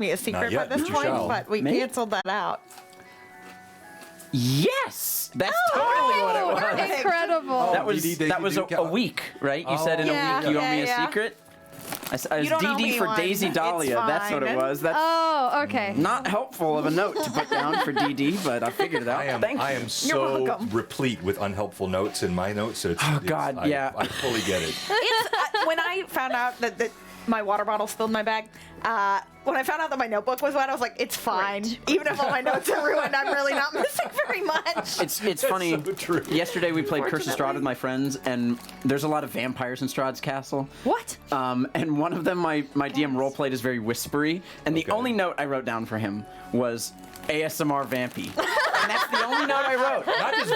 me a secret yet, by this but you point, shall. but we canceled that out. Yes, that's totally what it was. Incredible. That was DD, that was a week, right? You said in a week you owe me a secret. I was don't owe DD me for one. Daisy It's Dahlia. That's what it fine. was. That's Oh, okay. not helpful of a note to put down for DD, but I figured it out. Thank you. I am so replete with unhelpful notes in my notes. So it's, God, yeah. I fully get it. It's, when I found out that my water bottle spilled in my bag, when I found out that my notebook was wet, I was like, it's fine. Even if all my notes are ruined, I'm really not missing very much. It's funny. So true. Yesterday we played Curse of Strahd with my friends, and there's a lot of vampires in Strahd's castle. What? And one of them, my DM roleplayed is very whispery, and the only note I wrote down for him was ASMR Vampy. And that's the only note I wrote. Not just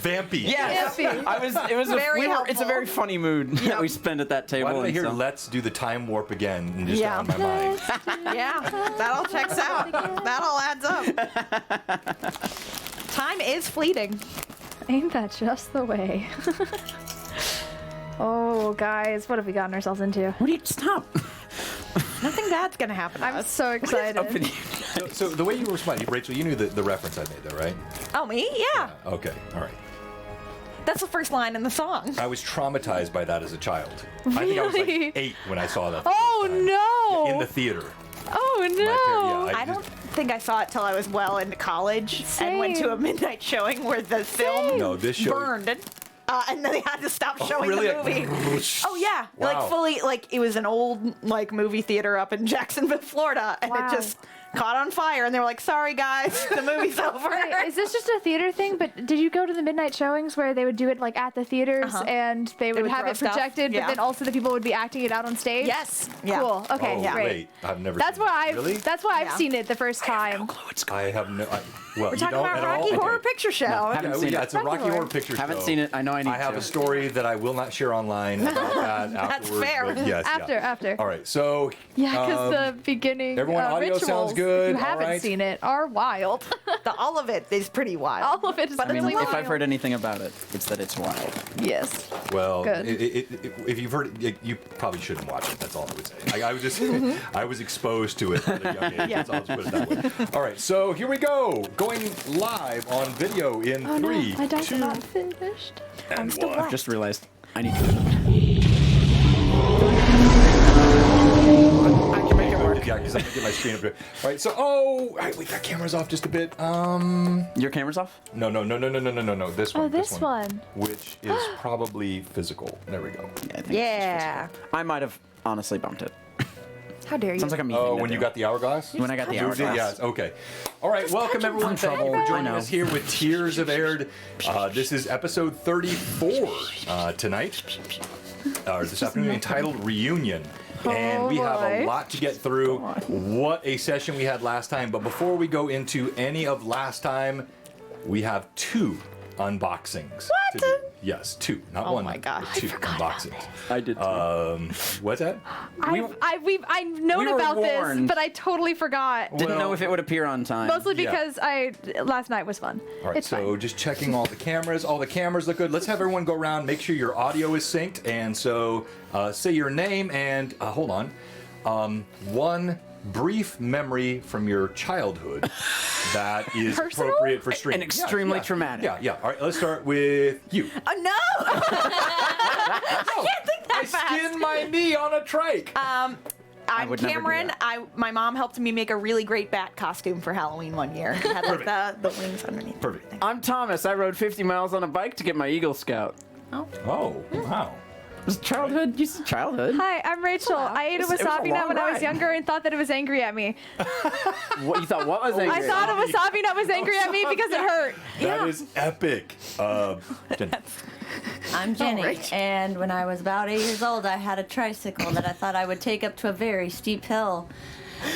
vampy. Yes. Vampy. It was Very it's a very funny mood that we spend at that table. Why did I hear and so- let's do the time warp again and just on my mind? Yeah, that all checks out. That all adds up. Time is fleeting. Ain't that just the way? Oh, guys, what have we gotten ourselves into? What do you stop? Nothing bad's gonna happen to I'm us. so excited. So the way you were responding, Rachel, you knew the reference I made, though, right? Oh, me? Yeah. Okay, all right. That's the first line in the song. I was traumatized by that as a child. I think I was Really? like 8 when I saw that. Oh, no. In the theater. Oh, no. Yeah, I don't think I saw it till I was well into college and went to a midnight showing where the film No, this show. burned. And then they had to stop showing really? the movie. Oh yeah, Wow. like fully, like it was an old like movie theater up in Jacksonville, Florida, and Wow. it just caught on fire. And they were like, "Sorry guys, the movie's over." Wait, is this just a theater thing? But did you go to the midnight showings where they would do it like at the theaters and they would would have throw it stuff, projected, yeah. but then also the people would be acting it out on stage? Yes. Yeah. Cool. Okay. Oh, Great. wait, I've never That's seen why that. I've Really? that's why I've Yeah. seen it the first time. I have no. Well, We're you talking don't about at Rocky all? Horror Okay. Picture Show. haven't seen Yeah, it. it's a Rocky Horror Picture Show. Haven't seen it. I know I need I have to. a story that I will not share online about that afterwards. fair. But yes, yeah. After. All right, so Yeah, because the beginning everyone, audio rituals, sounds good, if you haven't all right. seen it, are wild. All of it is pretty wild. All of it is I mean, really if wild. I've heard anything about it, it's that it's wild. Yes. well, Good. if you've heard it, you probably shouldn't watch it. That's all I would say. I was just, I was exposed to it at a young age. Yeah. I'll just put it that way. All right, so here we go, going live on video in Oh 3, no, my dice 2, are not finished. and still 1. black. Just realized I need to. I can make it work. Yeah, because I'm gonna get my screen up here. All right, so all right, wait, that camera's off just a bit. Your camera's off? No. This one. Oh, this one. Which is probably physical. There we go. Yeah. I think Yeah. I might have honestly bumped it. How dare you? Sounds like a meeting. Oh, to when do. you got the hourglass? When I got the Moved it? hourglass. Yes, okay. All right, welcome everyone. Thank you for I joining know. us here with Tears of Aihrde. This is episode 34 tonight, or this afternoon, entitled Reunion. And we have a boy. lot to get through. What a session we had last time. But before we go into any of last time, we have 2 unboxings. What? to do. Yes, 2. Not Oh one. my gosh. but 2 I forgot about unboxings. I did. What's that? I've known we were about this, warned. but I totally forgot. Didn't well- know if it would appear on time. Mostly Yeah. because last night was fun. All right, It's so fine. just checking all the cameras. All the cameras look good. Let's have everyone go around, make sure your audio is synced. And so say your name and, hold on, one brief memory from your childhood that is Personal? appropriate for streaming. And extremely traumatic. Yeah. All right, let's start with you. Oh no! I can't think that I fast. skinned my knee on a trike. I'm would never do Cameron. that. My mom helped me make a really great bat costume for Halloween one year. It had like the wings underneath. Perfect. I'm Thomas. I rode 50 miles on a bike to get my Eagle Scout. Oh, wow. It was childhood. You said childhood. Hi, I'm Rachel. I ate a It was a wasabi long nut when I was ride. younger and thought that it was angry at me. What you thought? What was angry? I thought a wasabi nut was angry at me because it hurt. That is epic. Jen. I'm Jenny, Rach. and when I was about 8 years old, I had a tricycle that I thought I would take up to a very steep hill.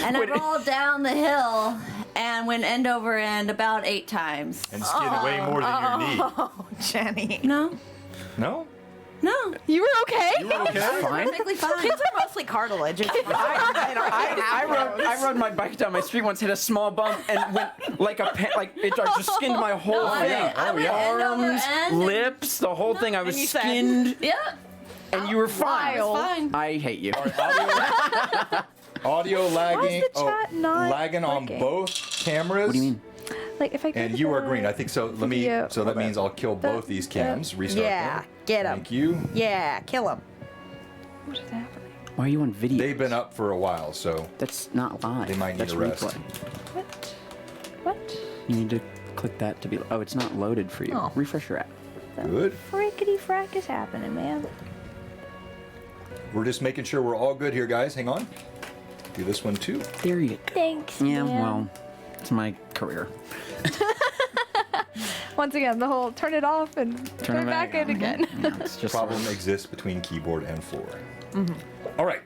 And I rolled down the hill and went end over end about 8 times. And skinned way more than your knee. Oh, Jenny. No, No? no, You were okay? You were okay? Fine. perfectly fine. Kids are mostly cartilage. It's fine. I rode my bike down my street once, hit a small bump, and went like it just skinned my whole I thing. went- I went end over Arms, end. lips, the whole thing. I was you said- skinned, Yeah, and you were fine. I was fine. I hate you. Audio lagging. the chat not lagging on working? both cameras. What do you mean? Like if I go And to you are the green. I think so. Let me. video- So that means I'll kill both these cams. Restart Yeah, them. get 'em. Thank you. Yeah, kill him. What is happening? Why are you on video? They've been up for a while, so That's not live. They might need That's a rest. replay. What? What? You need to click that to be. Oh, it's not loaded for you. Oh. Refresh your app. good. Frickety frack is happening, man. We're just making sure we're all good here, guys. Hang on. Do this one too. There you go. Thanks. Yeah, man. well, it's my career. Once again, the whole turn it off and turn it back in on. again. Yeah, it's just Problem exists between keyboard and floor. All right.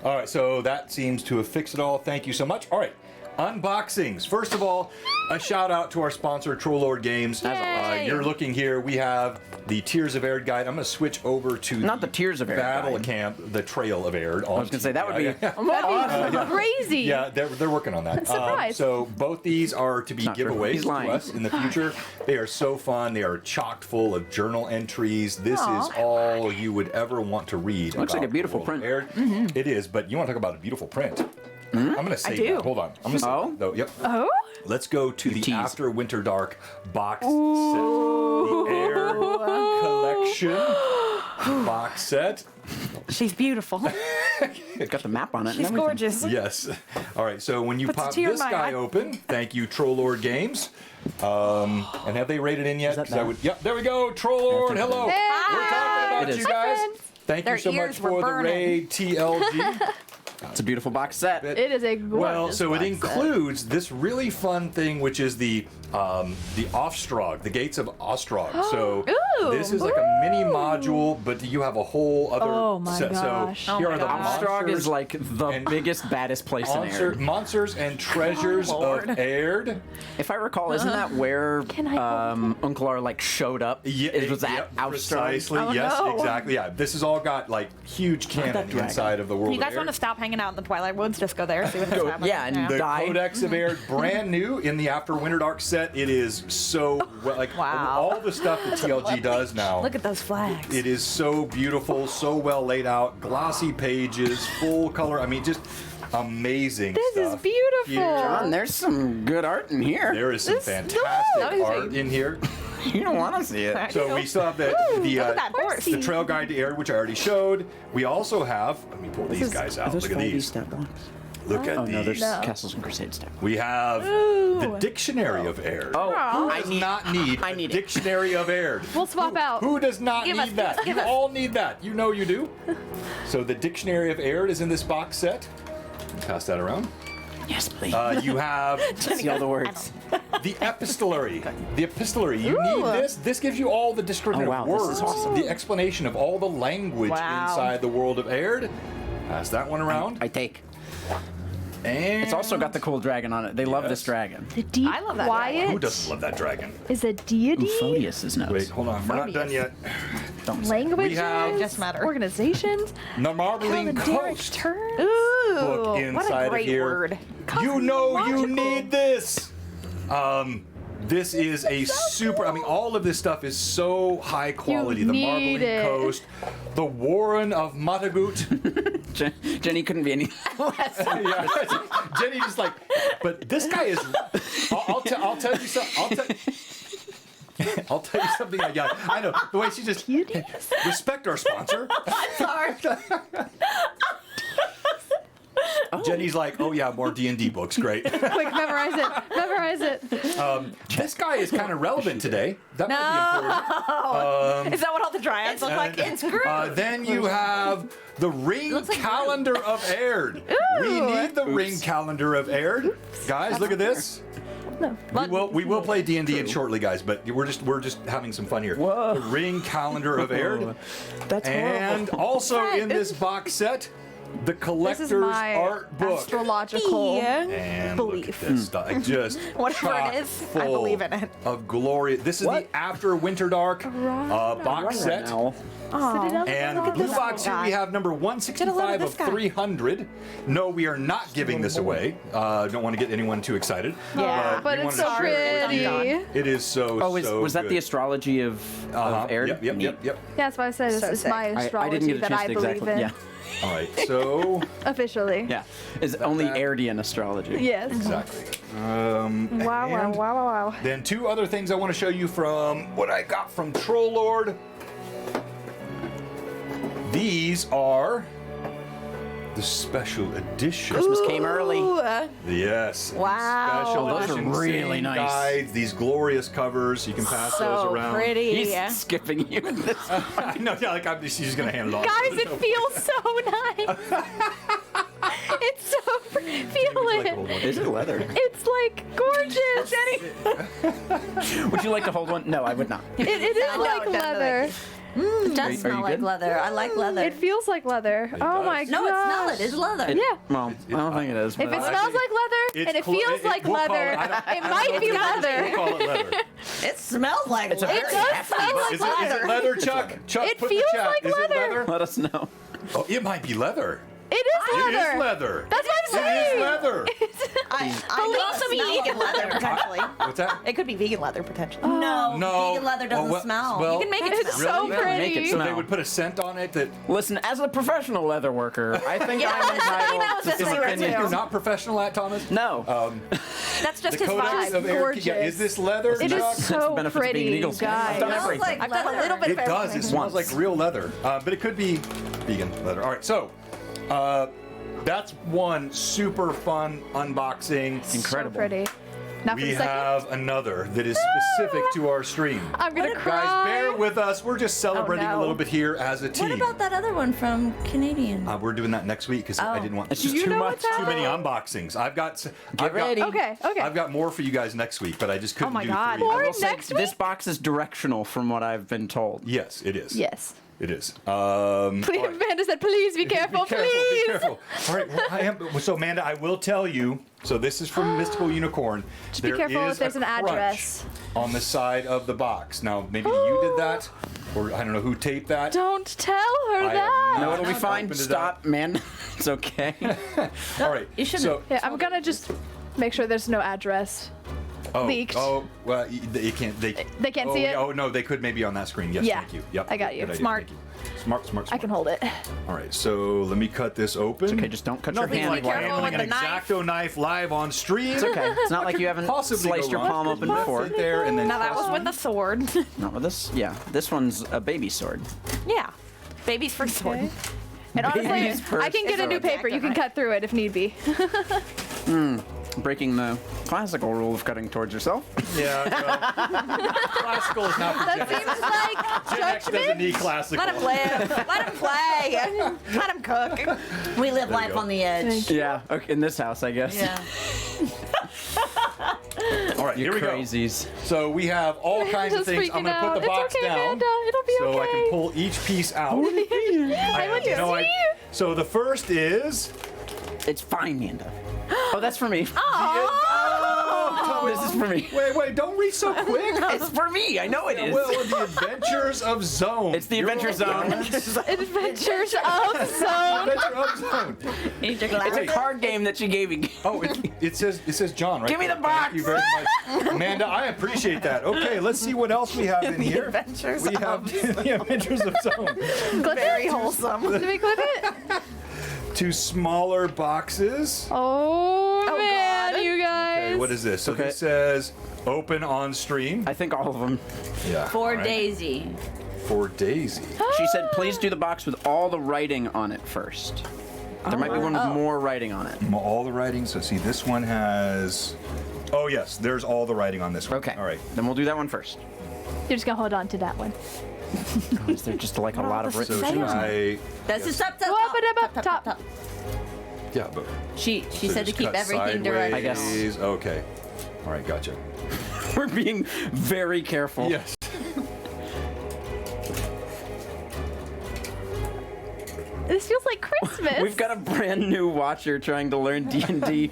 All right. So that seems to have fixed it all. Thank you so much. All right. Unboxings. First of all, a shout out to our sponsor, Troll Lord Games. Yay. You're looking here. We have the Tears of Aihrde guide. I'm going to switch over to Not the Tears of Aihrde Battle guide. Camp, the Trail of Aihrde. I was gonna say that would be. That'd be crazy. Yeah, they're working on that. Surprise. So both these are to be not true. giveaways He's to lying. us in the future. They are so fun. They are chock full of journal entries. This is all you would ever want to read. Looks like about a beautiful the world print. of Aihrde. It is, but you want to talk about a beautiful print. I'm going to say do. that. Hold on. I'm going to say Oh? that, though. Yep. Oh? Let's go to the tease. After Winter Dark box set. The Aihrde Collection box set. She's beautiful. It's got the map on it. and She's everything. gorgeous. Yes. All right. So when you Puts a pop tear in this my guy eye. open, thank you, Troll Lord Games. And have they rated in yet? that 'Cause I that? would. Yep. There we go, Troll Lord. think Hello. so. We're talking about It you is. guys. friends. Thank Their you so much ears were for the burning. raid, TLG. It's a beautiful box set. It is a gorgeous Well, so it box set. includes this really fun thing, which is the Ostrog, the Gates of Ostrog. So Ooh. this is like a mini module, but you have a whole other Oh my set. gosh. So Oh here my are the gosh. Ostrog monsters, is like the and biggest, baddest place in Aihrde. monsters and treasures Oh, of Lord. Aihrde. If I recall, isn't that where Can I hold Uncle like showed up? Yeah, Was that yep, Ostrog? precisely. Oh, yes, no. exactly. Yeah, this has all got like huge canon dragon. inside of the world. You guys of want to Aihrde. stop hanging out in the Twilight Woods? Just go there, see what happens. yeah, and The die. Codex of Aihrde, brand new in the After Winter Dark set. It is so well, like Wow. all the stuff that TLG does now. Look at those flags. It is so beautiful, so well laid out, glossy pages, full color. I mean, just amazing This is stuff. beautiful. John, there's some good art in here. There is some This- fantastic Amazing. art in here. You don't want to see it. So we still have the Look at that horse. the Trail Guide to Aihrde, which I already showed. We also have. Let me pull these guys out. Look at these. stat blocks? Look at Oh no, there's these. Castles and Crusade stat. We have the Dictionary of Aihrde. Oh, Who I does need. not need I a need it. Dictionary of Aihrde? We'll swap out. Who does not Give need us, that? give You us. all need that. You know you do. So the Dictionary of Aihrde is in this box set. Pass that around. Yes, please. You have See all the words. the epistolary. The epistolary. You need this. This gives you all the descriptive Oh, wow, this words, is awesome. the explanation of all the language Wow. inside the world of Aihrde. Pass that one around. I take. And It's also got the cool dragon on it. They love this Yes. dragon. The deep I love that quiet who doesn't love that dragon? is a deity. Photius is nuts. Wait, hold on. We're not done yet. Don't say. Languages, We have- Just matter. organizations, The Marbling calendaric Coast terms. Ooh, book what inside a great of here. word. You know you Cosmological. need this. This is a super. I mean, all of this stuff is so high quality. The need Marbling it. Coast, the Warren of Matagut. Jenny couldn't be any less. Yeah, Jenny just like, but this guy is. I'll tell you something. I'll tell you something. Yeah, I know the way she just respect our sponsor. Sorry. Jenny's like, oh yeah, more D&D books, great. Quick, memorize it. Memorize it. This guy is kind of relevant today. That might be important. Is that what all the dryads look like? It's Then you have the ring like calendar of Aihrde. We need the ring calendar of Aihrde. Guys, look at this. We will play D&D shortly, guys, but we're just having some fun here. Whoa. The ring calendar of Aihrde. That's And also in this box set, the This collector's is my art book. astrological. And look at this stuff. I just Whatever it chock is, I full believe in it. Of glory. This is What? the After Winter Dark box set. now. And blue box here we have number Get a load 165 of of this guy. 300. No, we are not giving this away. Don't want to get anyone too excited. Yeah, But we it's wanted so to share it with you. pretty. It is so. Oh, so was that good. the astrology of Aihrde? Yep. Neat. Yeah, that's why I said it's, So it's sick. my I astrology didn't get a that chance I to believe exactly. in. Yeah. All right, so Officially. Yeah. Is only that? Airdian astrology. Yes. exactly. Wow, wow, And wow, wow, wow. Then two other things I want to show you from what I got from Troll Lord. These are the special edition. Christmas came early. Ooh, Yes. Wow. Special Those are edition really singing nice. guides, these glorious covers. You can pass those so around. pretty. He's skipping you in this. I know, yeah, like she's just gonna hand it off. Guys, it feels so nice. It's so feel it. Is it leather? It's like gorgeous. Would you like to hold one? No, I would not. It is No, like definitely. leather. It Are does you smell like good? leather. I like leather. It feels like leather. Oh does. my god. no, it smell it. It's leather. Yeah. Well, I don't think it is. If it but- smells like leather It's and it clo- feels like we'll call leather, it- I don't- it might be We'll leather. call it leather. It smells like It's a leather. very does hefty- smell like Is it leather, Chuck? Chuck, It put in the feels chat. like Is leather. it leather? Let us know. Oh, it might be leather. It is leather. It is leather. That's what I'm It saying. is leather. I Believe could also be the smell vegan of leather leather. potentially. What's that? It could be vegan leather potentially. No, No. vegan leather doesn't well, smell. well- you can make it It's smell. so Really? pretty. Make it So they smell. would put a scent on it that. Listen, as a professional leather worker, I think Yeah, I'm I was entitled thinking to that some was Is it. it you're opinions. not professional at, Thomas? No. That's just The his Codex vibe. of Aihrde. gorgeous. Yeah, is this leather? It Chuck? is That's the so benefits of being an pretty, Eagle Scout. I've guys. done It smells everything. like I've done a leather. little bit It of does. It everything. smells like real leather, but it could be vegan leather. All right, so that's one super fun unboxing. So Incredible. pretty. Now for We the second. have another that is specific to our stream. I'm gonna cry. Guys, bear with us. We're just celebrating Oh, no. a little bit here as a team. What about that other one from Canadian? We're doing that next week because I Oh. didn't want It's just You too know much. what's too many happening? unboxings. I've got ready. Okay, okay. I've got more for you guys next week, but I just couldn't my do God. 3. More? I will say Next this week? box is directional from what I've been told. Yes, it is. Yes. It is. Please, all right. Amanda said, please be careful, Be please. careful. All right, well, I am. So, Amanda, I will tell you. So, this is from Mystical Unicorn. Just be careful if there's an address. on the side of the box. Now, maybe you did that, or I don't know who taped that. Don't tell her I that. am No, not it'll be fine. opened it Stop, man. It's okay. All right. You shouldn't- So, Yeah, I'm gonna just make sure there's no address. leaked. Oh, well, you can't. They can't see it? Oh no, they could maybe on that screen. Yes, Yeah, thank you. Yep. I got you. Good idea, Smart. thank you. Smart. I can hold it. All right, so let me cut this open. Okay, just don't cut your Nothing hand like while careful you're handling with an the knife. X-Acto knife live on stream. It's okay. It's not like you haven't Possibly sliced go your wrong. palm open Left before. it there and then Now that press was with on. a sword. Not with this. Yeah, this one's a baby sword. Yeah. Baby's first sword. Okay. And honestly, Baby's I can get It's a new a paper. You can knife. cut through it if need be. Breaking the classical rule of cutting towards yourself. Yeah, well, classical is not for Gen That X. seems like Gen X doesn't judgment. need classical. Let him live. Let him play. Let him cook. We live you life go. on the edge. Yeah, okay, in this house, I guess. Yeah. All right, You here we go. crazies. So we have all kinds of Just things. I'm freaking gonna put the out. box It's okay, down Amanda. It'll be so I okay. can pull each piece out. I want to No, see. so the first is. It's fine, Nanda. Oh, that's for me. Oh, This is for me. Wait, don't read so quick. It's for me. I know it is. Well, the Adventures of Zone. It's the Adventure Zone. Adventures of Zone. Adventure of Zone. Need your It's a glasses. card game that you gave me. Oh, it says John, right? Give me there. the Thank you box. very much, Amanda. I appreciate that. Okay, let's see what else we have in here. Adventures We have the Adventures of Zone. Very wholesome. Did we clip it? 2 smaller boxes. Oh, man, God. you guys. Okay, what is this? So Okay. this says open on stream. I think all of them. Yeah. For all right. Daisy. For Daisy. She said, please do the box with all the writing on it first. There might be one with more writing on it. All the writing. So see, this one has. Oh yes, there's all the writing on this one. Okay. All right. Then we'll do that one first. You're just gonna hold on to that one. Oh, is there just like a lot of this written? So Say should on. I? That's the top, top, Whoop, top, top, top, top. top. Yeah, but. She so said to just keep cut everything direct. I guess. sideways. Okay. All right, gotcha. We're being very careful. Yes. This feels like Christmas. We've got a brand new watcher trying to learn D&D.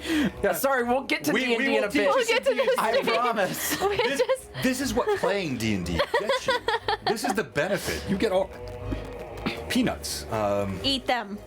Sorry, we'll get to We D&D in will a teach bit. you We'll get to this. I promise. We're This, just. this is what playing D&D gets you. This is the benefit. You get all peanuts. Eat them.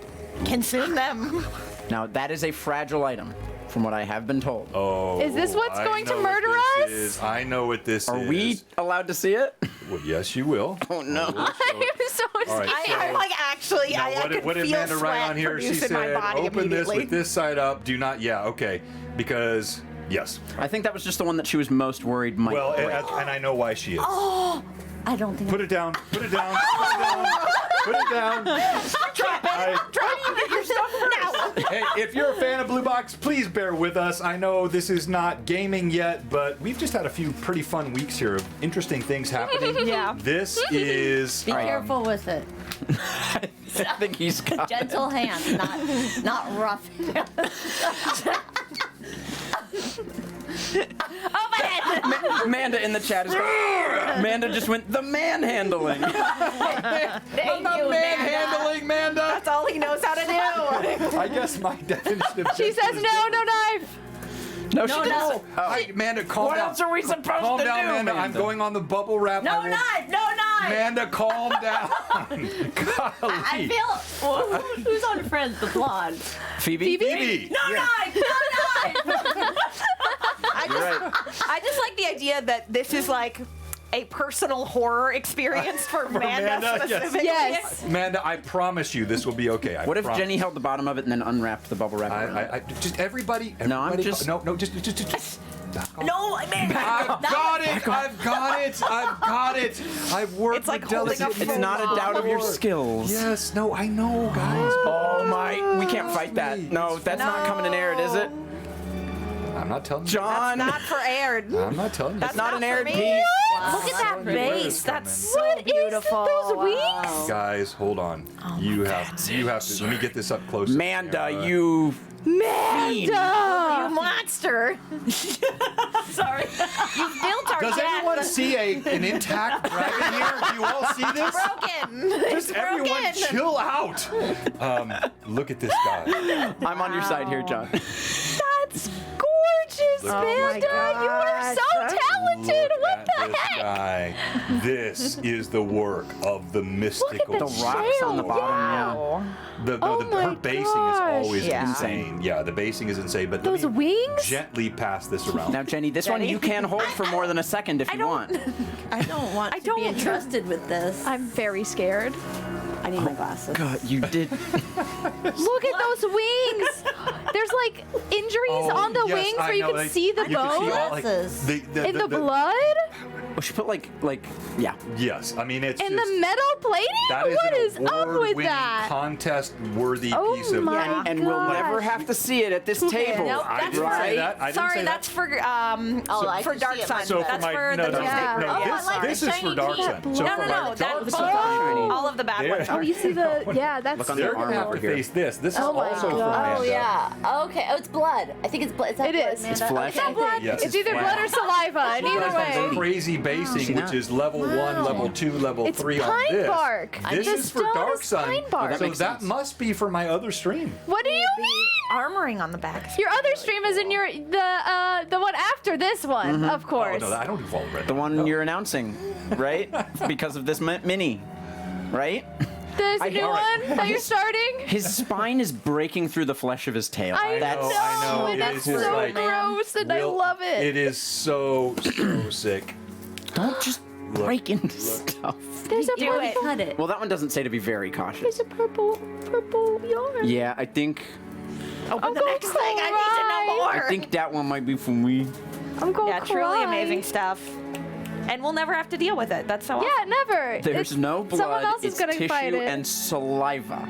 Consume them. Now, that is a fragile item, from what I have been told. Oh. Is this what's I going to know what murder this us? is. I know what this Are is. we allowed to see it? Well, yes, you will. Oh, no. I'm so All right, I'm like actually, now, I could what did feel Amanda sweat write on here? She produce in my said, body open this immediately. with this side up. Do not, yeah, okay. Because, yes. I think that was just the one that she was most worried might Well, break. and I know why she is. I don't think. Put it down. Put it down. Put it down. Put it down. Drop it. Get your stuff now. Hey, if you're a fan of Blue Box, please bear with us. I know this is not gaming yet, but we've just had a few pretty fun weeks here of interesting things happening. Yeah. This is. Be careful with it. I think he's got Gentle hand, not rough. Oh my head. Amanda in the chat is going, Amanda just went, the manhandling. Thank you, Amanda. Manhandling, Manda. That's all he knows how to do. I guess my definition of She says no, no knife. No, she didn't. no. Hi, Amanda, calm What down. else are we supposed Calm to down, do, Amanda. I'm Amanda? going on the bubble wrap. No knife, no knife. Amanda, calm down. Golly. I feel. Who's on Friends? The blonde. Phoebe? Phoebe. No knife, no knife. I just like the idea that this is like a personal horror experience for Amanda Amanda, yes. specifically. Yes. Amanda, I promise you this will be okay. I What if promise. Jenny held the bottom of it and then unwrapped the bubble wrap? around it? I just everybody. No, I'm everybody- just- No, just. Back off. No, Amanda. I've got it! I've got it! I've got it! I've worked It's like with holding delicate a It's not a doubt of your before. skills. Yes, no, I know, guys. Oh my, we can't fight that. No, that's not coming in Aired, is it? I'm not telling you. John! Not for Aired. I'm not telling you. That's not an for aired me. piece. Look at that Where it's base. That's coming. so What is beautiful. those wings? Wow. Guys, hold on. you have to. Let me get this up close. Manda, you Manda. You monster. Sorry. You built our Does deck. anyone see an intact dragon here? Do you all see this? Broken. It's Just everyone broken. chill out. Look at this guy. I'm on your side here, John. That's gorgeous, Look. Manda. You are so talented. Look What at the this heck? guy. This is the work of the mystical. the The rocks on the Shale, bottom, yeah. Oh Her my basing gosh. is always Yeah. insane. Yeah, the basing is insane. But Those let me wings? gently pass this around. Now, Jenny, this one Jenny? you can hold for more than a second if you want. I don't want to don't- be entrusted with this. I'm very scared. I need my glasses. God, you did. Look at those wings. There's like injuries on the yes, wings I where you know, can see the you can see bone all, like, Glasses. in the blood Oh, she put like, yeah. Yes, I mean it's and just, the metal plating. that is What an is up with award-winning, that? contest-worthy Oh piece of. my And we'll gosh. never have to see it at this table. Nope, I that's didn't for, say that. I didn't sorry, say that. that's for I for can Dark see it Sun. much So That's for for no, the no, Tuesday Yeah. group. no, Oh, I this, like this the is for shiny Dark teeth. Sun. No, So No, for no, my no. Dark That's Sun, all of the bad There. ones. Oh, you see the that's Look on they're the gonna arm have over to here. face this. This is Oh my also for God. Oh Amanda. yeah. Okay. Oh, it's blood. I think it's blood. Is that It blood, is. Amanda? It's flesh. Okay. It's blood. Yes, it's either flat. blood or saliva, and You either guys have way. crazy basing, See which that? is level 1, level 2, level It's 3 on pine this. bark. This The is for stone Dark is Sun. pine bark. that So makes that sense. must be for my other stream. What do you mean? Armoring on the back. Your other stream is in the one after this one, of Oh course. no, I don't do Vault Red. The one you're announcing, right? Because of this mini, right? This new all right. one that you're starting. His spine is breaking through the flesh of his tail. I That's know, I know, and it that's is just so like- gross, and I Will- love it. It is so sick. Don't just break into stuff. There's a Do it. purple. Cut it. Well, that one doesn't say to be very cautious. There's a purple yarn. Yeah, I think Open the gonna next thing. I need to know cry. more. I think that one might be for me. I'm going Yeah, to truly amazing stuff. And we'll never have to deal with it. That's so Yeah, never. There's It's- no blood. Someone else it's is gonna tissue fight it. and saliva.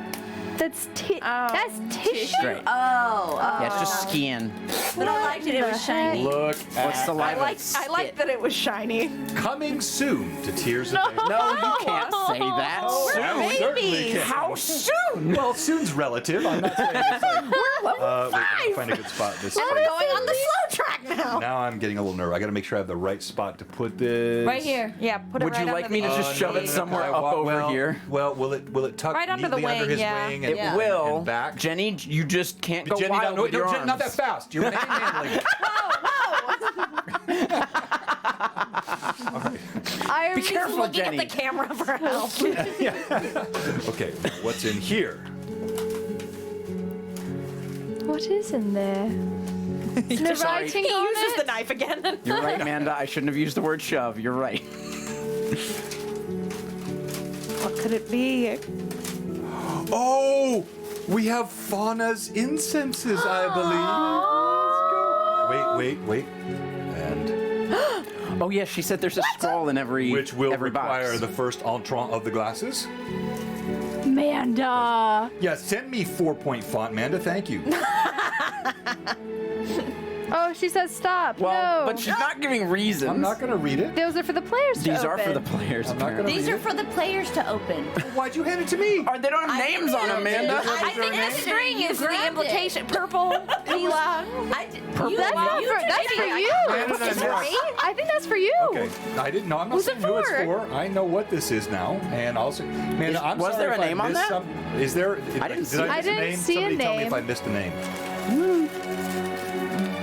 That's tissue. Great. Oh. Yeah, it's just skin. But I liked it. It was shiny. Look What's at saliva? I like that it was shiny. coming soon to Tears of Day. No, you can't say that. I certainly can. How soon? Well, soon's relative. I'm not saying it's like. We're level Wait, I'll find a good spot. This And we're way. going on the slow track now. Now I'm getting a little nervous. I got to make sure I have the right spot to put this. Right here. Yeah, put it Would right you like under me the to just shove it somewhere up over here? Well, will it tuck Right under the neatly under wing, his yeah. wing It and, Yeah. will. and back? Jenny, you just can't go Jenny, wild no, with your Jen, arms. not that fast. You're manhandling. I'm Be careful, looking Jenny. at the camera for help. Okay, what's in here? What is in there? Is the Sorry. writing He on uses it? the knife again. You're right, Amanda. I shouldn't have used the word shove. You're right. could it be? Oh, we have Fauna's incenses, I believe. Wait. And Oh yeah, she said there's a scroll in every which will every require box. the first entrant of the glasses. Amanda. Yeah, send me 4-point font, Amanda. Thank you. Oh, she says stop. Well, no. but she's not giving reasons. I'm not gonna read it. Those are for the players to These are open. for the players. I'm not gonna apparently. These are for the players to open. Why'd you hand it to me? They don't have names on them, Amanda. I think the string is the grabbed it. implication. Purple, Mila. Purple. That's not for, that's for you. Amanda, It's I for missed. me. I think that's for you. Okay, I didn't know. I'm not Who's it saying who it's for? for. I know what this is now, and also, Amanda, I'm was sorry there a if I name on missed that? some. Is there? I didn't see Did it. I I miss a didn't name? see a Somebody tell me if name. I missed a name.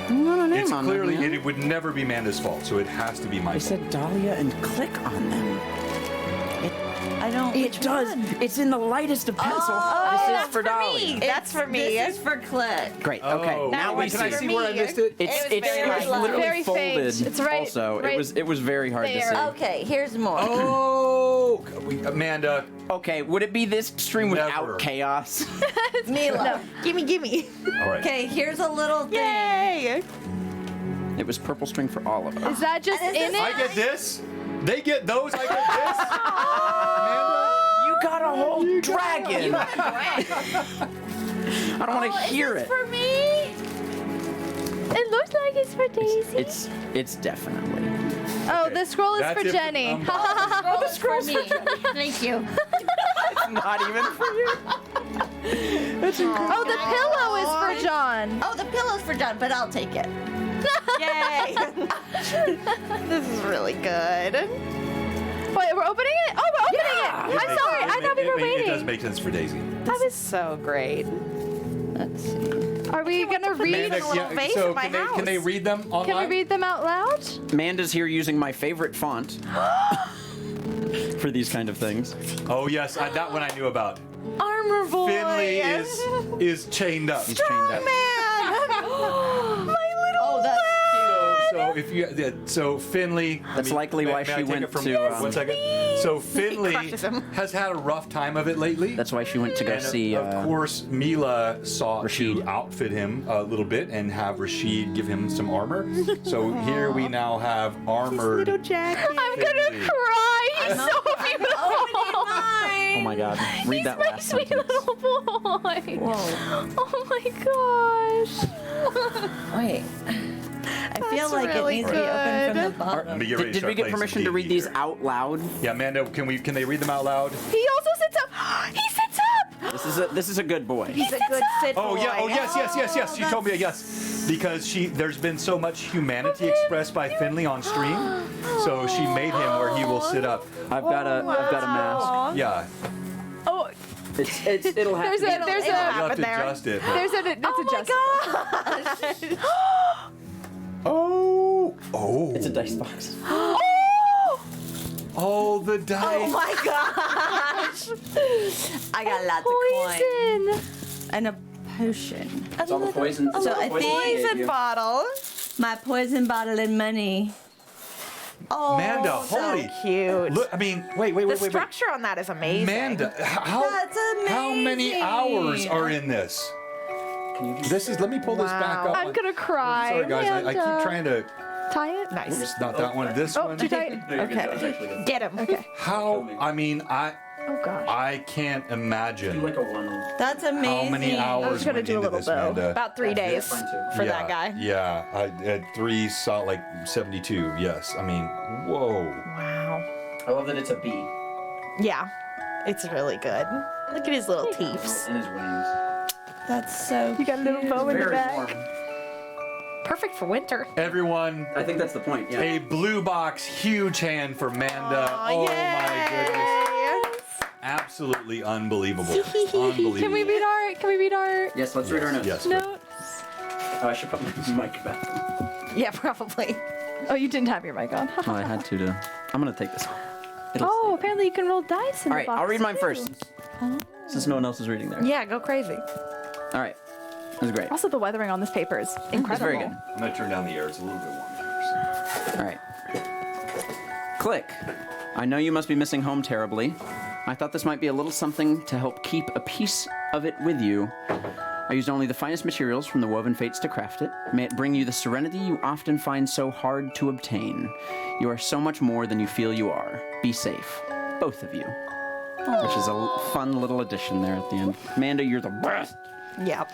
Not a name It's on clearly them, it would never be Amanda's fault, so it has to be my They fault. said Dahlia and click on them. I don't. It does. It's in the lightest of pencil. Oh, this that's is for Dahlia. me. That's for me. This is for Click. Great. Okay. Oh, now we can I see. see where I missed it? It's It was very low. literally Very faint. folded. It's right- Also, right it was very hard there. to see. Okay, here's more. Oh, Amanda. Okay, would it be this stream Never. without chaos? Mila. Gimme. All right. Okay, here's a little thing. Yay. It was purple string for all of us. Is that just And in is this- I it? get this. They get those. I get this. Amanda. You got a whole dragon. I don't want to hear Is it. this for me? It looks like it's for Daisy. It's definitely. Oh, the scroll is That's for it. Jenny. Oh, the scroll's for me. Thank you. It's not even for you. Oh, the pillow is for John. Oh, the pillow's for John, but I'll take it. Yay. This is really good. Wait, we're opening it? Oh, we're opening it. I'm sorry. I thought we were It does waiting. make sense for Daisy. That is so great. Let's see. Are we gonna read? Amanda- a little vase so in my can they house. read them online? Can we read them out loud? Amanda's here using my favorite font for these kind of things. Oh yes, that one I knew about. Armor boy. Finley is chained up. He's chained up. Man. My little. Oh, that's So if you, so Finley. That's likely why she I take went it from to, 1 second. So Finley crushes him. has had a rough time of it lately. That's why she went to go and see. of course, Mila sought Rashid. to outfit him a little bit and have Rashid give him some armor. So here we now have armored. Little jacket. I'm gonna Finley. cry. He's so beautiful. Oh my God! Read He's that my last sweet sentence. little boy. Whoa. Oh my gosh. Wait. I feel like really it needs to be open from the Let bottom. me get ready to Did start we get playing some permission to read D&D these here. out loud? Yeah, Amanda, can they read them out loud? He also sits up. He sits up. This is a good boy. He's a good sit Oh boy. yeah, oh yes. She told me a yes. Because there's been so much humanity expressed by Finley on stream, so she made him where he will sit up. I've got a mask. Yeah, Oh, It'll have there's to a be. there's you'll a have to there. adjust it. there's a it's Oh my adjustable. Oh, It's a dice box. oh, the dice. Oh my gosh! I got lots of coins Poison. and a potion. It's all the poison. So I think Poison bottle. my poison bottle and money. Oh, Amanda, So holy. cute. Look, I mean, wait. The structure on that is amazing. Amanda, how That's many amazing. hours are in this? This is. Let me pull this back Wow. up. I'm gonna cry. Sorry guys, I keep Amanda. trying to. tie it. Nice. Oops, not that one. This Oh, one. too tight. Okay. Get him. Okay. How? I mean, Oh gosh. I can't imagine a one. That's amazing. how many hours gonna went do a into little this, bow. Amanda. About 3 days fine too. for that guy. Yeah, I had 3 like 72. Yes, I mean, whoa. Wow. I love that it's a bee Yeah. It's really good. Look at his little teeths. in his wings. That's so. You got a little bow in the Very back. warm. Perfect for winter. Everyone, I think that's the point. Yeah. a blue box, huge hand for Amanda. Aw, Oh yay. my goodness. Absolutely unbelievable. Unbelievable. Can we read our Yes, let's read our notes. Yes. notes? Oh, I should put my mic back. Yeah, probably. Oh, you didn't have your mic on. Oh, I had to. I'm gonna take this one. It'll Oh, stay. apparently you can roll dice in All the right, box. I'll read mine too. first. Since no one else is reading theirs. Yeah, go crazy. All right. That's great. Also, the weathering on this paper is It's incredible. very good. I'm gonna turn down the air. It's a little bit warm here. All right. Click. I know you must be missing home terribly. I thought this might be a little something to help keep a piece of it with you. I used only the finest materials from the Woven Fates to craft it. May it bring you the serenity you often find so hard to obtain. You are so much more than you feel you are. Be safe, both of you. Which is a fun little addition there at the end. Amanda, you're the best. Yep.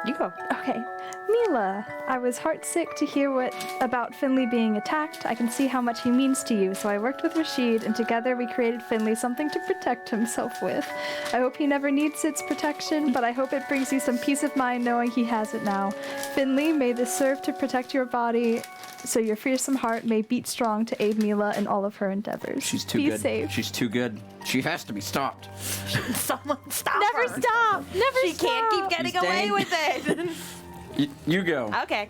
You go. Okay. Mila, I was heartsick to hear about Finley being attacked. I can see how much he means to you, so I worked with Rashid, and together we created Finley something to protect himself with. I hope he never needs its protection, but I hope it brings you some peace of mind knowing he has it now. Finley, may this serve to protect your body, so your fearsome heart may beat strong to aid Mila in all of her endeavors. She's too Be good. safe. She's too good. She has to be stopped. Someone stop Never her. stop! Never She stop! can't keep getting He's away dang. with it. You go. Okay.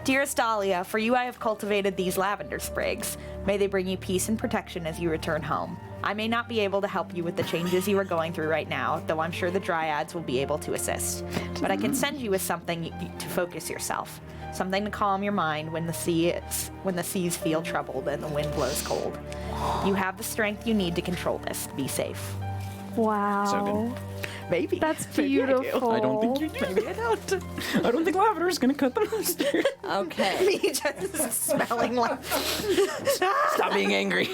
Dearest Dahlia, for you I have cultivated these lavender sprigs. May they bring you peace and protection as you return home. I may not be able to help you with the changes you are going through right now, though I'm sure the dryads will be able to assist. But I can send you with something to focus yourself. Something to calm your mind when the seas feel troubled and the wind blows cold. You have the strength you need to control this. Be safe. Wow. So good. Maybe. That's Maybe I do. beautiful. I don't think you do. Maybe I don't. I don't think lavender is gonna cut the mustard. Okay. Me just smelling like. Stop being angry.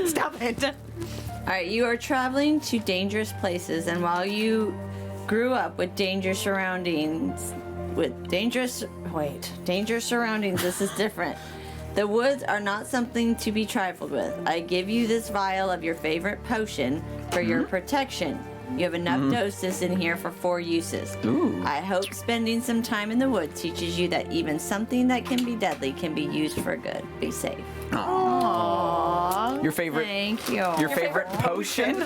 Stop it. All right, you are traveling to dangerous places, and while you grew up with dangerous surroundings, this is different. The woods are not something to be trifled with. I give you this vial of your favorite potion for your protection. You have enough doses in here for 4 uses. Ooh. I hope spending some time in the woods teaches you that even something that can be deadly can be used for good. Be safe. Aww. Your favorite. Thank you. Your favorite potion?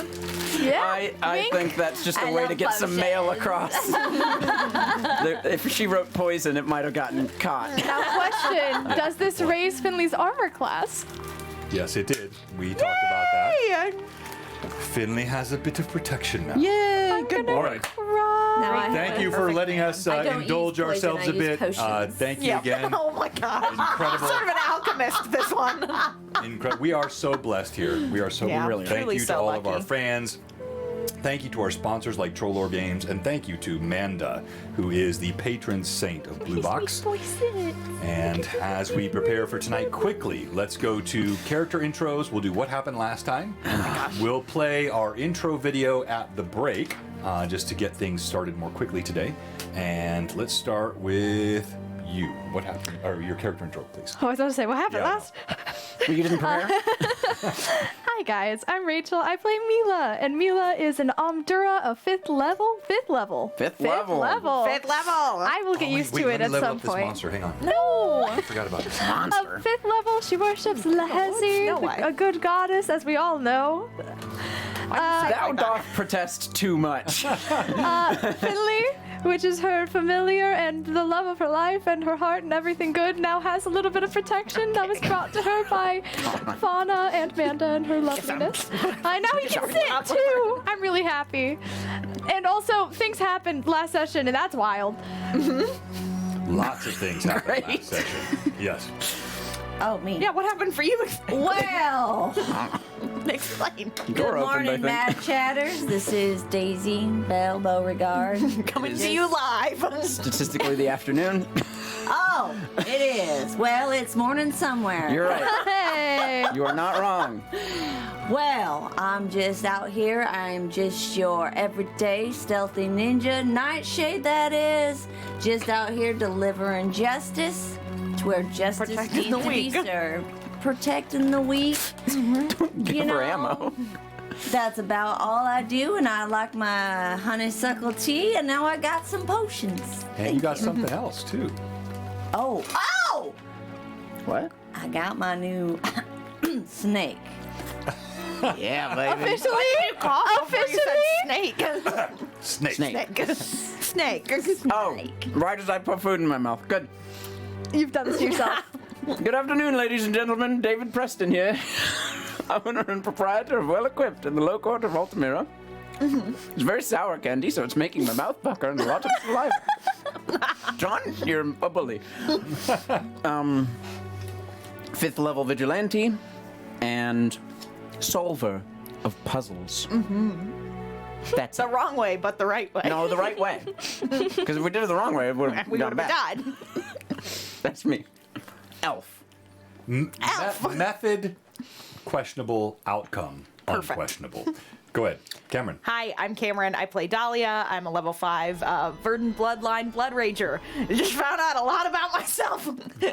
Yeah. I think that's just a I way to love get some mail potions. across. If she wrote poison, it might have gotten caught. Now, question: does this raise Finley's armor class? Yes, it did. We talked about that. Hey, Finley has a bit of protection now. Yay! Good All boy. right. Now I Thank have you a for perfect letting plan. us I don't indulge use poison, ourselves I a use bit. potions. Thank you Yeah. again. Oh my god. Incredible. Sort of an alchemist, this one. We are so blessed here. We are so Yeah, really are. Thank truly you to so all of our lucky. fans. Thank you to our sponsors like Trollor Games, and thank you to Manda, who is the patron saint of Blue Box. And as we prepare for tonight, quickly, let's go to character intros. We'll do what happened last time. We'll play our intro video at the break, just to get things started more quickly today. And let's start with you. What happened? Or your character intro, please. Oh, I was about to say, what happened Yeah, last? Well, you didn't prepare? Hi guys, I'm Rachel. I play Mila, and Mila is an Omdura of 5th level. 5th level. Fifth level. Fifth level. I will get used to let it me at level some up this point. monster. Hang on. No. I forgot about this. Monster. Of 5th level, she worships Lahezi, No way. a good goddess, as we all know. Thou doth protest too much. Finley, which is her familiar and the love of her life and her heart and everything good, now has a little bit of protection that was brought to her by Fauna and Manda and her loveliness. I know you can sit too. I'm really happy. And also, things happened last session, and that's wild. Lots of things happened Great. last session. Yes. Oh, me. Yeah, what happened for you? Well, Explain. Door good opened, I morning, think. Mad Chatters. This is Daisy Belle Beauregard. Coming Is to you live. Statistically, the afternoon. Oh, it is. Well, it's morning somewhere. You're right. Hey. You are not wrong. Well, I'm just out here. I'm just your everyday stealthy ninja, nightshade that is. Just out here delivering justice to where justice Protecting needs the to be weak. served. Protecting the weak. Give her ammo. That's about all I do, and I like my honeysuckle tea, and now I got some potions. And you got something else, too. Oh, What? I got my new snake. Yeah, baby. Snake. Snake. Snake. Snake. Oh, right as I put food in my mouth. Good. You've done this to yourself. Good afternoon, ladies and gentlemen. David Preston here, owner and proprietor of Well Equipped in the low court of Altamira. It's very sour candy, so it's making my mouth pucker and a lot of saliva. John, you're a bully. 5th level vigilante. and solver of puzzles. That's The wrong way, but the right way. no, the right way. Because if we did it the wrong way, it would have we would gone have bad. died. That's me. Elf. Method, questionable. Outcome, Perfect. unquestionable. Go ahead, Cameron. Hi, I'm Cameron. I play Dahlia. I'm a level 5 Verdant Bloodline Blood Rager. I just found out a lot about myself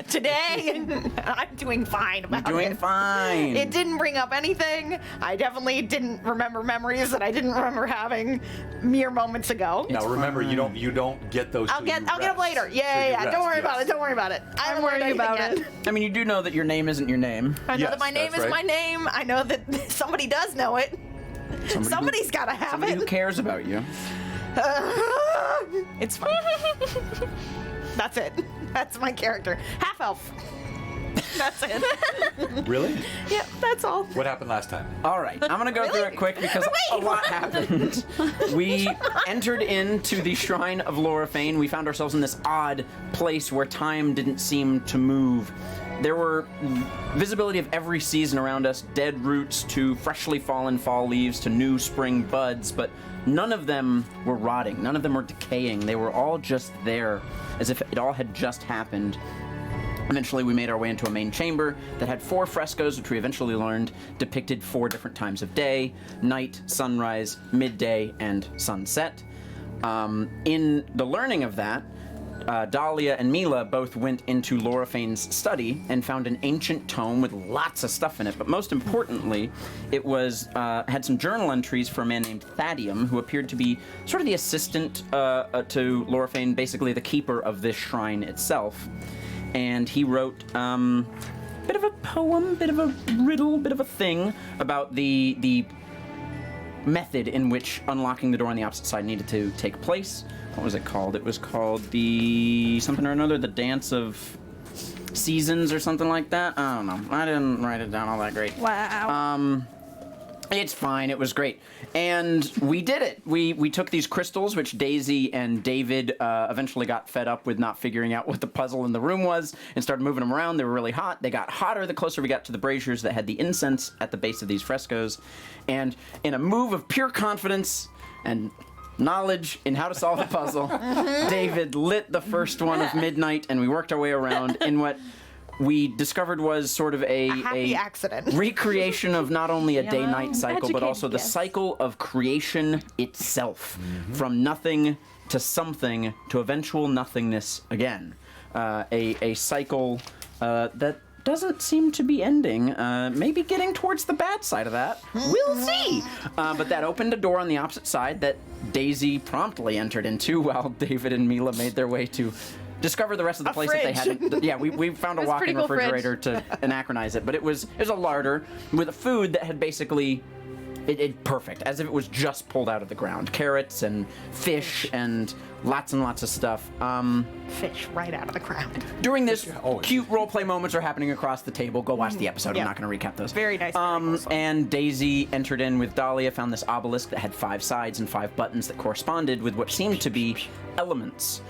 today, and I'm doing fine about Doing it. fine. It didn't bring up anything. I definitely didn't remember memories that I didn't remember having mere moments ago. Now remember, you don't get those. I'll till get you them rest. later. Till Yeah. you Don't rest, worry about yes. it. Don't worry about it. I haven't worried learned about anything it. yet. I mean, you do know that your name isn't your name. I know Yes, that my name that's is my right. name. I know that somebody does know it. Somebody's got to have Somebody it. who cares about you. It's fine. That's it. That's my character. Half elf. That's it. Really? Yeah, that's all. What happened last time? All right, I'm gonna go through it quick because a lot happened. We entered into the Shrine of Lorifane. We found ourselves in this odd place where time didn't seem to move. There were visibility of every season around us, dead roots to freshly fallen fall leaves to new spring buds, but none of them were rotting. None of them were decaying. They were all just there, as if it all had just happened. Eventually, we made our way into a main chamber that had 4 frescoes, which we eventually learned depicted 4 different times of day: night, sunrise, midday, and sunset. In the learning of that, Dahlia and Mila both went into Lorifane's study and found an ancient tome with lots of stuff in it. But most importantly, it was had some journal entries for a man named Thaddeum, who appeared to be sort of the assistant to Lorifane, basically the keeper of this shrine itself. And he wrote bit of a poem, bit of a riddle, bit of a thing about the method in which unlocking the door on the opposite side needed to take place. What was it called? It was called the something or another, the Dance of Seasons or something like that. I don't know. I didn't write it down all that great. Wow. It's fine. It was great. And we did it. We took these crystals, which Daisy and David eventually got fed up with not figuring out what the puzzle in the room was, and started moving them around. They were really hot. They got hotter the closer we got to the braziers that had the incense at the base of these frescoes. And in a move of pure confidence and knowledge in how to solve the puzzle, David lit the first one of midnight, and we worked our way around in what we discovered was sort of a happy accident. recreation of not only a day-night cycle, but educated also the guess. cycle of creation itself, from nothing to something to eventual nothingness again. A cycle that doesn't seem to be ending. Maybe getting towards the bad side of that. We'll see. But that opened a door on the opposite side that Daisy promptly entered into while David and Mila made their way to discover the rest of the place that they fridge. hadn't. Yeah, we found a was a walk-in pretty cool fridge. refrigerator to anachronize it, but it was a larder with food that had basically it perfect, as if it was just pulled out of the ground. Carrots and fish and lots of stuff. Fish right out of the ground. During this, always. cute roleplay moments are happening across the table. Go watch the episode. Yeah. I'm not going to recap those. Very nice. very wholesome. And Daisy entered in with Dahlia, found this obelisk that had 5 sides and 5 buttons that corresponded with what seemed to be elements: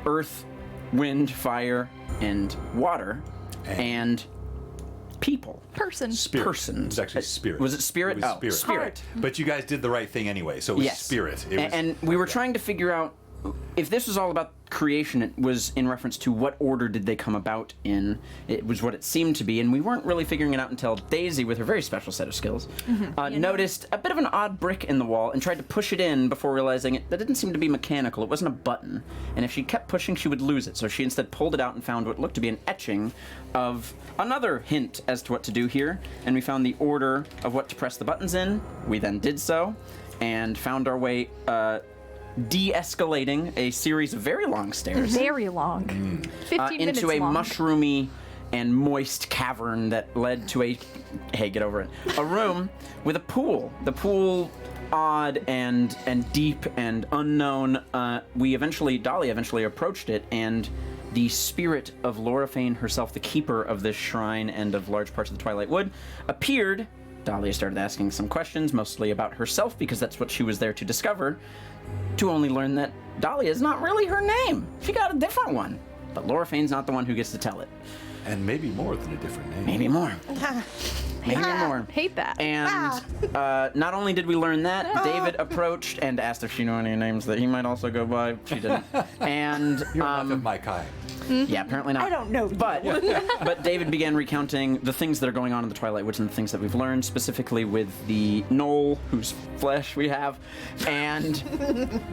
earth, wind, fire, and water, and people. Person. Spirit. Persons. It was actually spirit. Was it spirit? It was Oh, spirit. spirit. But you guys did the right thing anyway, so it was Yes. spirit. It was, And we were trying to figure out if this was all about creation. It was in reference to what order did they come about in. It was what it seemed to be, and we weren't really figuring it out until Daisy, with her very special set of skills, noticed a bit of an odd brick in the wall and tried to push it in before realizing that didn't seem to be mechanical. It wasn't a button, and if she kept pushing, she would lose it. So she instead pulled it out and found what looked to be an etching of another hint as to what to do here, and we found the order of what to press the buttons in. We then did so, and found our way de-escalating a series of very long stairs Very long. 15 minutes into a long. mushroomy and moist cavern that led to a a room with a pool. The pool, odd and deep and unknown. Dahlia eventually approached it, and the spirit of Lorifane herself, the keeper of this shrine and of large parts of the Twilight Wood, appeared. Dahlia started asking some questions, mostly about herself, because that's what she was there to discover, to only learn that Dahlia is not really her name. She got a different one. but Laura Fane's not the one who gets to tell it. And maybe more than a different name. Maybe more. Maybe more. Hate that. And not only did we learn that, David approached and asked if she knew any names that he might also go by. She didn't. And You're not of my kind. yeah, apparently not. I don't know. But David began recounting the things that are going on in the Twilight Woods and the things that we've learned, specifically with the Knoll, whose flesh we have, and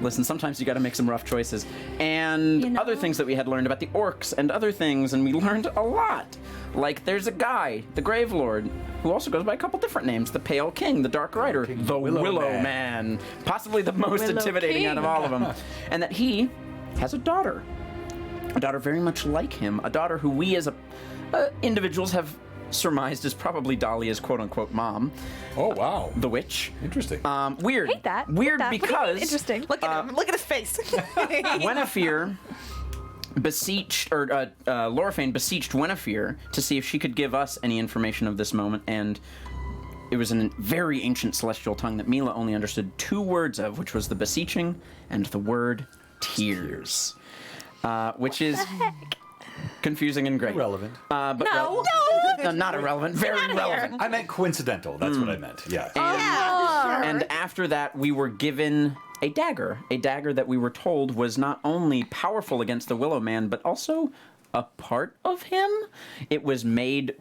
listen, sometimes you got to make some rough choices, and other things that we had learned about the orcs and other things, and we learned a lot. Like there's a guy, the Grave Lord, who also goes by a couple different names: the Pale King, the Dark Rider, the Willow Man, possibly the most Willow intimidating King. out of all of them, and that he has a daughter. A daughter very much like him, a daughter who we as individuals have surmised is probably Dahlia's quote-unquote mom, Oh, wow. the witch. Interesting. Weird. Hate that. Weird Hate that. What do you mean because interesting. Look at him. Look at his face. Guinevere beseeched, or Laura Fane beseeched Guinevere to see if she could give us any information of this moment, and it was in a very ancient celestial tongue that Mila only understood 2 words of, which was the beseeching and the word tears. Which is confusing and great. Relevant. But No. no, not irrelevant. Very relevant. I meant coincidental. That's what I meant. Yeah. And after that, we were given a dagger that we were told was not only powerful against the Willow Man, but also a part of him. It was made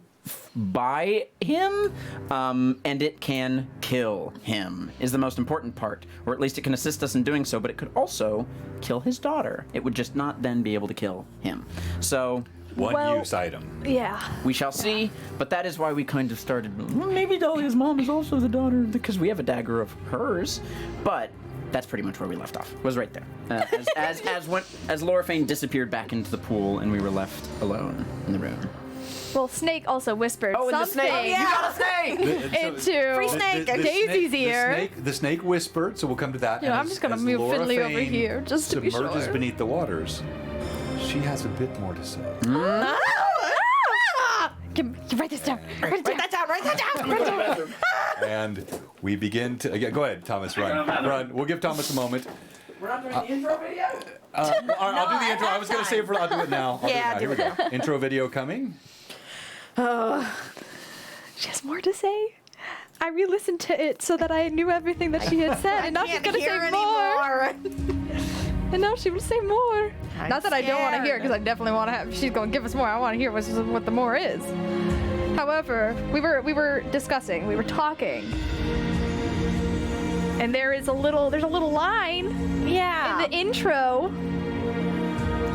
by him, and it can kill him, is the most important part. Or at least it can assist us in doing so, but it could also kill his daughter. It would just not then be able to kill him. So One use item. Yeah. we shall see, but that is why we kind of started, maybe Dahlia's mom is also the daughter, because we have a dagger of hers, but that's pretty much where we left off, was right there. As Laura Fane disappeared back into the pool and we were left alone in the room. Well, Snake also whispered Oh, and the something snake! You got a snake! into Free snake. Daisy's ear. The snake whispered, so we'll come to that. Yeah, and I'm just gonna as move Laura Finley over Fane here, just to be submerges sure. beneath the waters, she has a bit more to say. Write this down. Write that down. Write that down. And we begin to... Yeah, go ahead, Thomas, run. Run. We'll give Thomas a moment. We're not doing the intro video? I'll do the intro. I was going to say I'll do it now. Yeah, Here we go. Intro video coming. She has more to say. I re-listened to it so that I knew everything that she had said, and now she's Can't gonna hear say more. anymore. And now she will say more. I'm Not that I don't want to hear, scared. because I definitely want to have. She's gonna give us more. I want to hear what the more is. However, we were discussing, we were talking, and there's a little line Yeah. in the intro.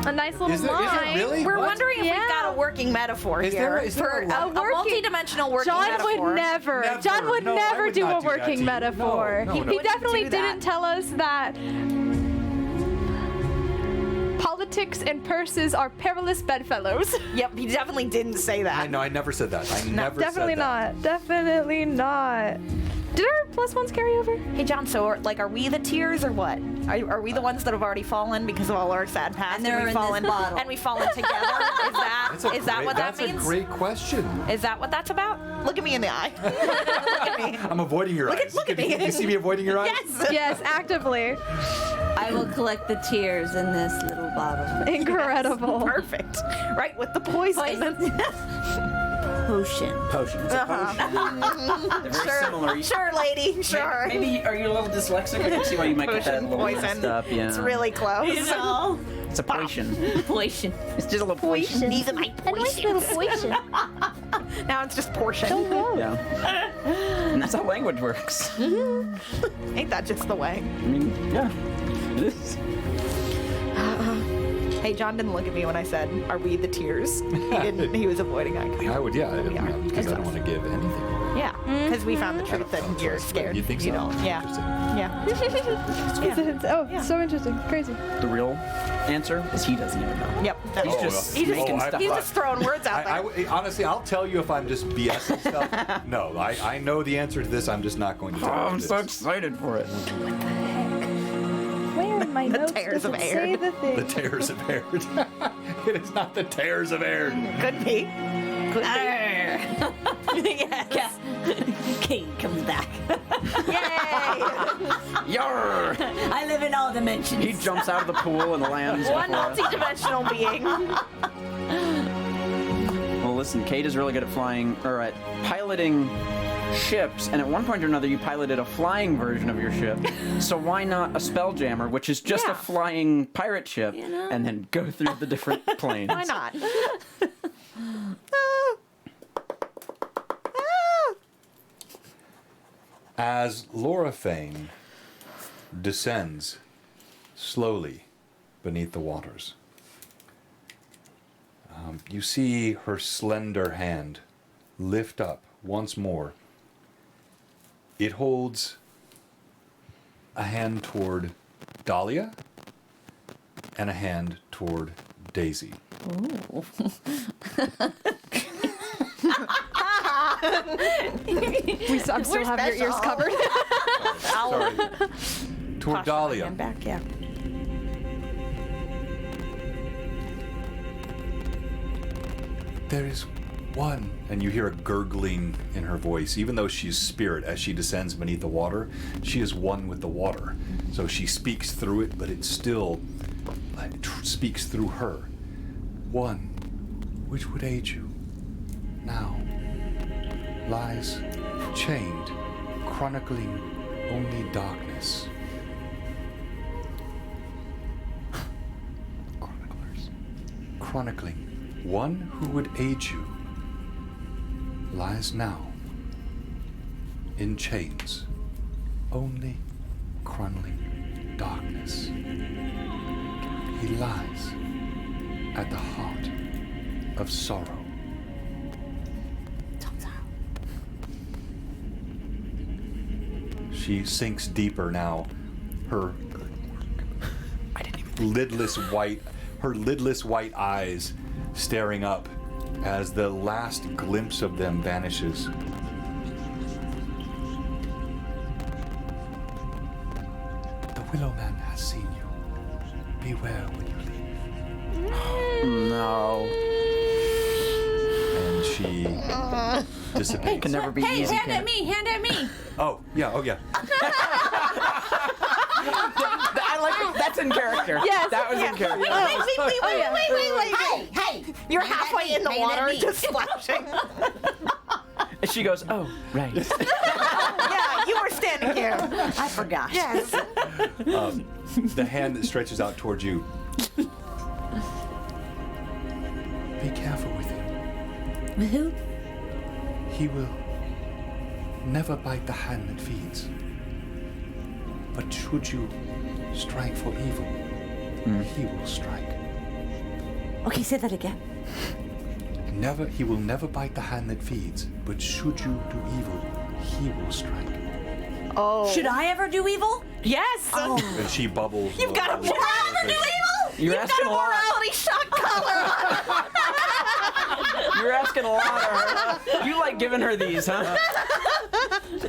A nice little Is there line. really? We're What? wondering if Yeah. we've got a working metaphor Is here. there- is there for a a, lo- a multi-dimensional working John metaphor. would never. Never. John would No, I never would do not a do that to working you. metaphor. No, no, He no. Wouldn't definitely do that. didn't tell us that politics and purses are perilous bedfellows. Yep, he definitely didn't say that. I know, I never said that. I never Definitely said that. not. Definitely not. Did our plus ones carry over? Hey, John, so are we the tears or what? Are we the ones that have already fallen because of all our sad past? And they're we've in this fallen, bottle. And we've fallen together? Is that what that means? That's a great question. Is that what that's about? Look at me in the eye. Look at me. I'm avoiding your eyes. look at me. You see me avoiding your eyes? Yes. Yes, actively. I will collect the tears in this little bottle. Incredible. Perfect. Right with the poison. Potion. Potions. They're very similar. Sure, lady. Sure. Maybe are you a little dyslexic? I can see why you might get that a Potion, little poison. messed up. Yeah. It's really close. You know? It's a potion. Potion. It's just a little potion. These are my potions. Now it's just portion. Yeah. And that's how language works. Ain't that just the way? I mean, yeah. It is. Hey, John didn't look at me when I said, "Are we the tears?" He didn't. He was avoiding eye contact. I would, yeah. are. Because I don't want to give anything away. Yeah, because we found the truth and you're scared. You think so? You don't. Yeah. Interesting. Yeah. Oh, so interesting. Crazy. The real answer is he doesn't even know. Yep. He's just He's just, making I- stuff he's up. just throwing words out there. Honestly, I'll tell you if I'm just BSing stuff. No, I know the answer to this. I'm just not going to tell Oh, you I'm this. so excited for it. Where in my The notes tears does of it say Aihrde. the thing? The tears of Aihrde. It is not the tears of Aihrde. Could be. Could be. Yes. King comes back. Yay! Yarr! I live in all dimensions. He jumps out of the pool and lands. One before us. multi-dimensional being. Well, listen, Kate is really good at flying, or at piloting ships, and at one point or another you piloted a flying version of your ship. So why not a Spelljammer, which is just Yeah. a flying pirate ship, You know? and then go through the different planes? Why not? As Laura Fane descends slowly beneath the waters, you see her slender hand lift up once more. It holds a hand toward Dahlia and a hand toward Daisy. I'm still have your ears covered. Sorry. Toward Dahlia. I'm back, yeah. There is one. And you hear a gurgling in her voice. Even though she's spirit, as she descends beneath the water, she is one with the water. So she speaks through it, but it still speaks through her. One which would aid you now lies chained, chronicling only darkness. Chroniclers. Chronicling one who would aid you lies now in chains, only chronicling darkness. He lies at the heart of sorrow. She sinks deeper now. Her lidless white eyes staring up as the last glimpse of them vanishes. The Willow Man has seen you. Beware when you leave. No. And she dissipates. Can never be Hey, easy. hand can at it? me, hand at me. Oh, yeah. I like it. That's in character. Yes, That was in yeah. character. Wait. You're halfway in the water just splashing. And she goes, oh, right. Yeah, you were standing here. I forgot. Yes. The hand that stretches out towards you. Be careful with him. With who? He will never bite the hand that feeds. But should you strike for evil, he will strike. Okay, say that again. He will never bite the hand that feeds, but should you do evil, he will strike. Oh. Should I ever do evil? Yes. Oh. And she bubbles. You've got a Should I ever do evil? You're You've asking got a a lot. morality shot collar. You're asking a lot of her. You like giving her these, huh?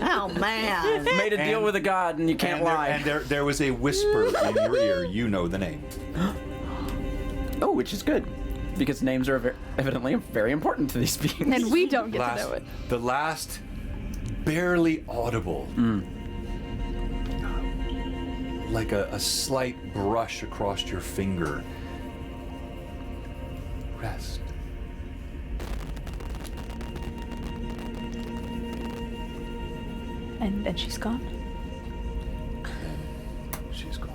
Oh man. Made a deal And- with a god and you can't lie. And there was a whisper in your ear. You know the name. Oh, which is good. Because names are evidently very important to these beings. And we don't get to know it. The last, barely audible, like a slight brush across your finger. Rest. And she's gone. And she's gone.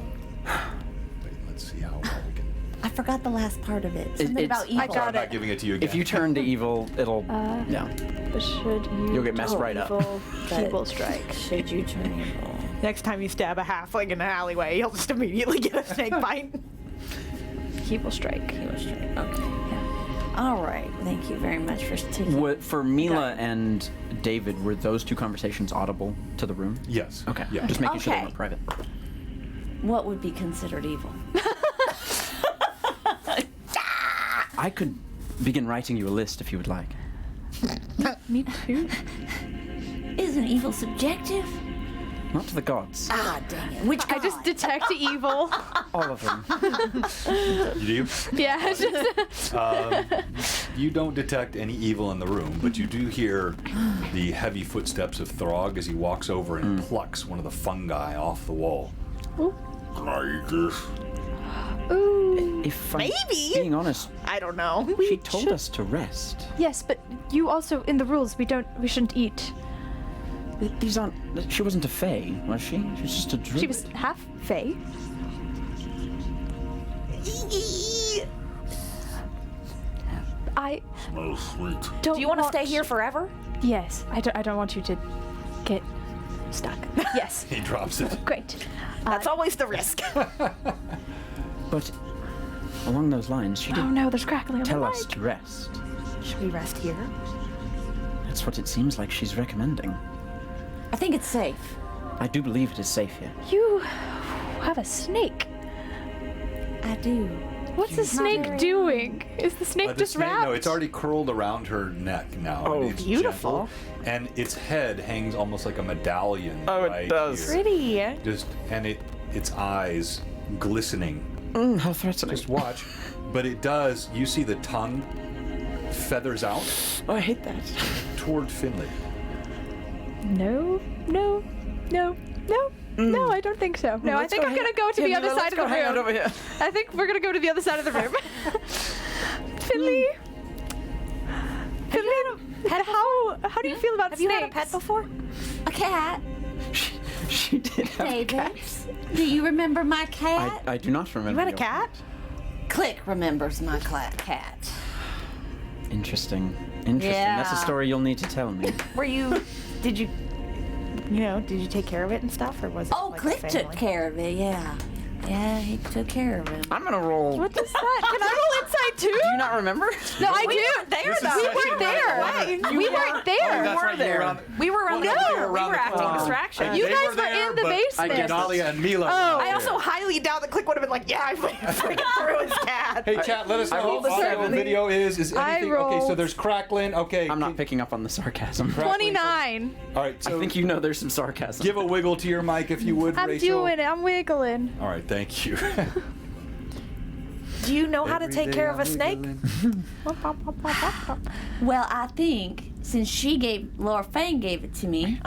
Wait, let's see how well we can. I forgot the last part of it. Something it's- about evil. I got I'm not it. giving it to you again. If you turn to evil, it'll... no. But should you You'll get messed do right up. evil, he But- will strike. Should you turn evil? Next time you stab a halfling in an alleyway, you'll just immediately get a snake bite. He will strike. He was straight. Okay. All right. Thank you very much for taking. For Mila and David, were those two conversations audible to the room? Yes. Okay. Yeah. Just making sure they Okay. weren't private. What would be considered evil? I could begin writing you a list if you would like. Me too. Isn't evil subjective? Not to the gods. Ah, dang it. Which I just detect evil. All of them. You do? Yeah, it's just You don't detect any evil in the room, but you do hear the heavy footsteps of Throg as he walks over and plucks one of the fungi off the wall. Can I eat this? ooh. If I'm Maybe. being honest, I don't know. she told us to rest. Yes, but you also in the rules we shouldn't eat. These aren't. She wasn't a fae, was she? She was just a druid. She was half fae. I Smells sweet. don't. Do you want to stay here forever? Yes, I don't want you to get stuck. Yes, He drops it. great. That's always the risk. But along those lines, she did Oh no, there's crackling on tell the us mic. to rest. Should we rest here? That's what it seems like she's recommending. I think it's safe. I do believe it is safe here. You have a snake. I do. What's the snake doing? Is the snake The just snake, wrapped? no, it's already curled around her neck now. Oh, and it's beautiful. gentle, and its head hangs almost like a medallion. Oh, it right does. here. Pretty. Its eyes glistening. How threatening. Just watch. But it does. You see the tongue feathers out Oh, I hate that. toward Finley. No, no, no, no. No, I don't think so. No, I think I'm gonna go to the other side of the hang out room. over here. I think we're gonna go to the other side of the room. Finley. Finley, how do you feel about Have snakes? you had a pet before? A cat. She did have a David. cat. Do you remember my cat? I do not remember. You had a your- cat? Click remembers my cat. Interesting. That's a Yeah. story you'll need to tell me. Did you take care of it and stuff, or was it Oh, like a Click family? took care of it, yeah. Yeah, he took care of him. I'm gonna roll. What is that? Can I roll inside too? Do you not remember? No, I We do. weren't there, This is though. We session weren't there. right We weren't there. That's right. there. You were on, We were on Well, the no, they were we around were the acting corner. distraction. You They guys were were there, in the but basement. I guess Dahlia and Mila. Oh. were I also there. highly doubt that Click would have been like, yeah, I freaking threw his cat. Hey, chat, let us I know rolled what a audio 70. video is I anything. Okay, so rolled- there's crackling. Okay. I'm not picking up on the sarcasm. 29. All right, so I think you know there's some sarcasm. give a wiggle to your mic if you would, I'm Rachel. doing it. I'm wiggling. All right, thank you. Do you know how to take care of a snake? Well, I think since Laura Fang gave it to me,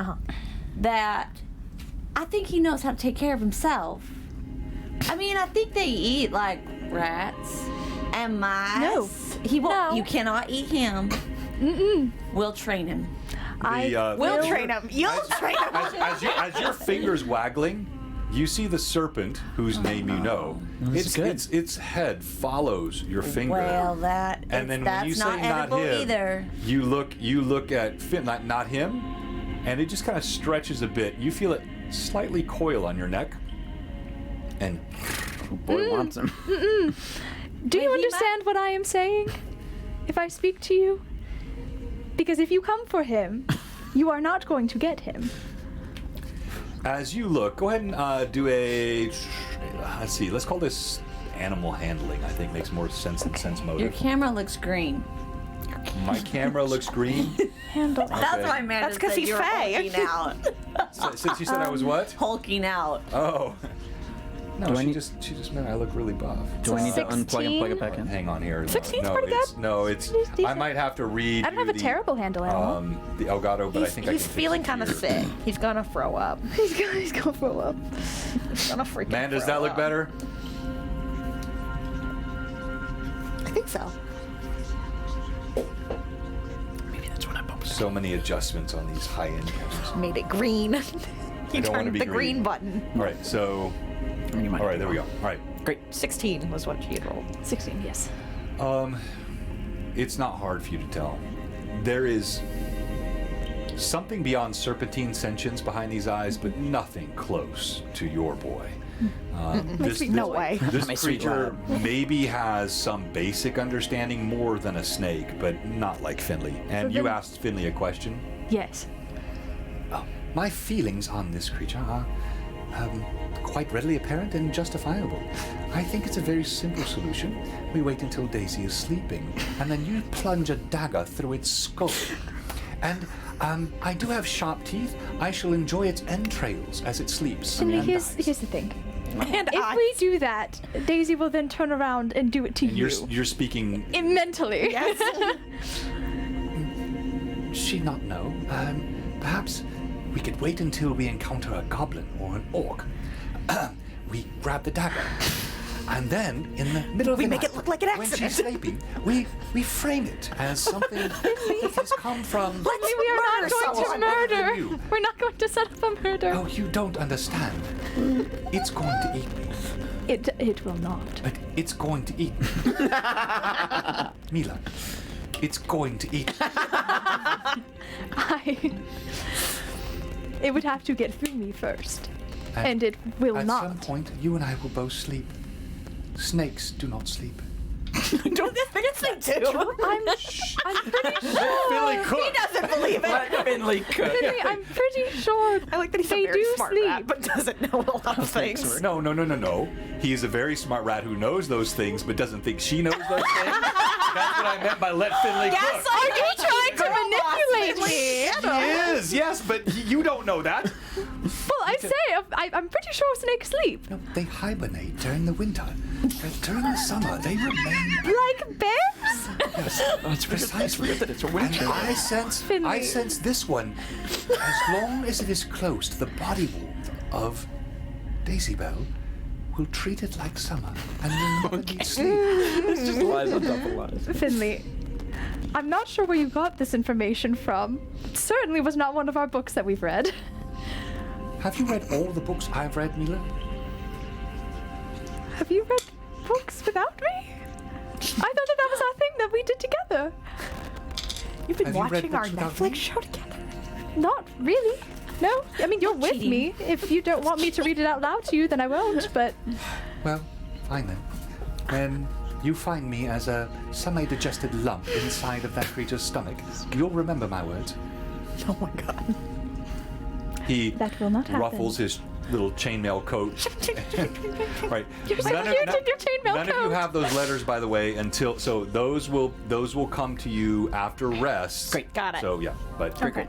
that I think he knows how to take care of himself. I mean, I think they eat like rats and mice. No. He won't. No. You cannot eat him. We'll train him. We'll train him. You'll train him. As your fingers waggling, you see the serpent whose name you know. That's good. Its head follows your finger. Well, and then when that's you say not edible him, either. you look at Finn, not him, and it just kind of stretches a bit. You feel it slightly coil on your neck, and Oh, boy wants him. Do you he understand what I am saying? If I speak to you? Because if you come for him, you are not going to get him. as you look, go ahead and do a. Let's see. Let's call this animal handling. I think makes more sense than sense Your motive. camera looks green. My camera looks green. Handle. That's Okay. why Amanda That's 'cause said he's you were fey. hulking out. Since you said I was what? Hulking out. Oh. No, Do I she need- just meant I look really buff. Do I need to unplug and plug 16? it back in? Hang on here. 16's no, pretty it's, good. No, it's. It's I decent. might have to read. I don't have you a terrible handle animal. The Elgato, but I think I can He's fix feeling it kind of here. sick. He's gonna throw up. He's going for a while. He's gonna freaking. Man, does throw that look up. better? I think so. Maybe that's what I bumped. So many adjustments on these high-end cameras. Made it green. He don't wanna turned be the green. green button. All right, so. I mean, you might All right, be there we go. wrong. All right. Great. 16 was what she had rolled. 16, yes. It's not hard for you to tell. There is something beyond serpentine sentience behind these eyes, but nothing close to your boy. No way. This My sweet creature maybe has some basic understanding more than a snake, but not like Finley. And you then- asked Finley a question. Yes. My feelings on this creature are quite readily apparent and justifiable. I think it's a very simple solution. We wait until Daisy is sleeping, and then you plunge a dagger through its skull. And I do have sharp teeth. I shall enjoy its entrails as it sleeps. Finley, and here's dies. the thing. And If we do that, Daisy will then turn around and do it to And you. you're speaking. Mentally. Yes. She not know. Perhaps we could wait until we encounter a goblin or an orc. We grab the dagger. And then, in the middle of We the make night, it look like an when she's accident. sleeping, we frame it as something that has come from. Finley, we are not going to someone murder. other than you. We're not going to set up a murder. Oh, you don't understand. It's going to eat me. It will not. But it's going to eat me. Mila, it's going to eat me. It would have to get through me first. At- And it will At not. some point, you and I will both sleep. Snakes do not sleep. Don't think it's like two. I'm pretty sure. Finley cook. He doesn't believe it. Let Finley cook. Finley, I'm pretty sure I like that he's they a very do smart sleep. rat, but doesn't know a lot of things. No. He is a very smart rat who knows those things, but doesn't think she knows those things. That's what I meant by let Finley Yes, cook. are you trying to manipulate me? He is, yes, but you don't know that. Well, I say, I'm pretty sure snakes sleep. No, they hibernate during the winter. But during the summer, they remain. Like bears? That's precisely. that it's a And winter. I Finley. sense this one, as long as it is close to the body warmth of Daisy Bell, will treat it like summer and will never need sleep. It's just lies on top of lies. Finley, I'm not sure where you got this information from. It certainly was not one of our books that we've read. Have you read all the books I've read, Mila? Have you read books without me? I thought that was our thing that we did together. You've been Have you read watching our books without me? Netflix show together. Not really. No. I mean, you're with cheating. me. If you don't want me to read it out loud to you, then I won't, but Well, fine then. When you find me as a semi-digested lump inside of that creature's stomach, you'll remember my words. Oh my god. He that will not happen. ruffles his little chainmail coat. Right. You're so cute in your chainmail None of you coat. have those letters, by the way, until so those will come to you after rest. Great. Got it. So yeah, but Great.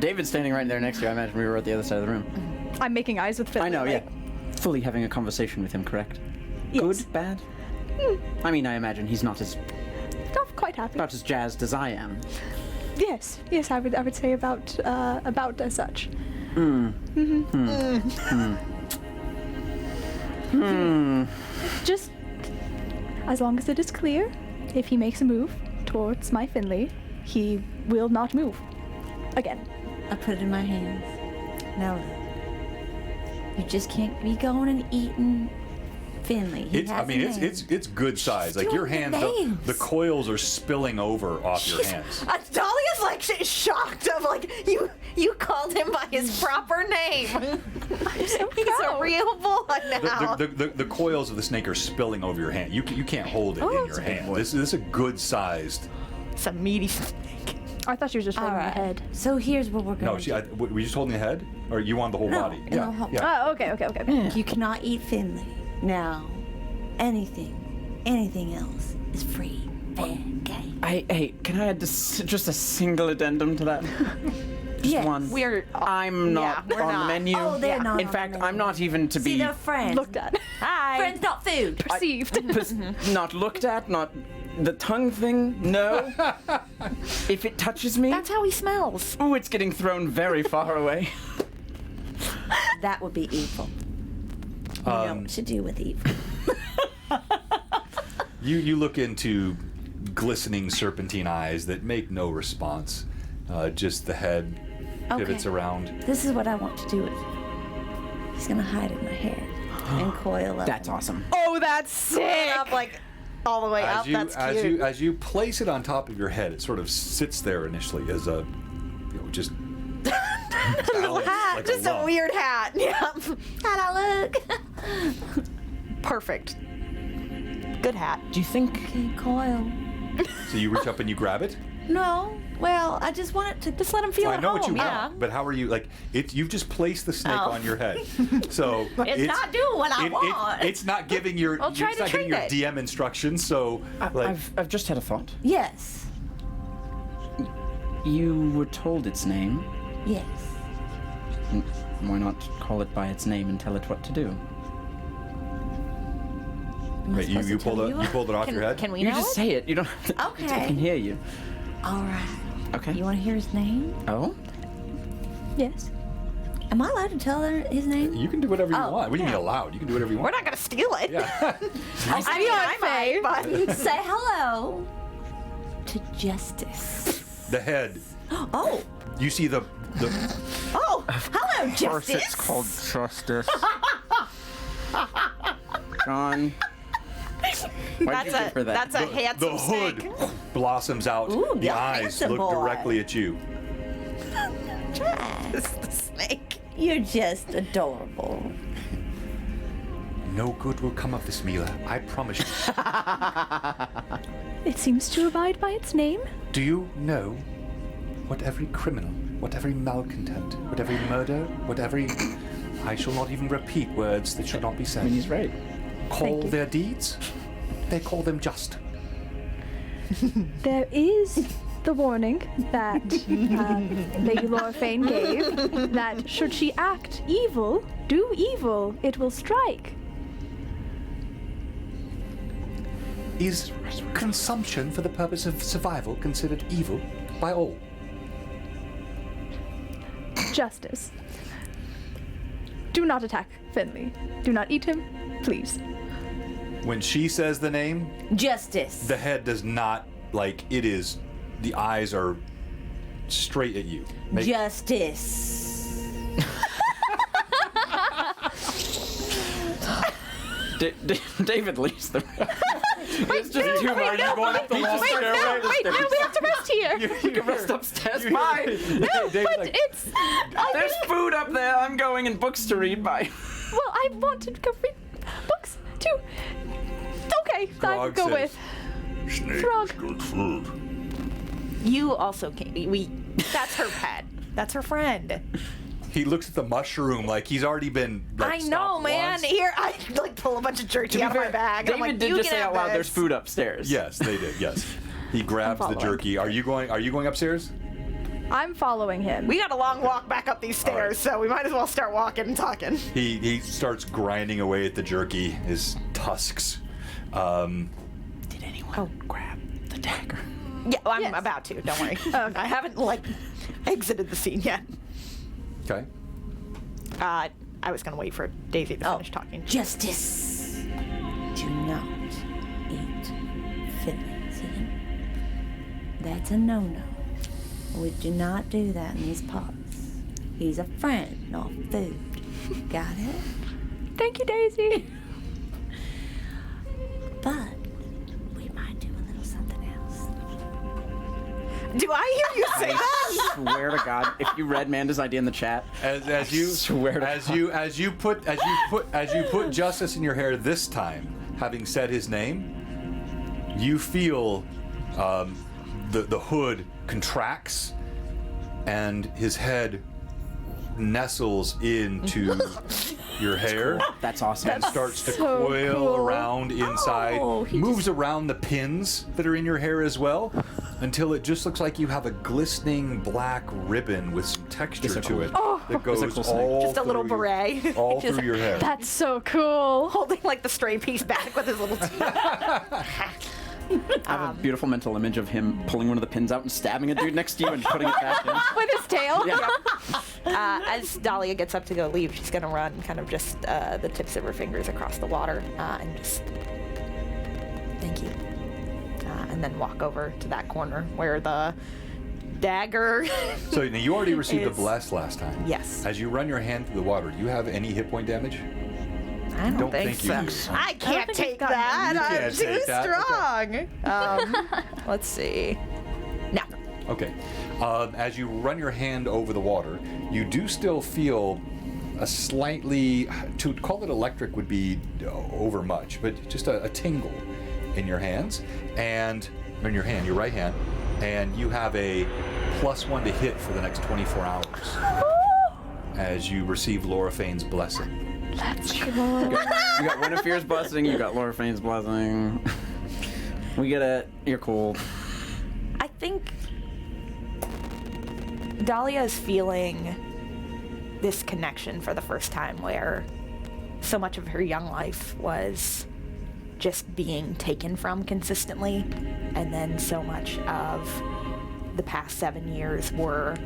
David's standing right there next to you. I imagine we were at the other side of the room. I'm making eyes with Finley. I know, yeah. like, Fully having a conversation with him, correct? Yes. Good, bad? I mean, I imagine he's not as Not quite happy. about as jazzed as I am. Yes, I would say about as such. Just as long as it is clear, if he makes a move towards my Finley, he will not move again. I put it in my hands. Now look. You just can't be going and eating Finley. He it's has I mean a name. it's good size. Like your doing the hands, names. the coils are spilling over off your hands. Dahlia's like shocked of like you called him by his proper name. He's a proud. real boy now. The coils of the snake are spilling over your hand. You can't hold it in it's your a big hand. boy. This is a good sized. It's a meaty snake. I thought she was just All holding right. the head. So here's what we're No, going to do. were you just holding the head, or you want the whole body? in the whole- yeah. Oh, okay. You cannot eat Finley. Now, anything else is free. Fair game. Hey, can I add just a single addendum to that? Just Yes. one. We're I'm not we're on not. the menu. Oh, they're not In on fact, the I'm menu. not even to See, be they're friends. Looked at. Hi. Friends, not food. Perceived. not looked at, not the tongue thing. No. If it touches me, That's how he smells. ooh, it's getting thrown very far away. That would be evil. You know what to do with evil. You look into glistening serpentine eyes that make no response. Just the head pivots Okay. around. This is what I want to do with you. He's gonna hide in my hair and coil up. That's awesome. Oh, that's sick. Up like all the way up. That's cute. As you place it on top of your head, it sort of sits there initially as a just balance, like Just a a lump. weird hat. Yeah. How'd I look? Perfect. Good hat. Do you think? Okay, coil. So you reach up and you grab it. No. Well, I just want it to Just let him feel I at know home. what you yeah. want, but how are you like? You've just placed the snake Oh. on your head, so It's not doing what I want. It's not giving your. Well, try it's to not giving train your it. DM instructions. So like, I've just had a thought. Yes. You were told its name. Yes. Why not call it by its name and tell it what to do? Am I wait, supposed you to tell pulled you pulled it off your head. Can we You know just it? say it. You don't have to. Okay. I can hear you. All right. Okay. You want to hear his name? Oh? Yes. Am I allowed to tell her his name? You can do whatever you Oh, want. What do you mean yeah. allowed? You can do whatever you We're want. not gonna steal it. Yeah. I might, but Say hello to Justice. The head. Oh. You see the. Oh. Hello, Justice. Justice. John. Why'd you give her that? that's a handsome The hood snake. blossoms out. Ooh, the you're eyes handsome look boy. directly at you. Jess, The snake. you're just adorable. No good will come of this, Mila. I promise you. It seems to abide by its name. Do you know what every criminal, what every malcontent, what every murder, what every. I shall not even repeat words that should not be said. I mean, he's right. Call you. their deeds? They call them just. There is the warning that Lady Lorfane gave that should she act evil, do evil, it will strike. Is consumption for the purpose of survival considered evil by all? Justice. Do not attack Finley. Do not eat him, please. When she says the name, Justice. the head does not, like, it is, the eyes are straight at you. Justice. David leaves the room. It's just too hard. You're going up the long stairway. Wait, no, we have to rest here. You can rest upstairs. Bye. David's But like, it's. There's food up there. I'm going and books to read. Bye. Well, I want to go read books too. Okay, I will Grog go says, with. Snake Frog. is good food. You also can't. That's her pet. That's her friend. he looks at the mushroom like he's already been. Like, I know, stopped man. once. Here, I like pull a bunch of jerky out of my bag. and I'm David like, did you just can say have out loud, this. "There's food upstairs." Yes, they did. Yes, he grabs the following. jerky. Are you going upstairs? I'm following him. We got a long walk back up these stairs, right. so we might as well start walking and talking. He starts grinding away at the jerky, his tusks. Did anyone grab the dagger? Yeah, well, I'm Yes. about to. Don't worry. I haven't like exited the scene yet. Okay. I was gonna wait for Daisy to Oh. finish talking. Justice. Do not eat Finley. See him? That's a no-no. We do not do that in these parts. He's a friend, not food. Got it? Thank you, Daisy. But we might do a little something else. Do I hear you say that? I swear to God, if you read Manda's idea in the chat, As you swear to as you put justice in your hair this time, having said his name, you feel the hood contracts and his head nestles into your hair that's awesome. and starts to so coil cool. around inside, Oh, he moves around the pins that are in your hair as well, until it just looks like you have a glistening black ribbon with some texture It's a to cool- it Oh. that goes It's a cool snake. all Just a little through your- beret. all Just through your hair. That's so cool. holding like the stray piece back with his little teeth. I have a beautiful mental image of him pulling one of the pins out and stabbing a dude next to you and putting it back in. With his tail. Yeah. As Dahlia gets up to go leave, she's gonna run kind of just the tips of her fingers across the water and just thank you, and then walk over to that corner where the dagger. So now you already received a is- bless last time. Yes. As you run your hand through the water, do you have any hit point damage? I don't think you so. do. I can't think take he's gotten that. You I'm can't too take that. strong. Let's see. No. Okay. As you run your hand over the water, you do still feel a slightly, to call it electric would be over much, but just a tingle in your hands and in your hand, your right hand. and you have a +1 to hit for the next 24 hours as you receive Laura Fane's blessing. Let's go. You got Winifier's blessing, you got Laura Fane's blessing. We get it. You're cool. I think Dahlia is feeling this connection for the first time where so much of her young life was just being taken from consistently, and then so much of the past 7 years were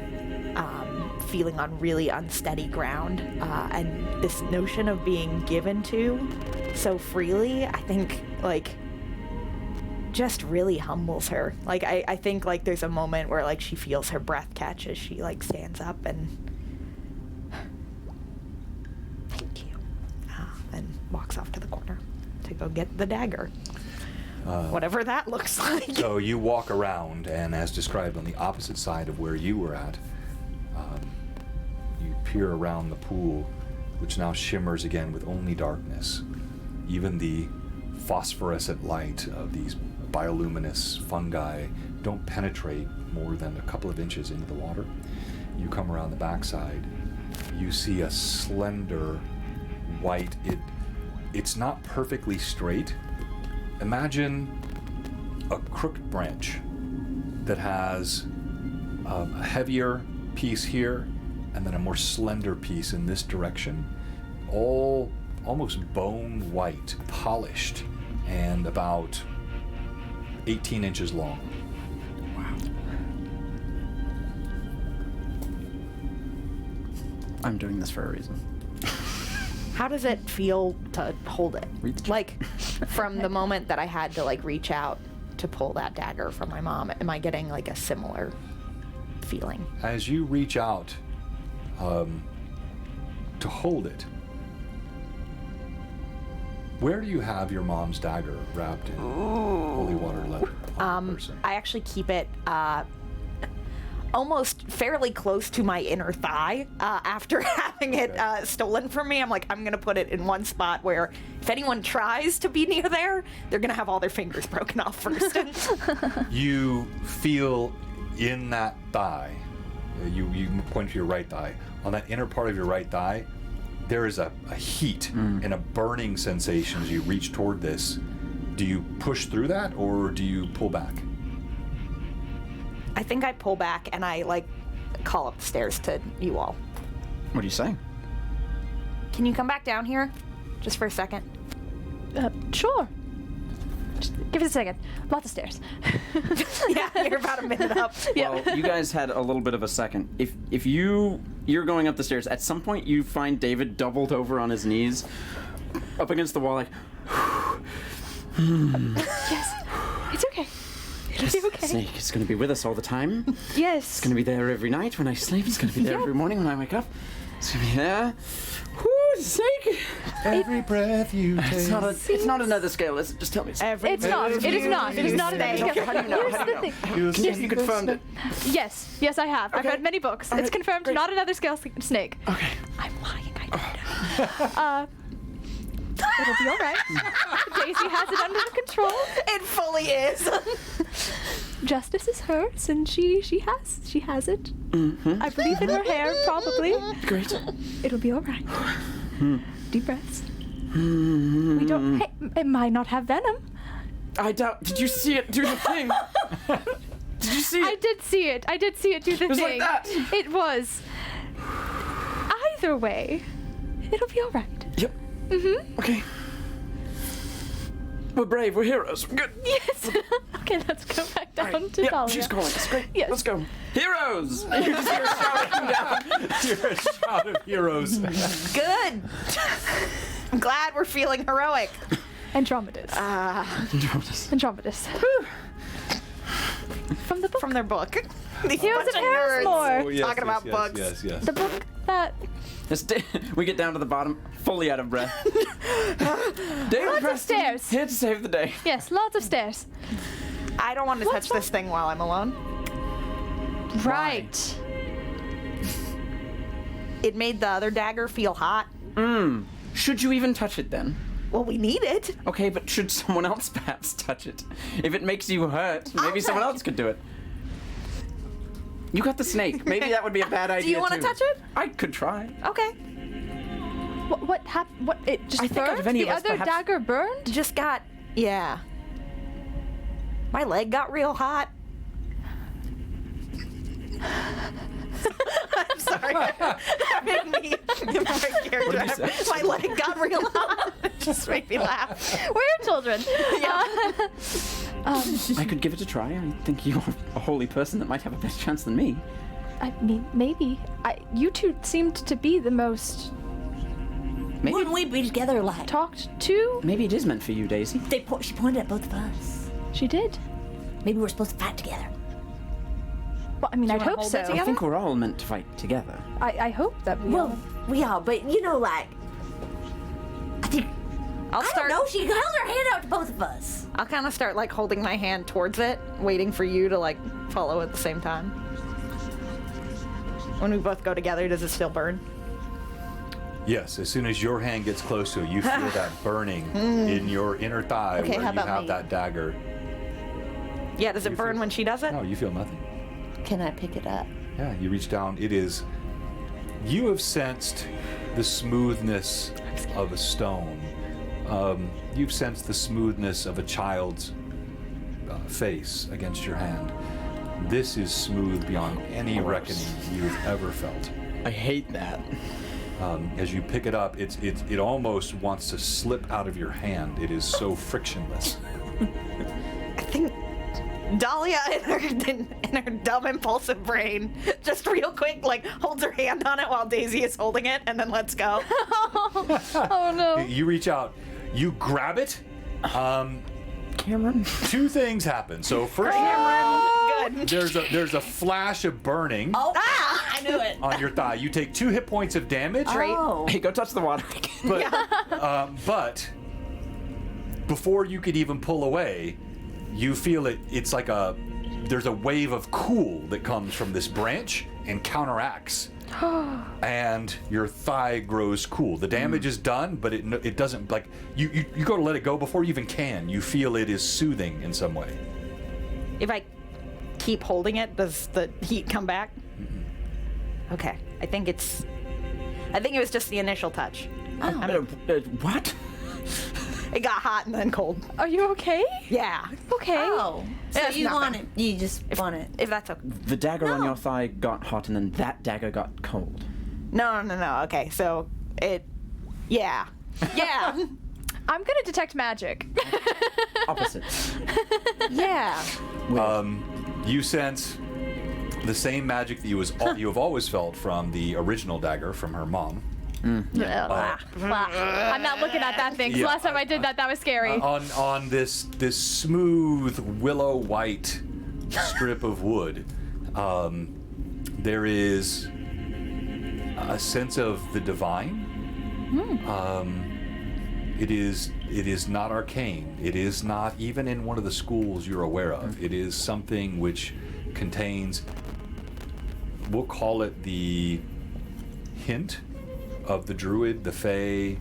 feeling on really unsteady ground, and this notion of being given to so freely, I think, like, just really humbles her. Like, I think, like, there's a moment where, like, she feels her breath catch as she, like, stands up and thank you, and walks off to the corner to go get the dagger. Whatever that looks like. So you walk around, and as described on the opposite side of where you were at, you peer around the pool, which now shimmers again with only darkness. Even the phosphorescent light of these bioluminescent fungi don't penetrate more than a couple of inches into the water. You come around the backside, you see a slender white, it's not perfectly straight. Imagine a crooked branch that has a heavier piece here and then a more slender piece in this direction, all almost bone white, polished, and about 18 inches long. Wow. I'm doing this for a reason. How does it feel to hold it? Reach. Like, from the moment that I had to, like, reach out to pull that dagger from my mom, am I getting, like, a similar feeling? As you reach out to hold it, where do you have your mom's dagger wrapped in holy water leather? On the person? I actually keep it almost fairly close to my inner thigh after having it stolen from me. I'm like, I'm gonna put it in one spot where if anyone tries to be near there, they're gonna have all their fingers broken off first. You feel in that thigh, you point to your right thigh, on that inner part of your right thigh, there is a heat and a burning sensation as you reach toward this. Do you push through that, or do you pull back? I think I pull back and I, like, call up the stairs to you all. What do you say? Can you come back down here just for a second? Sure. Just give us a second. Lots of stairs. Yeah, you're about a minute up. Well, you guys had a little bit of a second. If you're going up the stairs, at some point you find David doubled over on his knees, up against the wall, like. Yes. It's okay. It'll be okay. Snake is going to be with us all the time. Yes. It's going to be there every night when I sleep. It's going to be there every morning when I wake up. It's going to be there. Whoo, Snake! Every breath you take. It's not another scale, is it? Just tell me. It's not. It is not. It is not another scale. How do you know? Here's How do you the know? thing. Have you confirmed it? Yes. Yes, I have. I've Okay. read many books. All It's right. confirmed. Great. Not another scale snake. Okay. I'm lying. I don't know. It'll be all right. Daisy has it under control. It fully is. Justice is hers, and she has it. Mm-hmm. I believe in her hair, probably. Great. It'll be all right. Deep breaths. Mm-hmm. We don't. Hey, it might not have venom. I doubt. Did you see it do the thing? Did you see it? I did see it. I did see it do the It was like thing. that. It was. Either way, it'll be all right. Yep. Mm-hmm. Okay. We're brave. We're heroes. We're good. Yes. Okay, let's go back down All right. to Yeah, Dahlia. she's calling us. Great. Yes. Let's go. Heroes! You just hear a shouting down. You're a shout of heroes. Good. I'm glad we're feeling heroic. Andromedus. Andromedus. From the book. From their book. These Heroes bunch of nerds Harrismore. Oh, yes, talking about books. Yes. The book that. We get down to the bottom, fully out of breath. David Lots of Preston, stairs. here to save the day. Yes, lots of stairs. I don't want to touch this thing while I'm alone. Right. It made the other dagger feel hot. Should you even touch it then? Well, we need it. Okay, but should someone else perhaps touch it? If it makes you hurt, maybe someone else could do it. You got the snake. Maybe that would be a bad idea. Do you want to too. touch it? I could try. Okay. What happened? What? It just I think out burned? of any The of us, other perhaps- dagger burned? Just got, yeah. My leg got real hot. I'm sorry. That made me, my character, say? my leg got real hot. It just made me laugh. We're children. I could give it a try. I think you're a holy person that might have a better chance than me. I mean, maybe. You two seemed to be the most Maybe, Wouldn't we be together like? talked to. maybe it is meant for you, Daisy. She pointed at both of us. She did. Maybe we're supposed to fight together. Well, I mean, I'd wanna hope hold so. it I together? think we're all meant to fight together. I hope that we Well, all. we are, but you know, like, I think I'll I start. don't know. She held her hand out to both of us. I'll kind of start like holding my hand towards it, waiting for you to like follow at the same time. When we both go together, does it still burn? Yes, as soon as your hand gets close to it, you feel that burning in your inner thigh Okay, where how you about have me? that dagger. Yeah, does it You burn feel- when she does it? No, you feel nothing. Can I pick it up? Yeah, you reach down. It is. You have sensed the smoothness of a stone. You've sensed the smoothness of a child's face against your hand. This is smooth beyond any reckoning you've ever felt. I hate that. As you pick it up, it almost wants to slip out of your hand. It is so frictionless. I think Dahlia, in her dumb, impulsive brain, just real quick, like holds her hand on it while Daisy is holding it, and then lets go. Oh no. You reach out, you grab it. Cameron? Two things happen. So first, Good. there's a flash of burning I knew it. on your thigh. You take 2 hit points of damage. Oh. Hey, go touch the water. But before you could even pull away, you feel it. It's like there's a wave of cool that comes from this branch and counteracts, and your thigh grows cool. The damage is done, but it doesn't like you go to let it go before you even can. You feel it is soothing in some way. If I keep holding it, does the heat come back? Okay. I think it was just the initial touch. What? It got hot and then cold. Are you okay? Yeah. Okay. Oh. So That's you nothing. want it. You just want it. If that's okay. The dagger on your thigh got hot and then that dagger got cold. No. Okay. So yeah. Yeah. I'm gonna detect magic. Opposites. Yeah. You sense the same magic that you have always felt from the original dagger from her mom. I'm not looking at that thing. 'Cause Yeah. last time I did that was scary. On this smooth willow white strip of wood, there is a sense of the divine. It is not arcane. It is not even in one of the schools you're aware of. It is something which contains, we'll call it the hint of the druid, the fae.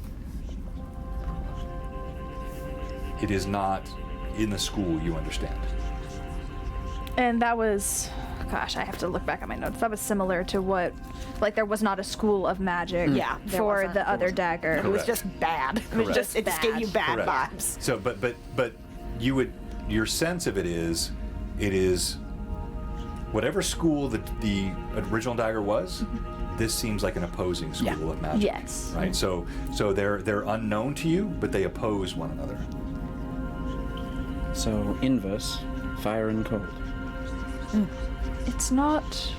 It is not in the school you understand. And that was, gosh, I have to look back at my notes. That was similar to what, like, there was not a school of magic. Yeah, there for wasn't. the other dagger. It was Correct. just bad. It was Correct. just it just gave you bad Correct. vibes. So, but your sense of it is whatever school the original dagger was. This seems like an opposing school of magic. Yes. Right. So they're unknown to you, but they oppose one another. So, inverse, fire and cold. It's not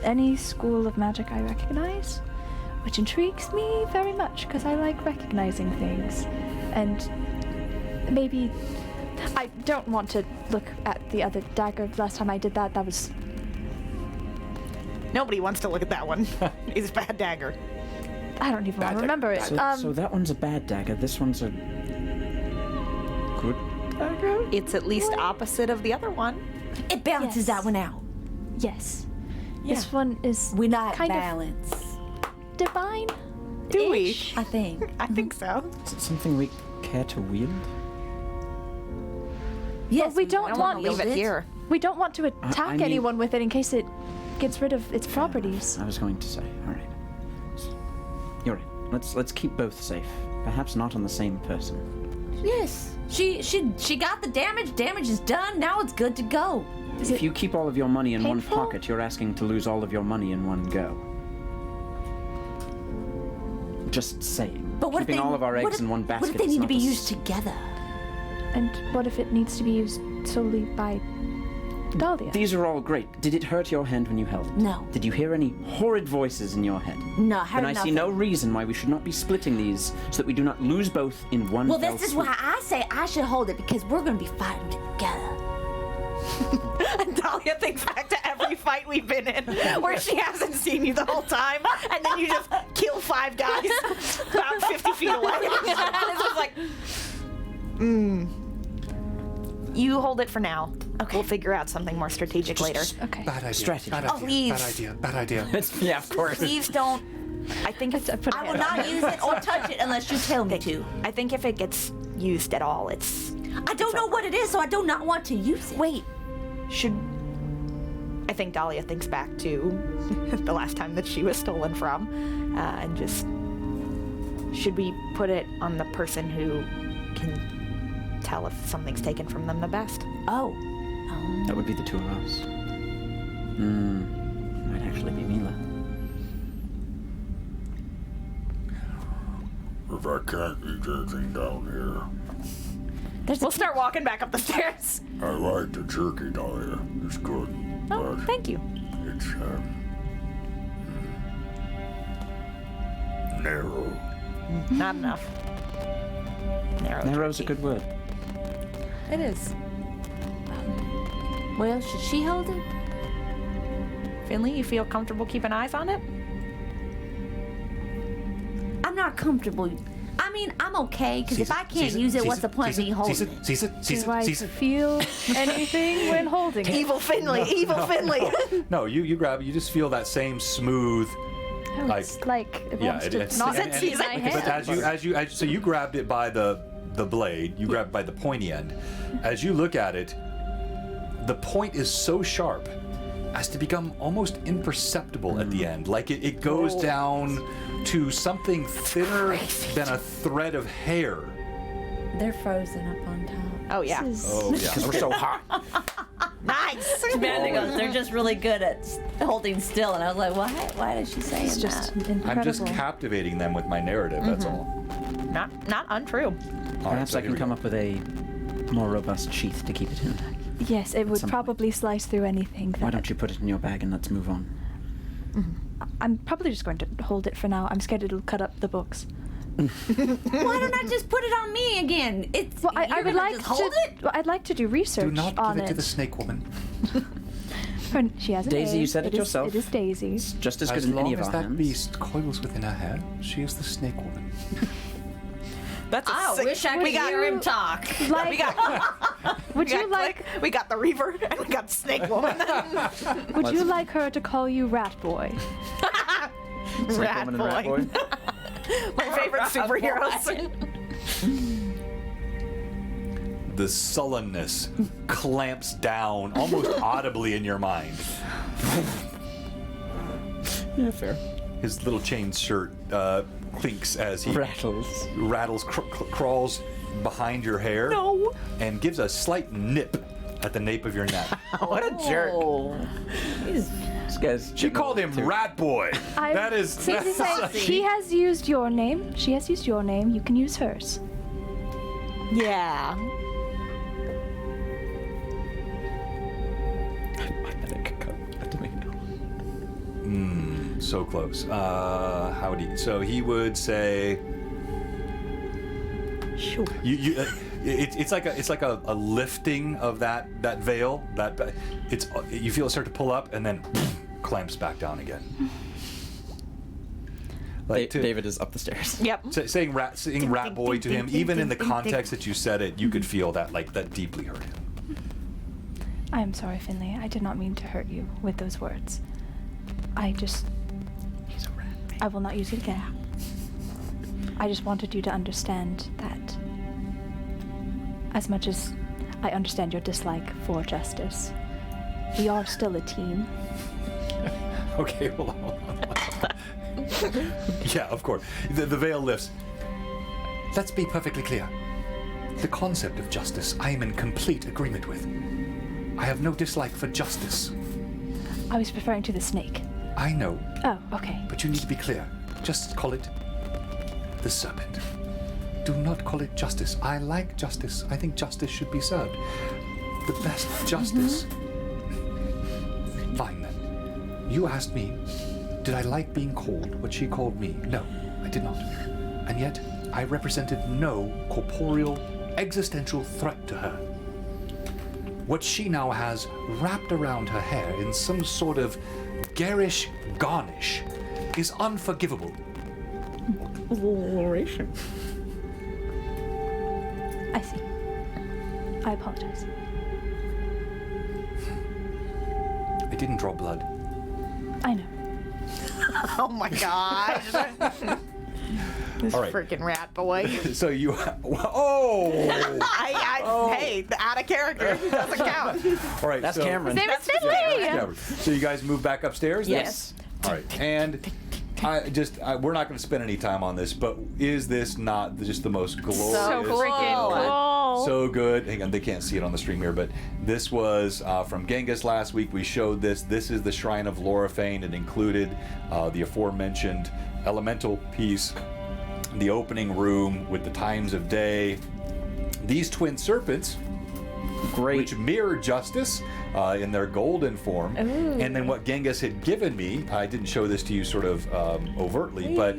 any school of magic I recognize, which intrigues me very much because I like recognizing things. And maybe I don't want to look at the other dagger. Last time I did that was. Nobody wants to look at that one. It's a bad dagger. I don't even want to remember it. So that one's a bad dagger. This one's a good dagger? It's at least opposite of the other one. It balances Yes. that one out. Yes. This one is We not kind balance. of divine. Do we? Ish. I think. I think so. Is it something we care to wield? Yes, we don't I don't want want to leave it here. We don't want to attack mean- anyone with it in case it gets rid of its properties. I was going to say. All right. You're right. Let's keep both safe. Perhaps not on the same person. Yes. She got the damage. Damage is done. Now it's good to go. If you keep all of your money in one painful? pocket, you're asking to lose all of your money in one go. Just saying. But what Keeping if they, all of our what eggs if- in one basket What if they is need to not be the used together? And what if it needs to be used solely by Dahlia? These are all great. Did it hurt your hand when you held it? No. Did you hear any horrid voices in your head? No, I heard Then I see nothing. no reason why we should not be splitting these so that we do not lose both in one Well, fell this is swoop. why I say I should hold it, because we're going to be fighting together. And Dahlia thinks back to every fight we've been in where she hasn't seen you the whole time, and then you just kill 5 guys about 50 feet away. It's just like, You hold it for now. Okay. We'll figure out something more strategic later. Okay. Bad idea. Strategy. Bad Oh, idea. please. Bad idea. Bad idea. Yeah, of course. Please don't. I think it's. I put a I will hand on not use it or touch it unless you tell me to. I think if it gets used at all, it's. I don't know what it is, so I do not want to use it. Wait. Should. I think Dahlia thinks back to the last time that she was stolen from, and just. Should we put it on the person who can tell if something's taken from them the best? Oh. That would be the two of us. Might actually be Mila. If I can't eat anything down here, We'll start walking back up the stairs. I like the jerky down here. It's good. Oh, but thank you. it's narrow. Not enough. Narrow's a good word. It is. Well, should she hold it? Finley, you feel comfortable keeping eyes on it? I'm not comfortable. I mean, I'm okay, because if I can't use it, what's the point of me holding it? Do I feel anything when holding it? Evil Finley, evil Finley. No, you grab it. You just feel that same smooth. Oh, it's like it Yeah, wants it- to it's- not and- into my But hand. so you grabbed it by the blade. You grabbed by the pointy end. As you look at it, the point is so sharp as to become almost imperceptible at the end. Like it goes down to something thinner than a thread of hair. They're frozen up on top. Oh, yeah. Oh yeah. We're so hot. Nice. Amanda goes, they're just really good at holding still. And I was like, why is she saying It's just that? incredible. I'm just captivating them with my narrative. That's all. Not untrue. All right, Perhaps so I here can we come go. up with a more robust sheath to keep it in. Yes, it would some probably slice through anything. Why That don't you put it in your bag and let's move on? I'm probably just going to hold it for now. I'm scared it'll cut up the books. Why don't I just put it on me again? It's Well, I you're would gonna like just to. hold it. Well, I'd like to do research Do not on give it it. to the snake woman. She has an Daisy, A. you said it is- yourself. It is Daisy. It's just as good As in any long of as our that hands. beast coils within her head, she is the snake woman. That's a I sick- wish I could we got hear him talk. Like, We got. would we you got like? Click, we got the Reaver and we got the Snake Woman. Would you like her to call you Rat Boy? Snake Rat Woman and Rat Boy. Boy. My favorite superheroes. The sullenness clamps down almost audibly in your mind. Yeah, fair. His little chain shirt clinks as he Rattles. crawls behind your hair No. and gives a slight nip at the nape of your neck. What a jerk. Oh. He's This guy's. She called him Rat Boy. That is. Safe to say, saucy. she has used your name. She has used your name. You can use hers. Yeah. So close. How would he? So he would say. Sure. It's like a lifting of that veil. You feel it start to pull up and then clamps back down again. David is up the stairs. Yep. Saying rat boy to him, even in the context that you said it, you could feel that that deeply hurt him. I am sorry, Finley. I did not mean to hurt you with those words. He's a rat. I will not use it again. I just wanted you to understand that as much as I understand your dislike for justice, we are still a team. Okay, hold on. Yeah, of course. The veil lifts. Let's be perfectly clear. The concept of justice I am in complete agreement with. I have no dislike for justice. I was referring to the snake. I know, Oh, okay. but you need to be clear. Just call it the serpent. Do not call it justice. I like justice. I think justice should be served. The best justice. Fine then. You asked me, did I like being called what she called me? No, I did not. And yet, I represented no corporeal, existential threat to her. What she now has wrapped around her hair in some sort of garish garnish is unforgivable. I see. I apologize. I didn't draw blood. I know. Oh my gosh. This All right. freaking rat boy. So you... Oh! Hey, out of character. Doesn't count. All right, That's so, Cameron. Name is Finley! Yeah, so you guys move back upstairs? then? Yes. All right, and we're not going to spend any time on this, but is this not just the most glorious? So freaking cool. So good. Hang on, they can't see it on the stream here, but this was from Genghis last week. We showed this. This is the Shrine of Lorifane. It included the aforementioned elemental piece, the opening room with the times of day, these twin serpents, Great. which mirror justice in their golden form. And then what Genghis had given me, I didn't show this to you sort of overtly, but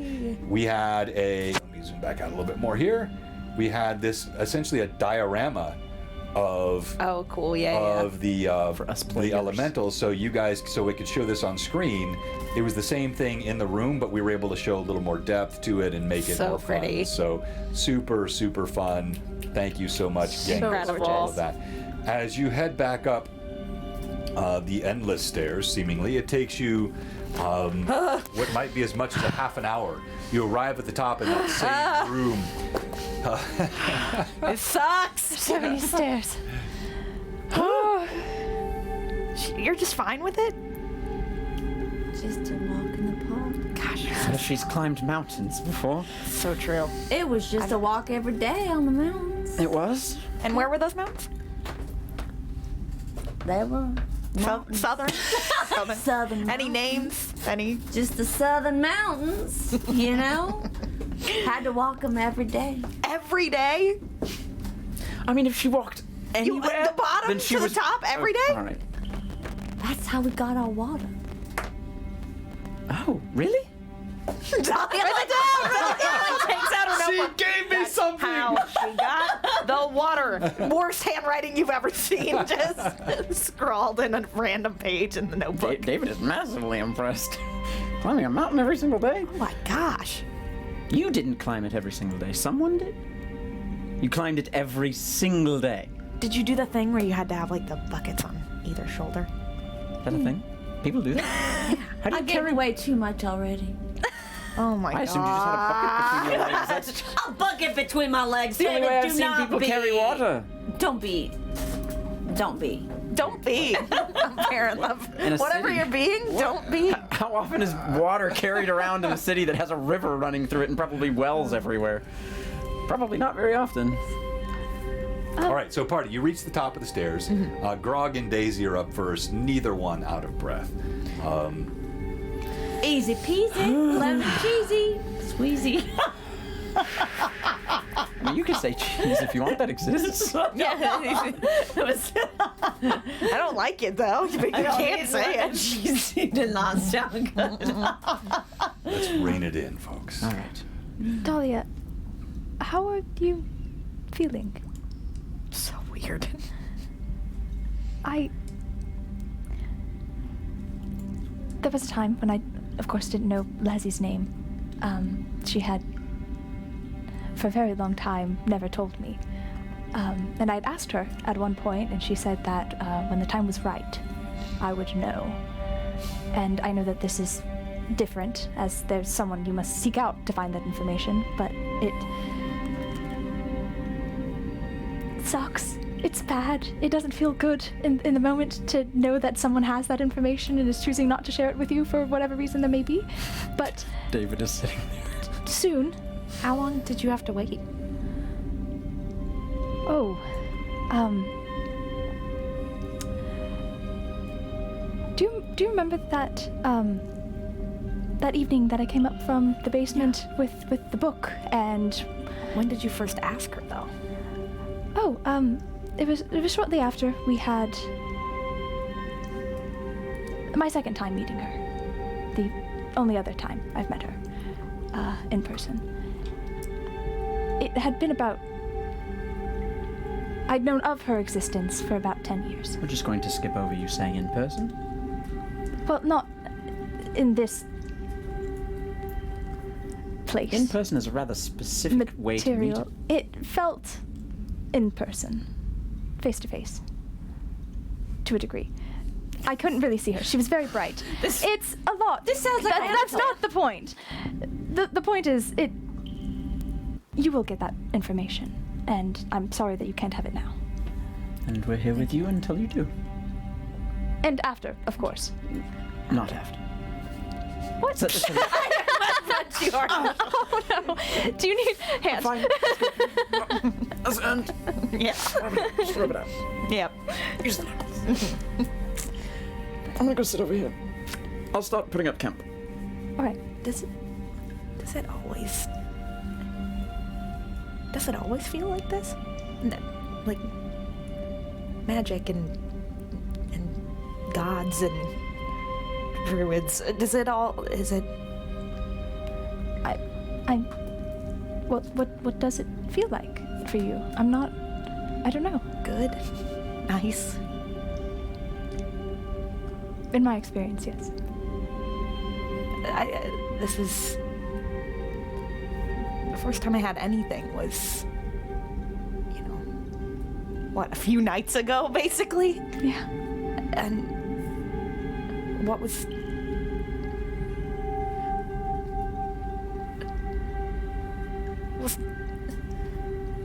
we had let me zoom back out a little bit more here. We had this, essentially a diorama of Oh, cool. Yeah, of the For us the players. elementals, so we could show this on screen. It was the same thing in the room, but we were able to show a little more depth to it and make it So more pretty. fun. So super fun. Thank you so much, Genghis, for incredible. all of that. As you head back up the endless stairs, seemingly, it takes you what might be as much as a half an hour. You arrive at the top in that same room. It sucks. So many stairs. You're just fine with it? Just a walk in the park. Gosh, She's climbed mountains before. so true. It was just a walk every day on the mountains. It was? And where were those mountains? They were Southern? Southern. southern. Any names? Any? Just the southern mountains, you know? Had to walk them every day. Every day? I mean, if she walked You anywhere, at the bottom then she to was the top every day? All right. That's how we got our water. Oh, really? Really down. Takes out her notebook. gave me something! How she got the water. Worst handwriting you've ever seen. Just scrawled in a random page in the notebook. David is massively impressed. Climbing a mountain every single day? Oh my gosh. You didn't climb it every single day. Someone did. You climbed it every single day. Did you do the thing where you had to have like the buckets on either shoulder? Is that a thing? People do that? How do I you gave carry? away too much already. Oh my I god. assumed you just had a bucket between your legs. That's A bucket between my legs. the only way David, I've do seen not people be. carry water. Don't be. Don't be. Don't be. Parent love. In a Whatever city. you're being, don't be. How often is water carried around in a city that has a river running through it and probably wells everywhere? Probably not very often. All right, so party, you reach the top of the stairs. Grog and Daisy are up first, neither one out of breath. Easy peasy, lemon cheesy, squeezy. I mean, you can say cheese if you want. That exists. It was. I don't like it though. You can't say it. Cheesy did not sound good. Let's rein it in, folks. All right. Dahlia, how are you feeling? So weird. There was a time when I, of course, didn't know Lassie's name. She had, for a very long time, never told me. And I'd asked her at one point, and she said that when the time was right, I would know. And I know that this is different, as there's someone you must seek out to find that information, but it sucks It's bad. It doesn't feel good in the moment to know that someone has that information and is choosing not to share it with you for whatever reason there may be. But David is sitting there. soon. How long did you have to wait? Oh, do you remember that that evening that I came up from the basement with the book and When did you first ask her, though? it was shortly after we had my second time meeting her, the only other time I've met her in person. It had been about I'd known of her existence for about 10 years. We're just going to skip over you saying in person. Well, not in this place. In person is a rather specific way to meet. Material. It felt in person, face to face, to a degree. I couldn't really see her. She was very bright. It's a lot. This sounds like that's not the point. The point is, you will get that information, and I'm sorry that you can't have it now. And we're here with you until you do. And after, of course. Not after. What? Oh no! Do you need hands? Fine. Yeah. Just rub it out. Yep. Use the I'm gonna go sit over here. I'll start putting up camp. All right. Does it always feel like this? Like magic and gods and druids. Is it? What does it feel like for you? I don't know. Good? Nice? In my experience, yes. This is... The first time I had anything was... a few nights ago, basically? Yeah. And... what was...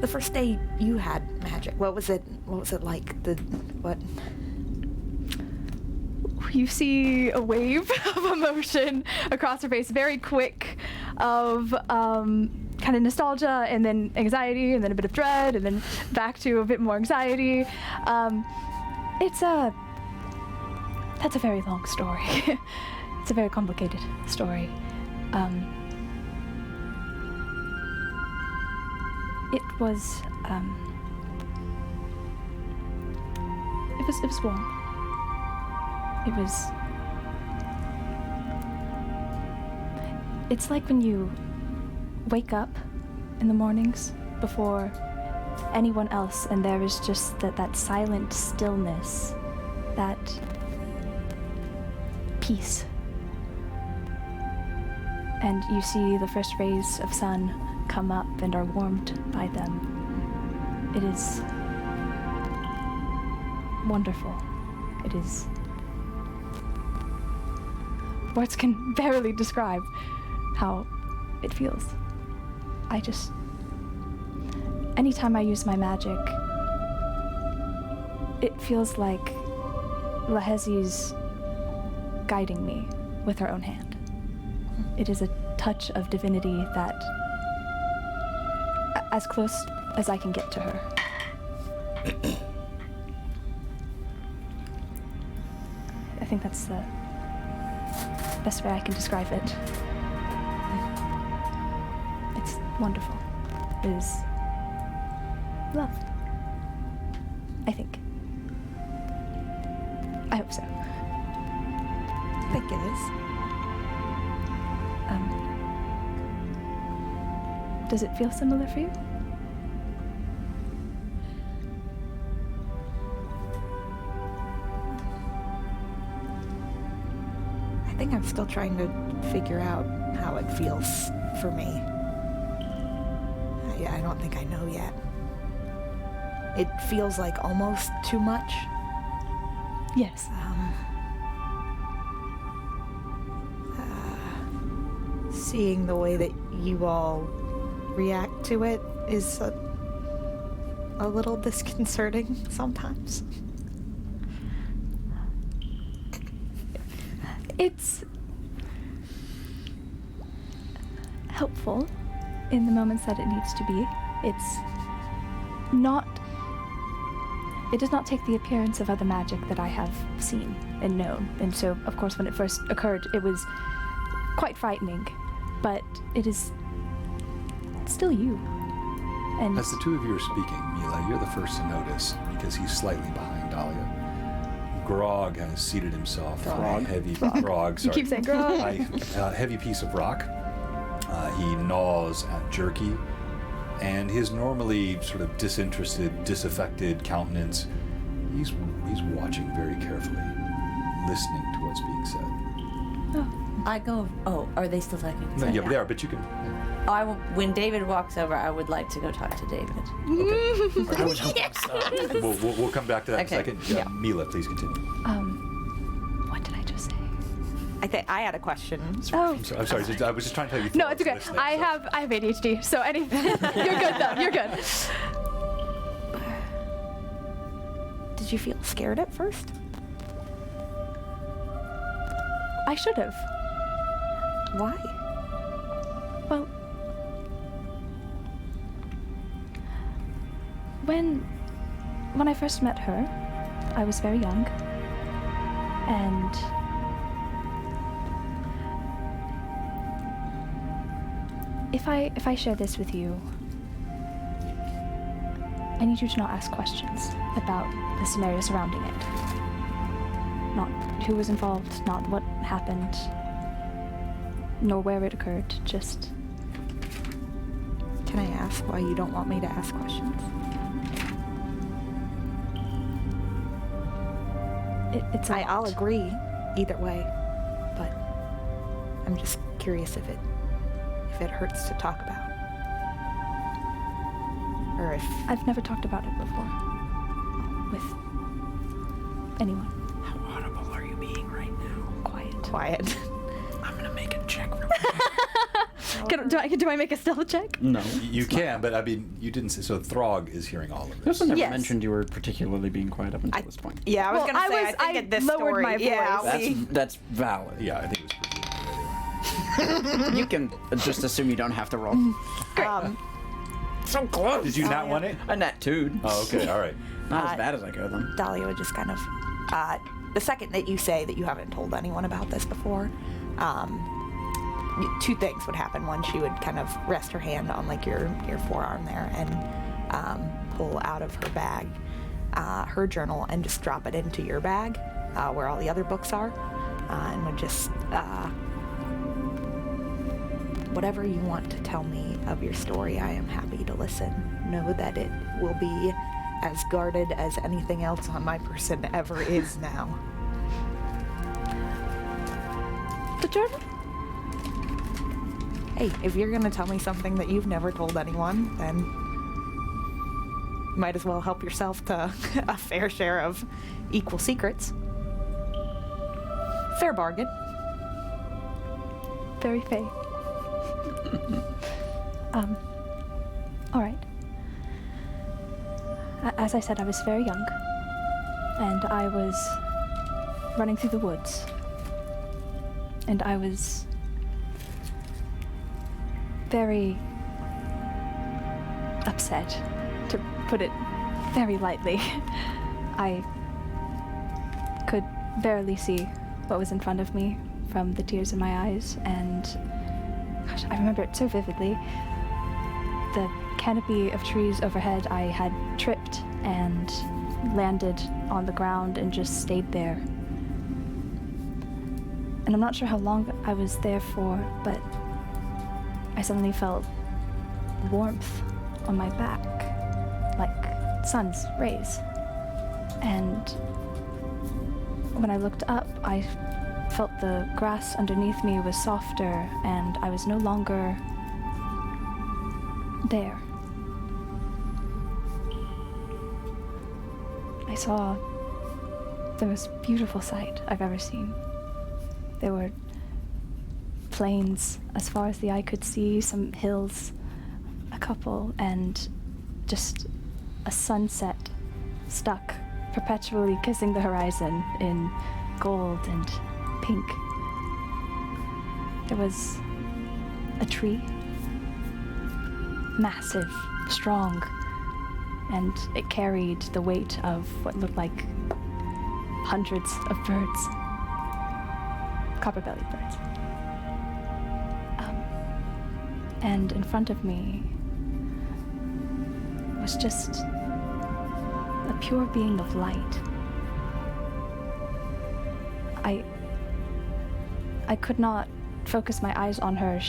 the first day you had magic, what was it like? What? You see a wave of emotion across her face, very quick, of kind of nostalgia and then anxiety and then a bit of dread and then back to a bit more anxiety. That's a very long story. It's a very complicated story. It was warm. It's like when you wake up in the mornings before anyone else and there is just that silent stillness, that peace. And you see the first rays of sun come up and are warmed by them. It is wonderful. It is... words can barely describe how it feels. Anytime I use my magic, it feels like Lahezi's guiding me with her own hand. It is a touch of divinity that, as close as I can get to her. I think that's the best way I can describe it. It's wonderful. It is love. I think. I hope so. I think it is. Does it feel similar for you? I think I'm still trying to figure out how it feels for me. I don't think I know yet. It feels like almost too much. Yes. Seeing the way that you all react to it is a little disconcerting sometimes. It's helpful in the moments that it needs to be. It does not take the appearance of other magic that I have seen and known. And so, of course, when it first occurred, it was quite frightening. But it is still you. And As the two of you are speaking, Mila, you're the first to notice because he's slightly behind Dahlia. Grog has seated himself on a heavy Grog. you keep saying Grog. A heavy piece of rock. He gnaws at Jerky, and his normally sort of disinterested, disaffected countenance, he's watching very carefully, listening to what's being said. I go. Oh, are they still talking? No, yeah, they are, but you can. When David walks over, I would like to go talk to David. Okay. We'll come back to that in a second. Yeah. Mila, please continue. what did I just say? I think I had a question. Oh. I'm sorry. I was just trying to tell you. No, it's okay. I have ADHD, so anything. You're good though. You're good. Did you feel scared at first? I should have. Why? Well, when I first met her, I was very young, and if I share this with you, I need you to not ask questions about the scenario surrounding it. Not who was involved, not what happened, nor where it occurred, just... Can I ask why you don't want me to ask questions? It's a I'll lot. agree either way, but I'm just curious if it hurts to talk about. Or if... I've never talked about it before. With anyone. How audible are you being right now? Quiet. I'm gonna make a check for Do I make a stealth check? No. You can, but I mean, you didn't say. So Throg is hearing all of You this. also never Yes. mentioned you were particularly being quiet up until this point. Yeah, I was Well, gonna say. I think I at this lowered story, my yeah, voice. That's valid. Yeah, I think it was. You can just assume you don't have to roll. So close. Did you not want it? A nat 2. Oh, okay, all right. Not as bad as I could then. Dahlia would just kind of, the second that you say that you haven't told anyone about this before, two things would happen. One, she would kind of rest her hand on like your forearm there and pull out of her bag her journal and just drop it into your bag where all the other books are, and would just whatever you want to tell me of your story, I am happy to listen. Know that it will be as guarded as anything else on my person ever is now. The journal? Hey, if you're gonna tell me something that you've never told anyone, then you might as well help yourself to a fair share of equal secrets. Fair bargain. Very fey. All right. As I said, I was very young, and I was running through the woods, and I was very upset, to put it very lightly. I could barely see what was in front of me from the tears in my eyes, and gosh, I remember it so vividly. The canopy of trees overhead, I had tripped and landed on the ground and just stayed there. And I'm not sure how long I was there for, but I suddenly felt warmth on my back, like sun's rays. And when I looked up, I felt the grass underneath me was softer, and I was no longer there. I saw the most beautiful sight I've ever seen. There were plains as far as the eye could see, some hills, a couple, and just a sunset stuck, perpetually kissing the horizon in gold and pink. There was a tree, massive, strong, and it carried the weight of what looked like hundreds of birds, copper-bellied birds. And in front of me was just a pure being of light. I could not focus my eyes on her.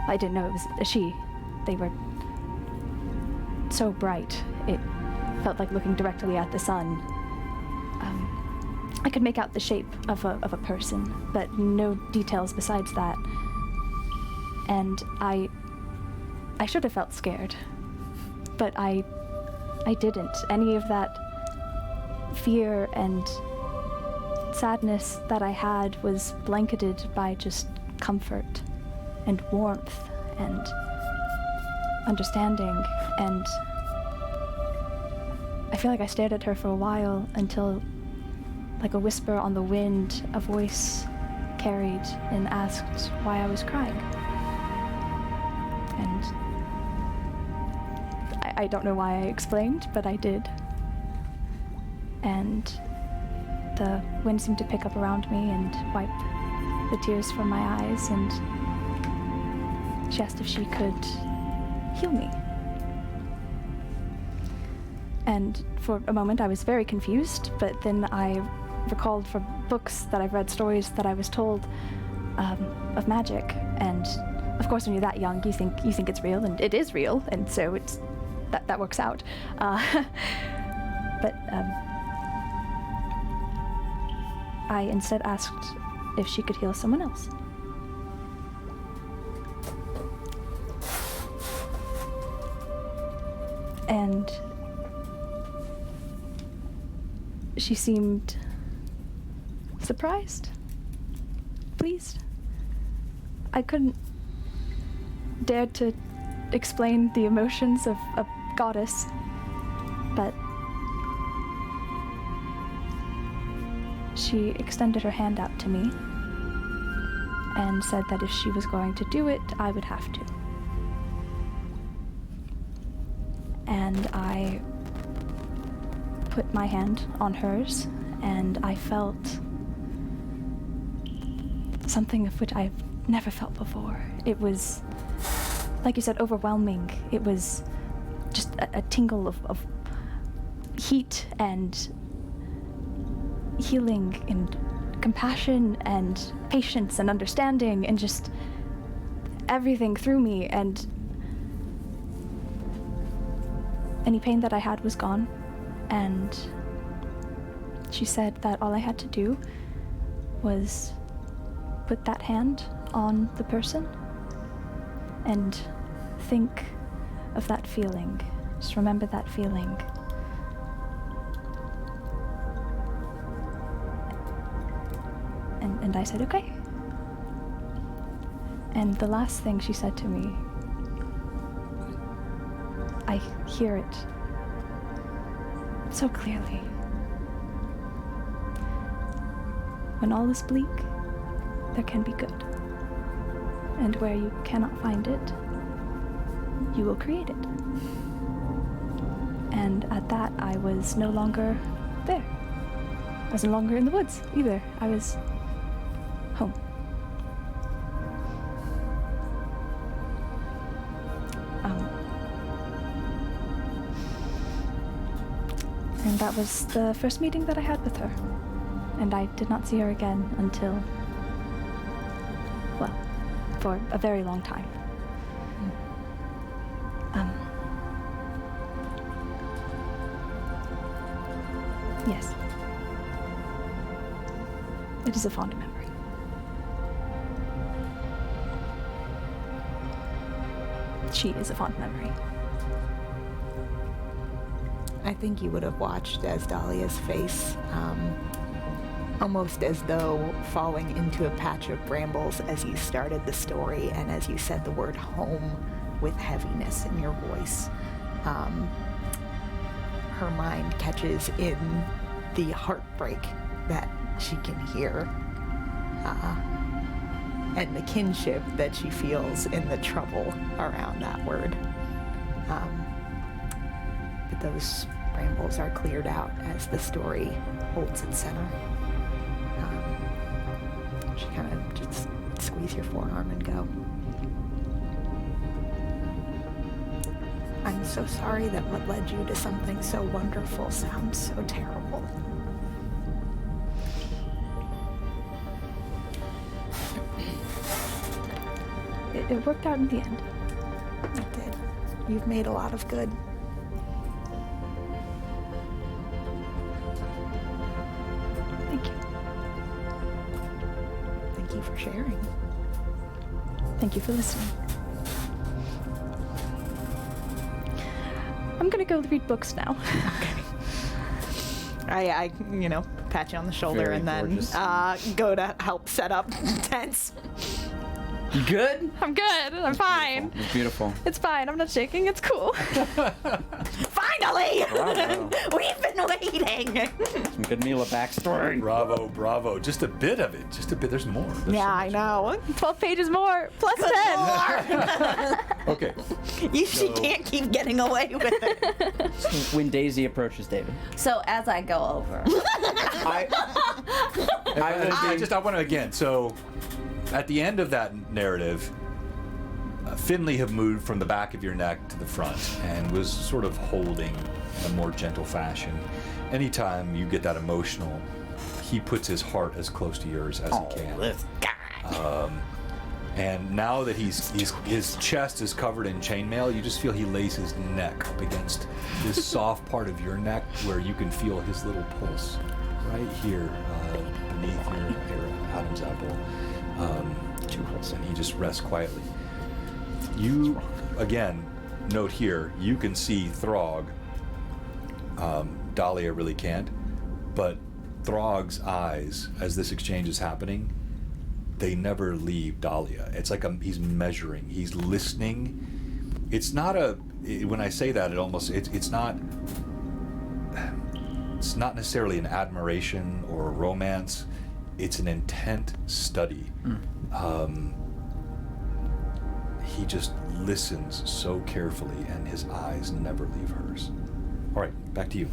I didn't know it was a she. They were so bright, it felt like looking directly at the sun. I could make out the shape of a person, but no details besides that. And I should have felt scared, but I didn't. Any of that fear and sadness that I had was blanketed by just comfort and warmth and understanding, and I feel like I stared at her for a while until, like a whisper on the wind, a voice carried and asked why I was crying. And I don't know why I explained, but I did. And the wind seemed to pick up around me and wipe the tears from my eyes, and she asked if she could heal me. And for a moment I was very confused, but then I recalled from books that I've read, stories that I was told of magic, and of course when you're that young you think it's real, and it is real, and so it's that works out. But I instead asked if she could heal someone else. And she seemed surprised, pleased. I couldn't dare to explain the emotions of a goddess, but she extended her hand out to me and said that if she was going to do it, I would have to. And I put my hand on hers, and I felt something of which I've never felt before. It was, like you said, overwhelming. It was just a tingle of heat and healing and compassion and patience and understanding and just everything through me, and any pain that I had was gone. And she said that all I had to do was put that hand on the person and think of that feeling. Just remember that feeling. And I said, okay. And the last thing she said to me, I hear it so clearly. When all is bleak, there can be good. And where you cannot find it, you will create it. And at that, I was no longer there. I was no longer in the woods either. I was home. And that was the first meeting that I had with her. And I did not see her again until, well, for a very long time. Yes. It is a fond memory. She is a fond memory. I think you would have watched as Dahlia's face, almost as though falling into a patch of brambles as you started the story and as you said the word home with heaviness in your voice. her mind catches in the heartbreak that she can hear, and the kinship that she feels in the trouble around that word. But those brambles are cleared out as the story holds its center. She kind of just squeeze your forearm and go, I'm so sorry that what led you to something so wonderful sounds so terrible. It worked out in the end. It did. You've made a lot of good. Thank you. Thank you for sharing. Thank you for listening. I'm gonna go read books now. I pat you on the shoulder Very and then gorgeous. go to help set up tents. You good? I'm good. I'm fine. It's beautiful. It's fine. I'm not shaking. It's cool. Finally! Bravo. We've been waiting. Some good Mila backstory. Bravo, bravo. Just a bit of it. Just a bit. There's more. There's Yeah, so I know. 12 pages more. Plus 10. Okay. She can't keep getting away with it. When Daisy approaches David. So as I go over, I I want to again. So, at the end of that narrative, Finley had moved from the back of your neck to the front and was sort of holding in a more gentle fashion. Anytime you get that emotional, he puts his heart as close to yours as he can. this guy. And now that his chest is covered in chainmail, you just feel he lays his neck up against this soft part of your neck where you can feel his little pulse right here beneath your Adam's apple. Two holes, and he just rests quietly. You, again, note here, you can see Throg. Dahlia really can't, but Throg's eyes, as this exchange is happening, they never leave Dahlia. It's like he's measuring, he's listening. It's not when I say that, it's not necessarily an admiration or a romance. It's an intent study. He just listens so carefully, and his eyes never leave hers. All right, back to you.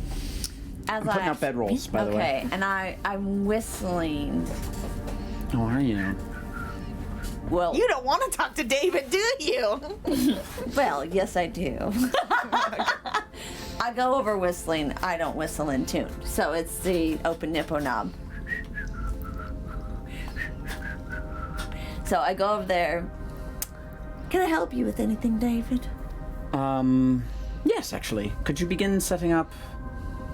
as I'm putting out bedrolls, by the way. Okay, and I'm whistling. How are you? Well, You don't want to talk to David, do you? well, yes, I do. I go over whistling. I don't whistle in tune, so it's the open nippo knob. So I go over there. Can I help you with anything, David? Yes, actually. Could you begin setting up?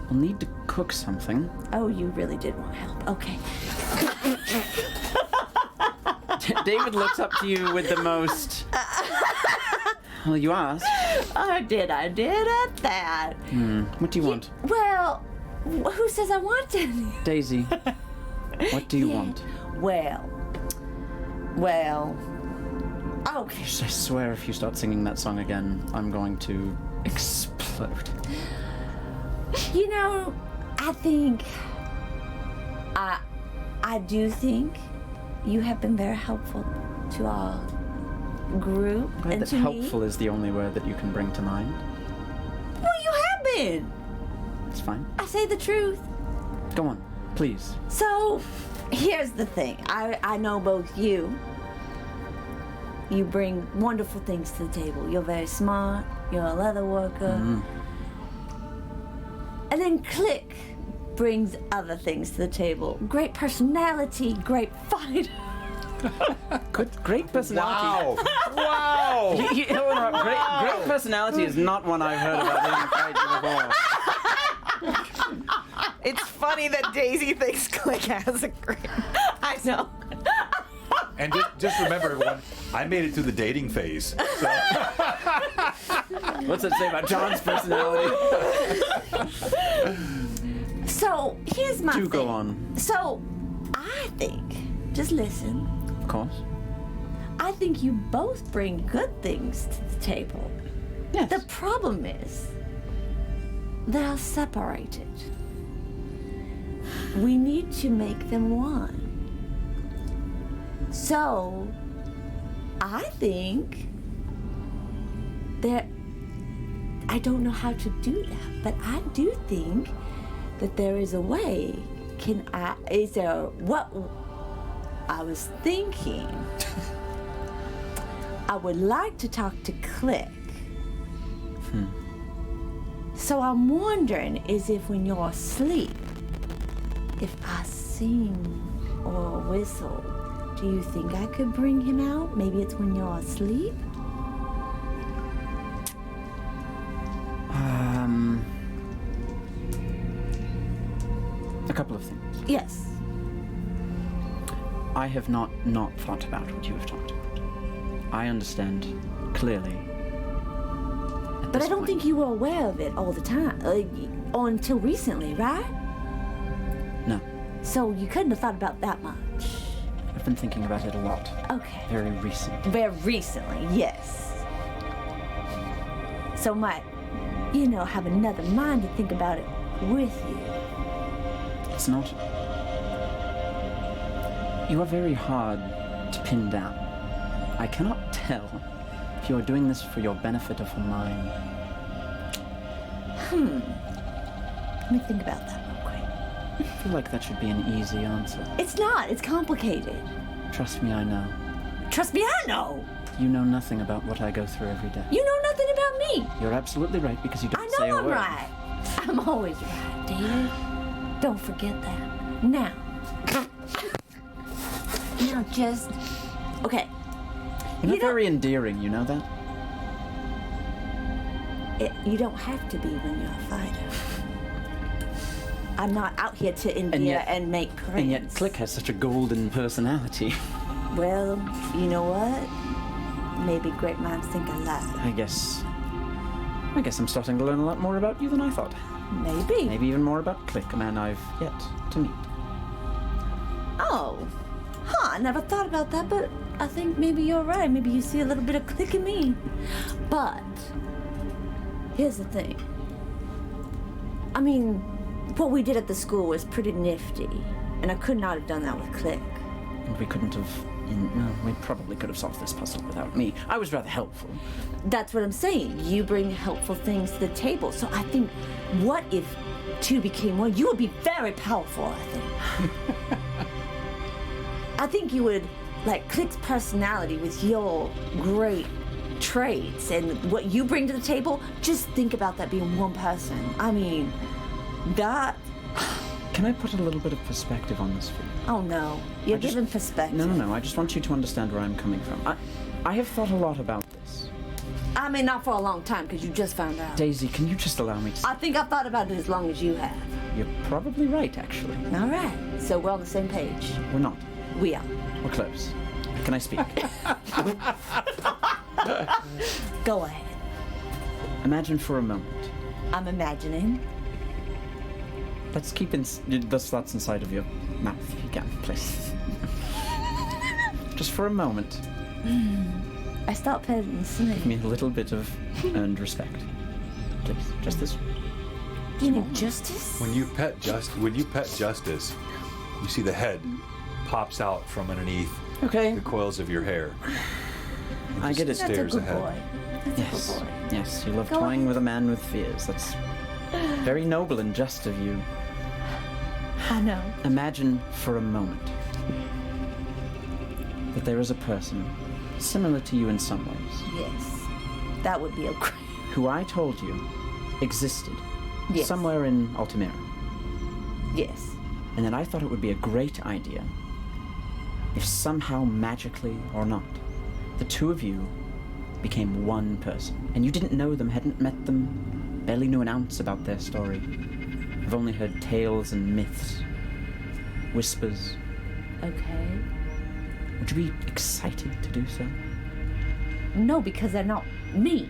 We'll need to cook something. Oh, you really did want help. Okay. David looks up to you with the most. Well, you asked. I did at that. What do you want? Well, who says I want any? Daisy, what do you want? Well. Okay. I swear if you start singing that song again, I'm going to explode. You know, I think. I do think you have been very helpful to our group Glad and that to helpful me. is the only word that you can bring to mind. Well, you have been. It's fine. I say the truth. Go on, please. So, here's the thing. I know both you. You bring wonderful things to the table. You're very smart. You're a leather worker. And then Click brings other things to the table. Great personality, great fighter. Great personality. Wow! Wow! Great personality is not one I've heard about in the fight before. It's funny that Daisy thinks Click has a great. I know. And just remember, everyone, I made it through the dating phase. So. What's that say about John's personality? So, here's my Do thing. go on. So, I think, just listen, Of course. I think you both bring good things to the table. Yes. The problem is, they're separated. We need to make them one. So, I think that I don't know how to do that, but I do think that there is a way. Is there what I was thinking? I would like to talk to Click. So I'm wondering is if when you're asleep, if I sing or whistle, do you think I could bring him out? Maybe it's when you're asleep? A couple of things. Yes. I have not thought about what you have talked about. I understand clearly. But I don't think you were aware of it all the time, or until recently, right? No. So you couldn't have thought about that much. I've been thinking about it a lot. Okay. Very recent. Very recently, yes. So might, have another mind to think about it with you. It's not. You are very hard to pin down. I cannot tell if you are doing this for your benefit or for mine. Let me think about that real quick. I feel like that should be an easy answer. It's not. It's complicated. Trust me, I know. Trust me, I know. You know nothing about what I go through every day. You know nothing about me. You're absolutely right because you don't I say know a I'm word. right. I'm always right, David. Don't forget that. Now, just okay. You're not You don't- very endearing, you know that? You don't have to be when you're a fighter. I'm not out here to endear yet- and make friends. And yet Click has such a golden personality. Well, you know what? Maybe great minds think alike. I guess I'm starting to learn a lot more about you than I thought. Maybe. Maybe even more about Click, a man I've yet to meet. Oh. I never thought about that, but I think maybe you're right. Maybe you see a little bit of Click in me. But here's the thing. I mean, what we did at the school was pretty nifty, and I could not have done that with Click. And we couldn't have... we probably could have solved this puzzle without me. I was rather helpful. That's what I'm saying. You bring helpful things to the table. So I think, what if two became one? You would be very powerful, I think. I think you would, Click's personality with your great traits and what you bring to the table, just think about that being one person. I mean, that... Can I put a little bit of perspective on this for you? Oh, no. You're giving perspective. No. I just want you to understand where I'm coming from. I have thought a lot about this. I mean, not for a long time, because you just found out. Daisy, can you just allow me to... I think I've thought about it as long as you have. You're probably right, actually. All right. So we're on the same page. We're not. We are. We're close. Can I speak? Go ahead. Imagine for a moment. I'm imagining. Let's keep those thoughts inside of your mouth, if you can, please. Just for a moment. I start petting the snake. Give me a little bit of earned respect. Please, just this. You need justice? When you pet Justice, you see the head pops out from underneath Okay. the coils of your hair. I get it. That's a Stares good ahead. boy. That's a Yes. good boy. Yes, you love Go toying on. with a man with fears. That's very noble and just of you. I know. Imagine for a moment that there is a person similar to you in some ways, Yes. That would be a great. who I told you existed Yes. somewhere in Altamira, Yes. and that I thought it would be a great idea if somehow magically or not, the two of you became one person. And you didn't know them, hadn't met them, barely knew an ounce about their story. I've only heard tales and myths, whispers. Okay. Would you be excited to do so? No, because they're not me.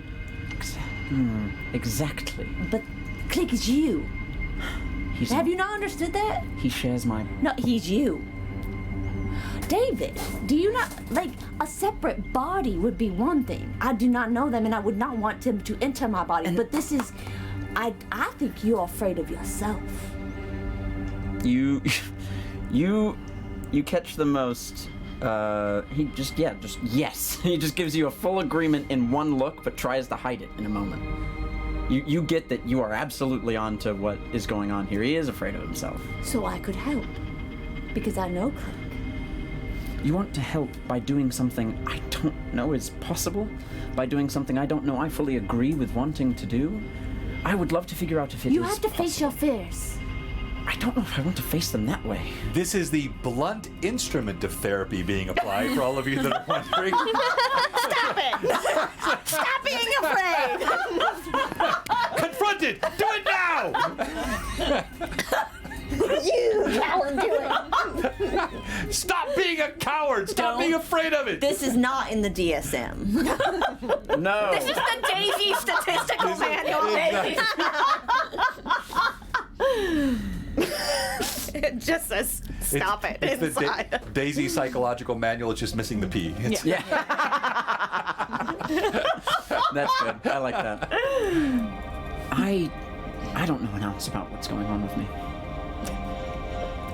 Exactly. But Click is you. He's Have you not understood that? He shares my... No, he's you. David, do you not, a separate body would be one thing. I do not know them and I would not want them to enter my body, but this is I think you're afraid of yourself. You catch the most. He just yes. He just gives you a full agreement in one look, but tries to hide it in a moment. You get that you are absolutely on to what is going on here. He is afraid of himself. So I could help. Because I know Click. You want to help by doing something I don't know is possible? By doing something I don't know I fully agree with wanting to do? I would love to figure out if it is You have to face your possible. fears. I don't know if I want to face them that way. This is the blunt instrument of therapy being applied for all of you that are wondering. Stop it! Stop being afraid! Confront it! Do it now! You coward, do it! Stop being a coward! Stop being afraid of it! This is not in the DSM. No. This is the Daisy statistical manual. It just says stop it It's the inside. Daisy psychological manual. It's just missing the P. It's- Yeah. That's good. I like that. I don't know an ounce about what's going on with me.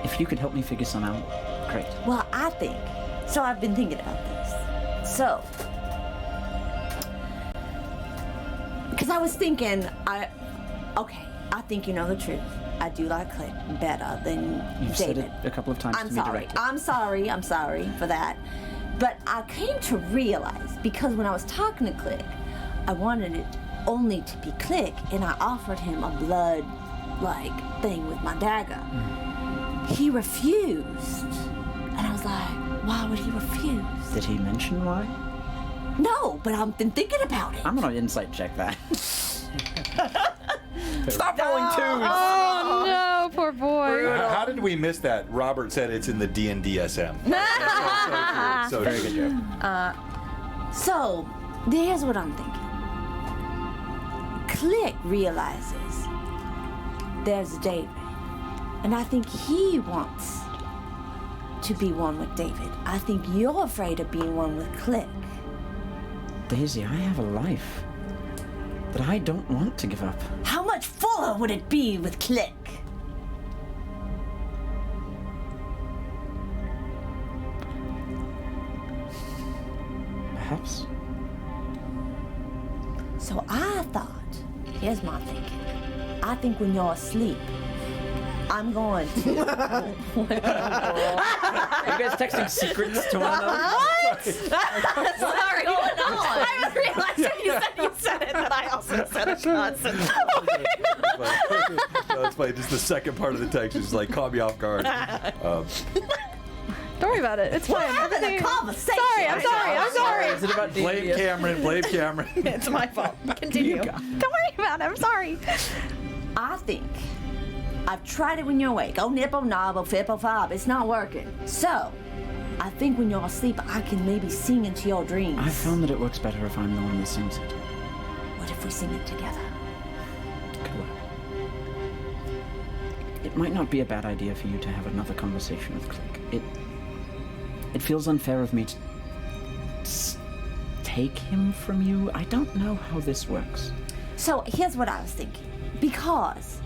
If you could help me figure some out, great. Well, I think. So I've been thinking about this. So. Because I was thinking, I think you know the truth. I do like Click better than You've David. said it a couple of times I'm to me sorry. directly. I'm sorry for that. But I came to realize, because when I was talking to Click, I wanted it only to be Click, and I offered him a blood, thing with my dagger. He refused. And I was like, why would he refuse? Did he mention why? No, but I've been thinking about it. I'm gonna insight check that. Stop rolling twos! Oh no, poor boy. How did we miss that? Robert said it's in the D&DSM. So Very good joke. So, here's what I'm thinking. Click realizes there's David, and I think he wants to be one with David. I think you're afraid of being one with Click. Daisy, I have a life that I don't want to give up. How much fuller would it be with Click? Perhaps. So I thought, here's my thinking. I think when you're asleep, I'm going to. Are you guys texting secrets to one another? Sorry. I realized when you said it that I also said it constant. No, it's funny. Just the second part of the text is like, caught me off guard. Don't worry about it. It's fine. Having a Everything- conversation. Sorry, I'm sorry. Is it about Blame D&D? Cameron. Blame Cameron. It's my fault. Continue. Don't worry about it. I'm sorry. I think I've tried it when you're awake. Oh, nip, oh, knob, oh, fip, oh, fob. It's not working. So, I think when you're asleep, I can maybe sing into your dreams. I've found that it works better if I'm the one that sings it. What if we sing it together? Could work. It might not be a bad idea for you to have another conversation with Click. It feels unfair of me to take him from you. I don't know how this works. So, here's what I was thinking. Because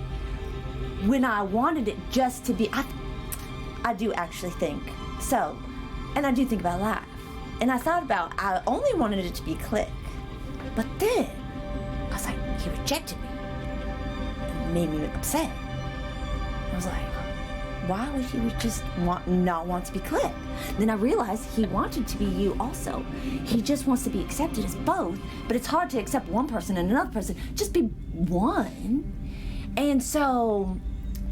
when I wanted it just to be, I do actually think so. And I do think about life. And I thought about, I only wanted it to be Click. But then, I was like, he rejected me. It made me upset. I was like, why would he just not want to be Click? Then I realized he wanted to be you also. He just wants to be accepted as both, but it's hard to accept one person and another person. Just be one. And so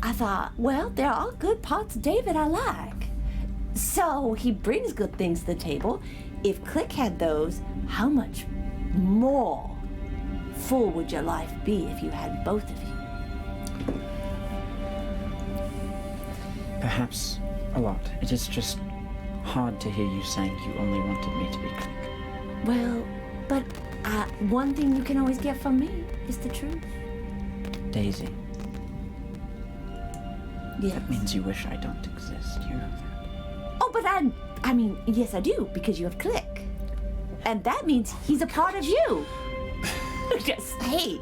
I thought, well, there are good parts of David I like. So he brings good things to the table. If Click had those, how much more full would your life be if you had both of you? Perhaps a lot. It is just hard to hear you saying you only wanted me to be Click. Well, but one thing you can always get from me is the truth. Daisy, Yes. that means you wish I don't exist. You know that. Oh, but I mean, yes, I do, because you have Click. And that means he's a part of you. Just, hey,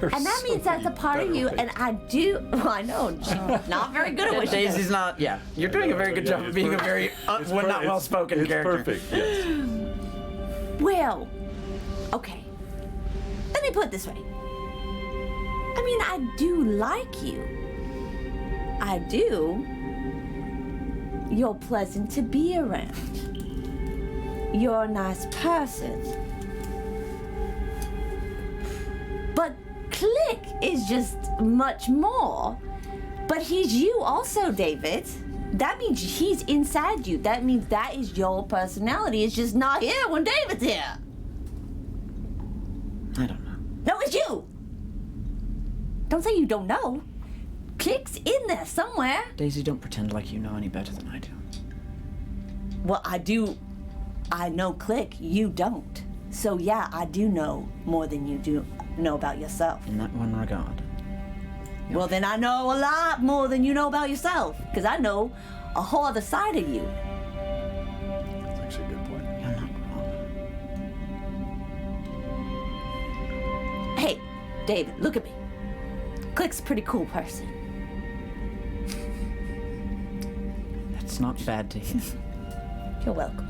And that means that's a part of you, and I do. Well, I know, she's not very good at what she does. Daisy's not. Yeah, you're doing a very good job of being a very not well-spoken character. It's perfect. Yes. Well, okay. Let me put it this way. I mean, I do like you. I do. You're pleasant to be around. You're a nice person. But Click is just much more. But he's you also, David. That means he's inside you. That means that is your personality. It's just not here when David's here. I don't know. No, it's you. Don't say you don't know. Click's in there somewhere. Daisy, don't pretend like you know any better than I do. Well, I do. I know Click. You don't. So yeah, I do know more than you do know about yourself. In that one regard. Well, then I know a lot more than you know about yourself. Because I know a whole other side of you. That's actually a good point. You're not wrong. Hey, David, look at me. Click's a pretty cool person. That's not bad to hear. You're welcome.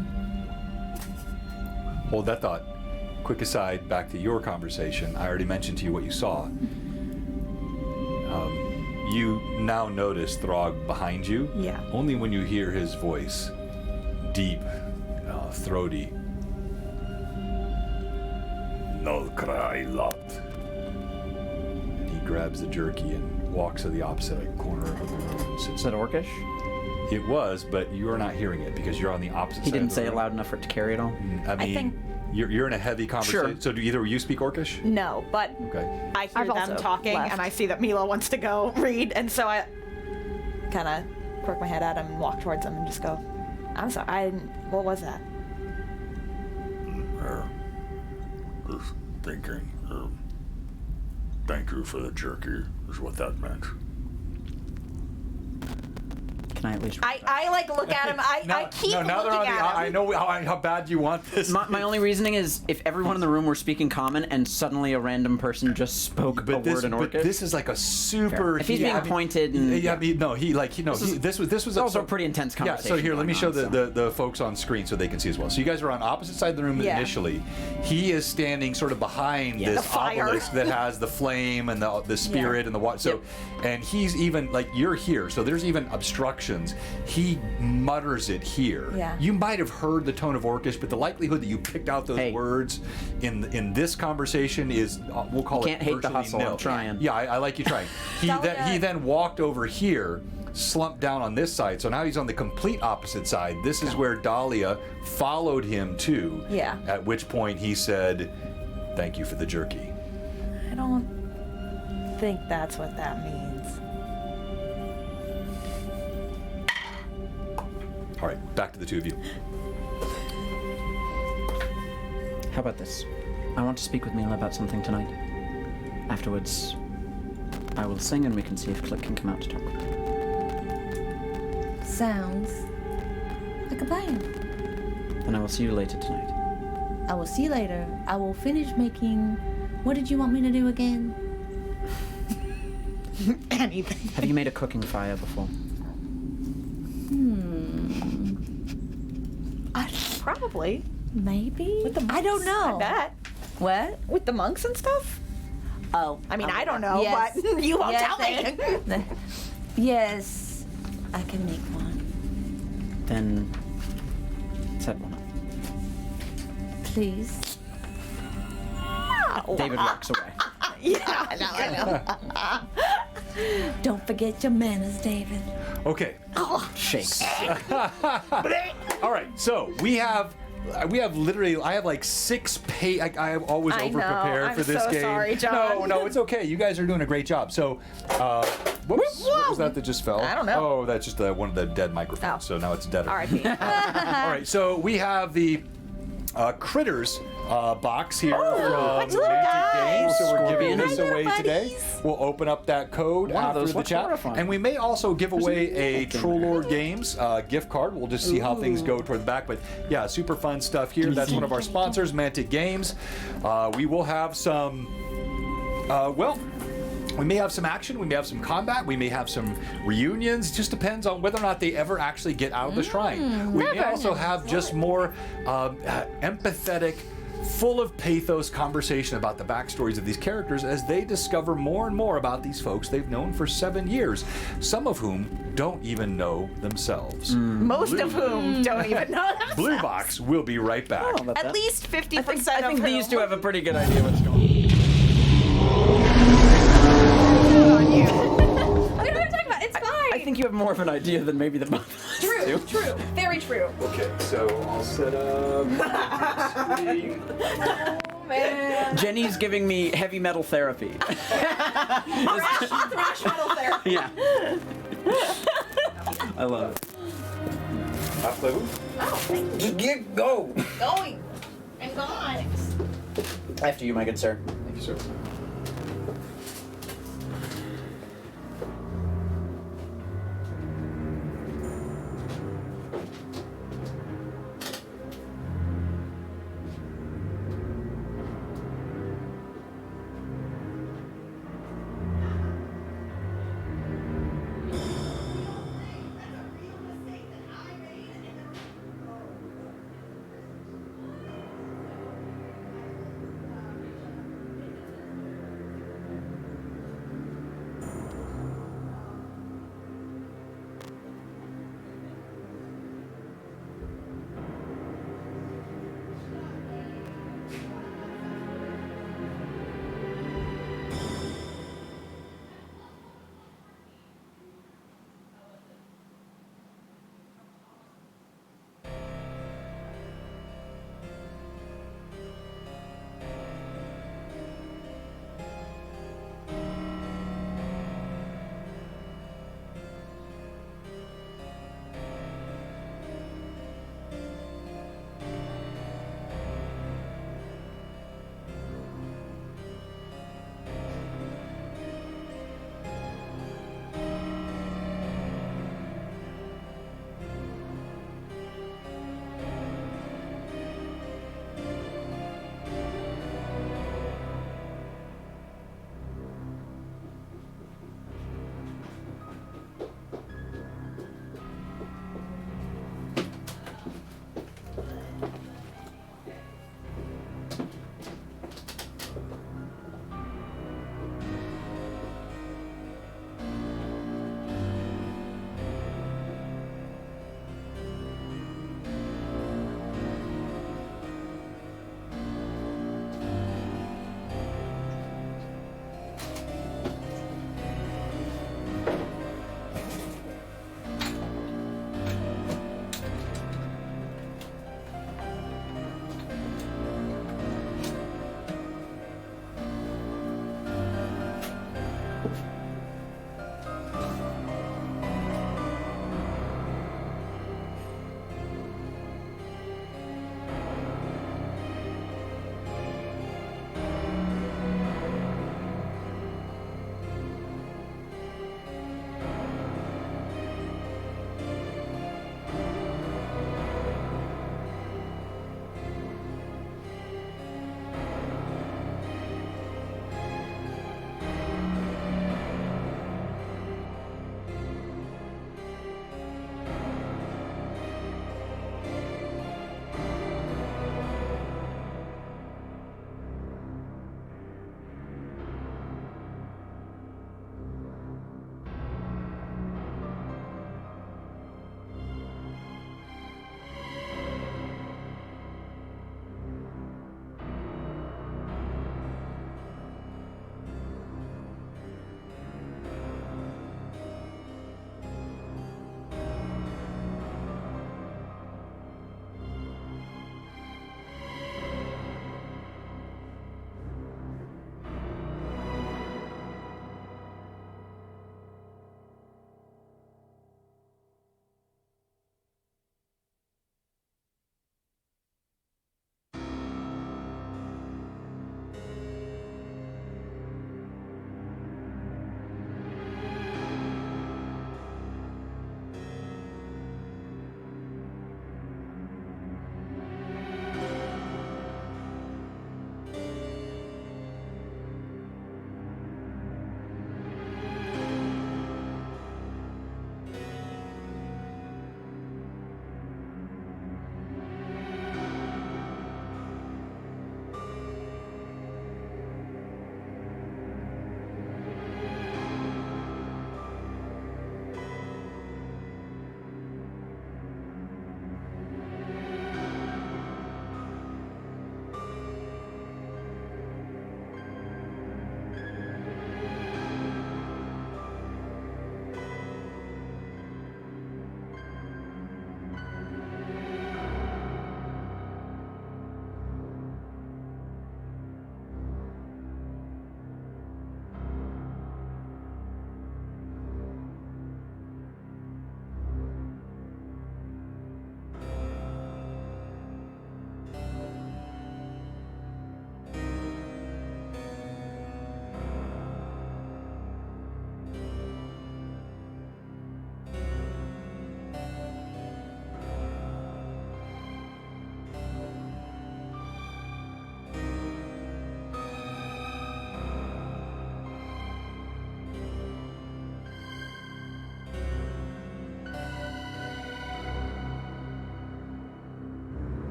Hold that thought. Quick aside, back to your conversation. I already mentioned to you what you saw. You now notice Throg behind you. Yeah. Only when you hear his voice. Deep, throaty. No cry lot. And he grabs the jerky and walks to the opposite corner of the room and sits Is that Orcish? It was, but you are not hearing it because you're on the opposite He side didn't of the say it room. loud enough for it to carry it all? I mean, think- you're in a heavy conversation. Sure. So do either of you speak Orcish? No, but Okay. I hear I've them also talking, left. and I see that Mila wants to go read, and so I kind of quirk my head at him and walk towards him and just go, I'm sorry, what was that? Just thinking. Thank you for the jerky, is what that meant. Can I at least... I like look at him, I keep now they're looking on the, at him. I know how bad you want this. My only reasoning is if everyone in the room were speaking common and suddenly a random person just spoke a word in Orcish. this is like a super. If he's being pointed and... Yeah, I mean, no, this was also a pretty intense Yeah, conversation. so here, let me show going on, the folks on screen so they can see as well. So you guys are on opposite side of the room Yeah. initially. He is standing sort of behind Yeah. this The fire. obelisk that has the flame and the spirit and the water. So, and he's even like you're here. So there's even obstructions. He mutters it here. Yeah. You might have heard the tone of Orcish, but the likelihood that you picked out those words in this conversation is we'll call Can't it hate the virtually hustle, nil. I'm trying. Yeah, I like you trying. He then walked over here, slumped down on this side, so now he's on the complete opposite side. This is where Dahlia followed him to. Yeah. At which point he said, "Thank you for the jerky." I don't think that's what that means. All right, back to the two of you. How about this? I want to speak with Mila about something tonight. Afterwards, I will sing and we can see if Click can come out to talk with her. Sounds like a plan. Then I will see you later tonight. I will see you later. I will finish making. What did you want me to do again? Anything. Have you made a cooking fire before? Probably. Maybe. With the monks, I don't know. I bet. What? With the monks and stuff? Oh. I mean, I don't know, Yes. but you won't Yes, tell me. Yes, I can make one. Then set one up. Please. David walks away. Yeah, I know. Don't forget your manners, David. Okay. Shakes. All right. So we have literally. I have like 6 pages. I have always I know. over-prepared I'm for this so game. sorry, John. No, it's okay. You guys are doing a great job. So, whoops, what was that just fell? I don't know. Oh, that's just one of the dead microphones. Oh. So now it's dead. R.I.P. All right. So we have the Critters box here from little Mantic guys. Games. So we're giving Scorpion. this away today. We'll open up that code One of after those the looks chat, horrifying. and we may also give away a Trollord Games gift card. We'll just see how things go toward the back, but yeah, super fun stuff here. That's one of our sponsors, Mantic Games. We will have some Well, we may have some action, we may have some combat, we may have some reunions. Just depends on whether or not they ever actually get out of the shrine. We may also have just more empathetic, full of pathos conversation about the backstories of these characters as they discover more and more about these folks they've known for 7 years, some of whom don't even know themselves. Most of whom don't even know themselves. Blue Box will be right back. At least 50% I think of these whom. two have a pretty good idea what's going on. I don't know what I'm talking about. It's fine. I think you have more of an idea than maybe the both of us do. True. Very true. Okay, so I'll set up. Oh, man. Jenny's giving me heavy metal therapy. Thrash metal therapy. Yeah. I love it. Oh, thank you. Get go. Going. And gone. After you, my good sir. Thank you, sir.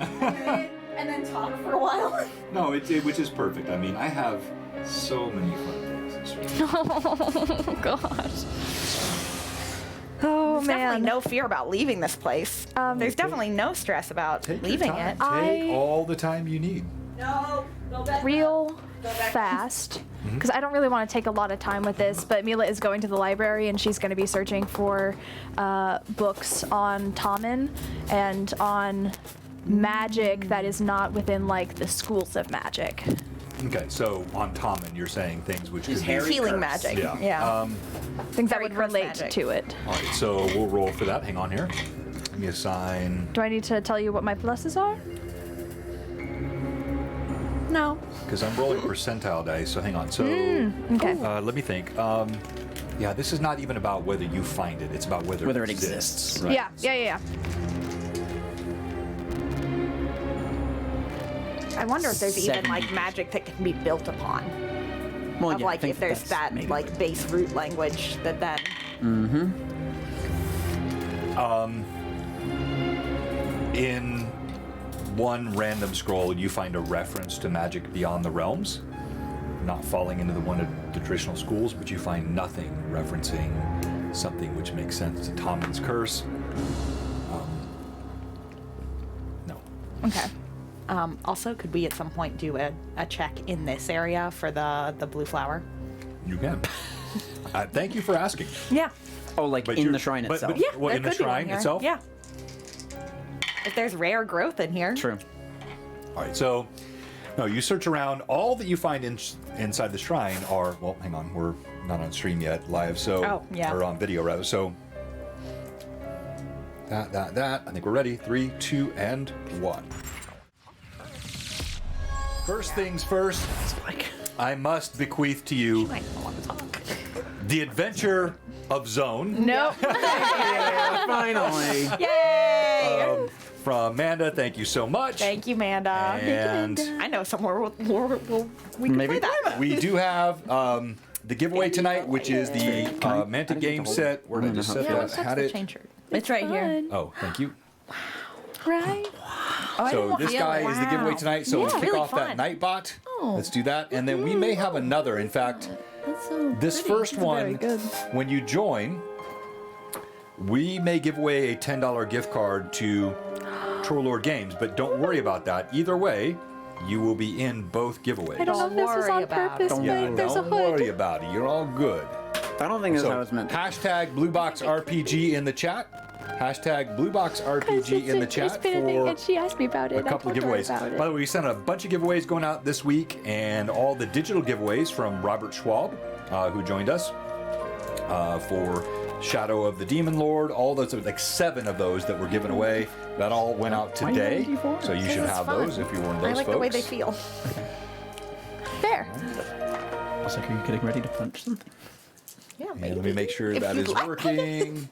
and then talk for a while. No, which is perfect. I mean, I have so many fun things this week. Oh gosh. Oh There's man. definitely no fear about leaving this place. There's definitely no stress about Take your leaving time. it. Take all the time you need. No, go back. Real fast, because I don't really want to take a lot of time with this, but Mila is going to the library and she's going to be searching for books on Tommen and on magic that is not within like the schools of magic. Okay, so on Tommen, you're saying things which could be Healing magic. Yeah. Yeah. Things that Very would curse relate magic. to it. All right, so we'll roll for that. Hang on here. Give me a sign. Do I need to tell you what my pluses are? No. Because I'm rolling percentile dice, so hang on. So Okay. let me think. Yeah, this is not even about whether you find it. It's about whether it exists. Right. Yeah. I wonder if there's even 70. like magic that can be built upon. Well, Of yeah, I like think if there's that's that maybe- like base root language that then. In one random scroll, you find a reference to magic beyond the realms, not falling into one of the traditional schools, but you find nothing referencing something which makes sense to Tommen's curse. No. Okay. Also, could we at some point do a check in this area for the blue flower? You can. Thank you for asking. Yeah. Oh, like But in you're- the shrine but- itself. but- Yeah. Well, there in the could be one shrine here. itself? Yeah. If there's rare growth in here. True. All right, so no, you search around. All that you find inside the shrine are, well, hang on, we're not on stream yet, live, so Oh, yeah. or on video rather. So that. I think we're ready. 3, 2, and 1. First things first, I must bequeath to you I don't want to talk. the adventure of Zone. Nope. Finally. Yay! From Amanda. Thank you so much. Thank you, Manda. And I know somewhere we can Maybe. play that. we do have the giveaway tonight, which is the Manta game set. Where did I just set Yeah, that? what's Had the it. chain shirt? It's right here. Oh, thank you. Right? So this guy is the giveaway Wow. tonight. So let's Yeah, kick really off that fun. Nightbot. Let's do that, and then we may have another. In fact, That's so this pretty. first one, when you join, we may give away a $10 gift card to Troll Lord Games. But don't worry about that. Either way, you will be in both giveaways. I don't know if this was worry on about purpose, it. Yeah, Mike. There's a don't worry hood. about it. You're all good. I don't think that's So how it's meant. hashtag BlueBoxRPG in the chat. Hashtag BlueBoxRPG in the It's chat been a thing, for and she asked me about it. a couple of I told her giveaways. about it. By the way, we sent a bunch of giveaways going out this week, and all the digital giveaways from Robert Schwab, who joined us for Shadow of the Demon Lord. All those, like 7 of those that were given away, that all went out today. So you should is have fun. those if you're one of those I like folks. the way they feel. There. I was like, are you getting ready to punch something? Yeah, And maybe. let me make sure If that you is like. working.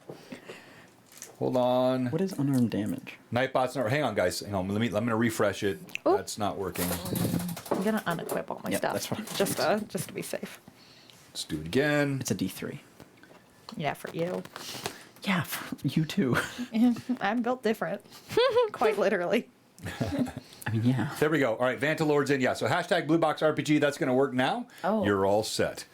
Hold on. What is unarmed damage? Nightbot's not. Hang on, guys. Hang on. I'm gonna refresh it. Oh. That's not working. I'm gonna unequip all my Yeah, stuff. that's fine. Just to be safe. Let's do it again. It's a D3. Yeah, for you. Yeah, you too. I'm built different. Quite literally. I mean, yeah. There we go. All right, Vantalord's in. Yeah, so hashtag BlueBoxRPG, that's going to work now. Oh. You're all set.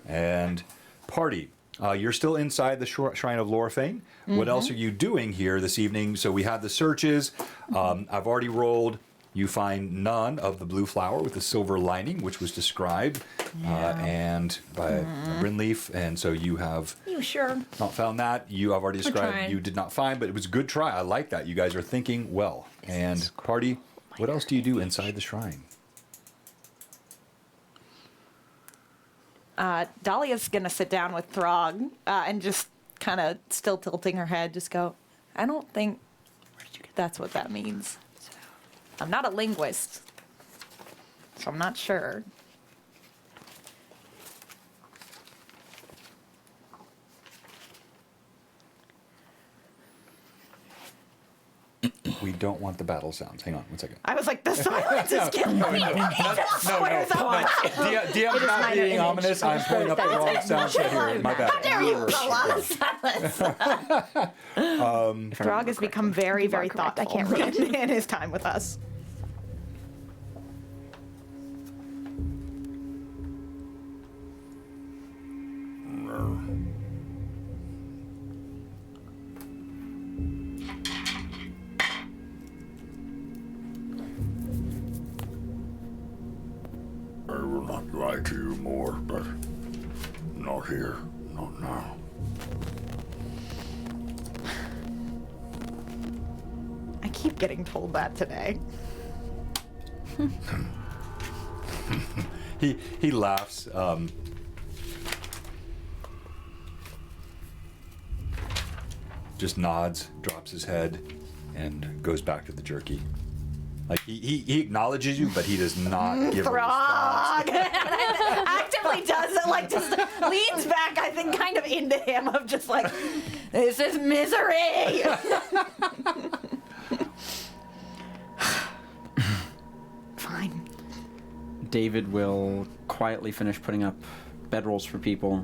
And party, you're still inside the Shrine of Lorfane. What else are you doing here this evening? So we had the searches. I've already rolled. You find none of the blue flower with the silver lining, which was described and by Brynleaf. And so you have You sure? not found that. You have already described trying. you did not find, but it was a good try. I like that. You guys are thinking well. And party, what else do you do inside the shrine? Dahlia's gonna sit down with Throg and just kind of still tilting her head, just go, I don't think that's what that means. I'm not a linguist, so I'm not sure. We don't want the battle sounds. Hang on 1 second. I was like, the silence is killing me. DM not being ominous. I'm pulling up the wrong sound set here. My bad. How dare you? A lot of silence. Throg has become very, very correct. I thoughtful can't read. in his time with us. I will not lie to you more, but not here, not now. I keep getting told that today. He laughs. Just nods, drops his head, and goes back to the jerky. Like he acknowledges you, but he does not give a response. Throg! Actively does it, like just leans back, I think, kind of into him of just like, this is misery! Fine. David will quietly finish putting up bedrolls for people,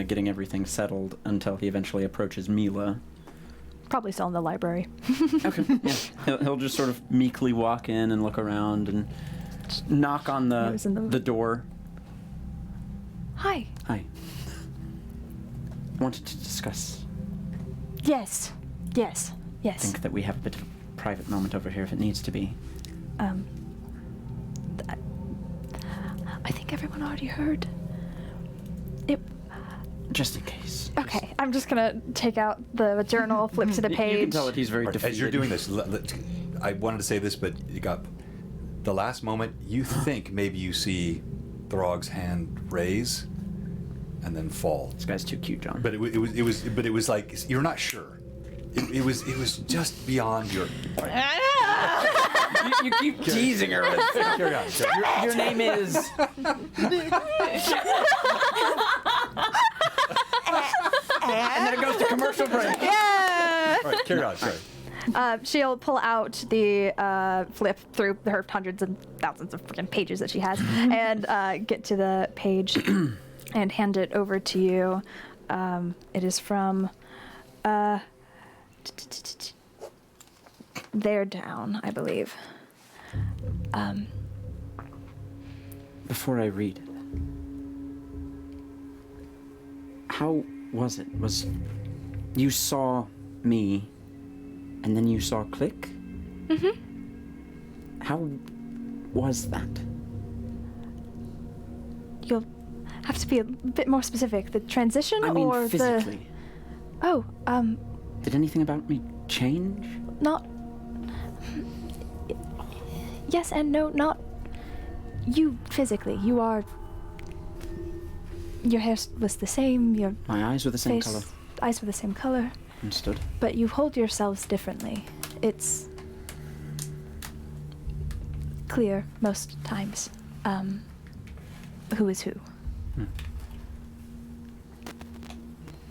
getting everything settled until he eventually approaches Mila. Probably still in the library. Okay. Yeah. He'll just sort of meekly walk in and look around and knock on He was in the door. Hi. Hi. Wanted to discuss. Yes. Yes. I Yes. think that we have a bit of a private moment over here if it needs to be. I think everyone already heard. It. Just in case. Okay, I'm just gonna take out the journal, flip to the page. You can tell that he's very defeated. As you're doing this, I wanted to say this, but you got the last moment. You think maybe you see Throg's hand raise and then fall. This guy's too cute, John. But it was like you're not sure. It was just beyond your. you keep teasing her with Carry on. your name is. And then it goes to commercial break. Yeah! All right, carry on. Sorry. She'll pull out the flip through her hundreds and thousands of freaking pages that she has, and get to the page and hand it over to you. It is from there down, I believe. Before I read it, how was it? Was you saw me, and then you saw Click? Mm-hmm. How was that? You'll have to be a bit more specific. The transition I mean, or physically. the... Oh, Did anything about me change? not... Yes and no, not you physically. You are... Your hair was the same, your My eyes were the same face... color. Eyes were the same color, Understood. but you hold yourselves differently. It's clear most times who is who.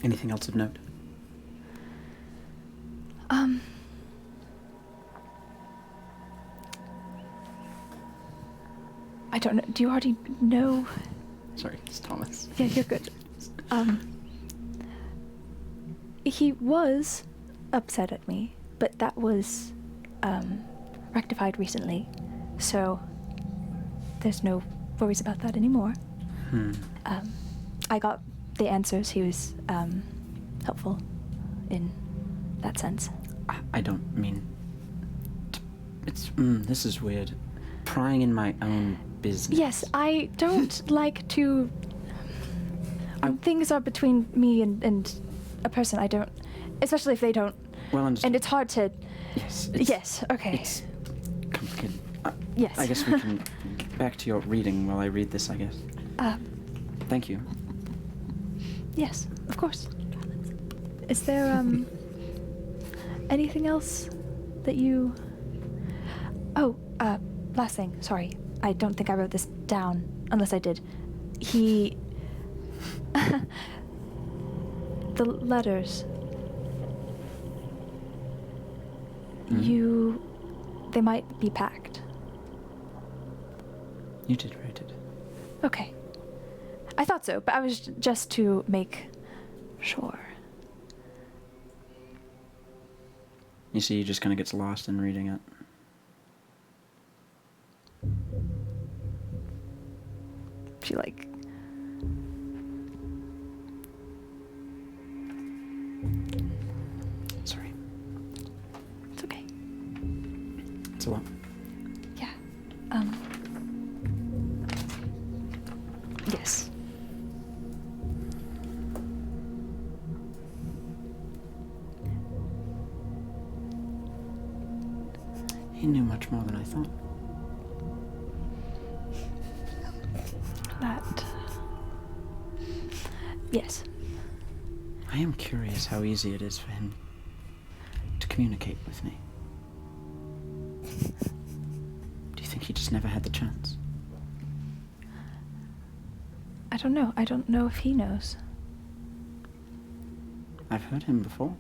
Anything else of note? I don't know. Do you already know? Sorry, it's Thomas. Yeah, you're good. He was upset at me, but that was rectified recently, so there's no worries about that anymore. I got the answers. He was helpful in that sense. I don't mean... It's... this is weird. Prying in my own business. Yes, I don't like to... Things are between me and a person. I don't... Especially if they don't... Well, understood. And it's hard to... Yes. Yes, okay. It's complicated. Yes. I guess we can get back to your reading while I read this, I guess. Thank you. Yes, of course. Is there, anything else that you... Oh, last thing, sorry. I don't think I wrote this down, unless I did. He... the letters. They might be packed. You did write it. Okay. I thought so, but I was just to make sure. You see, he just kind of gets lost in reading it. She like Sorry. it's okay. It's a lot. Yeah. Yes. He knew much more than I thought. That. Yes. I am curious how easy it is for him to communicate with me. Do you think he just never had the chance? I don't know. I don't know if he knows. I've heard him before.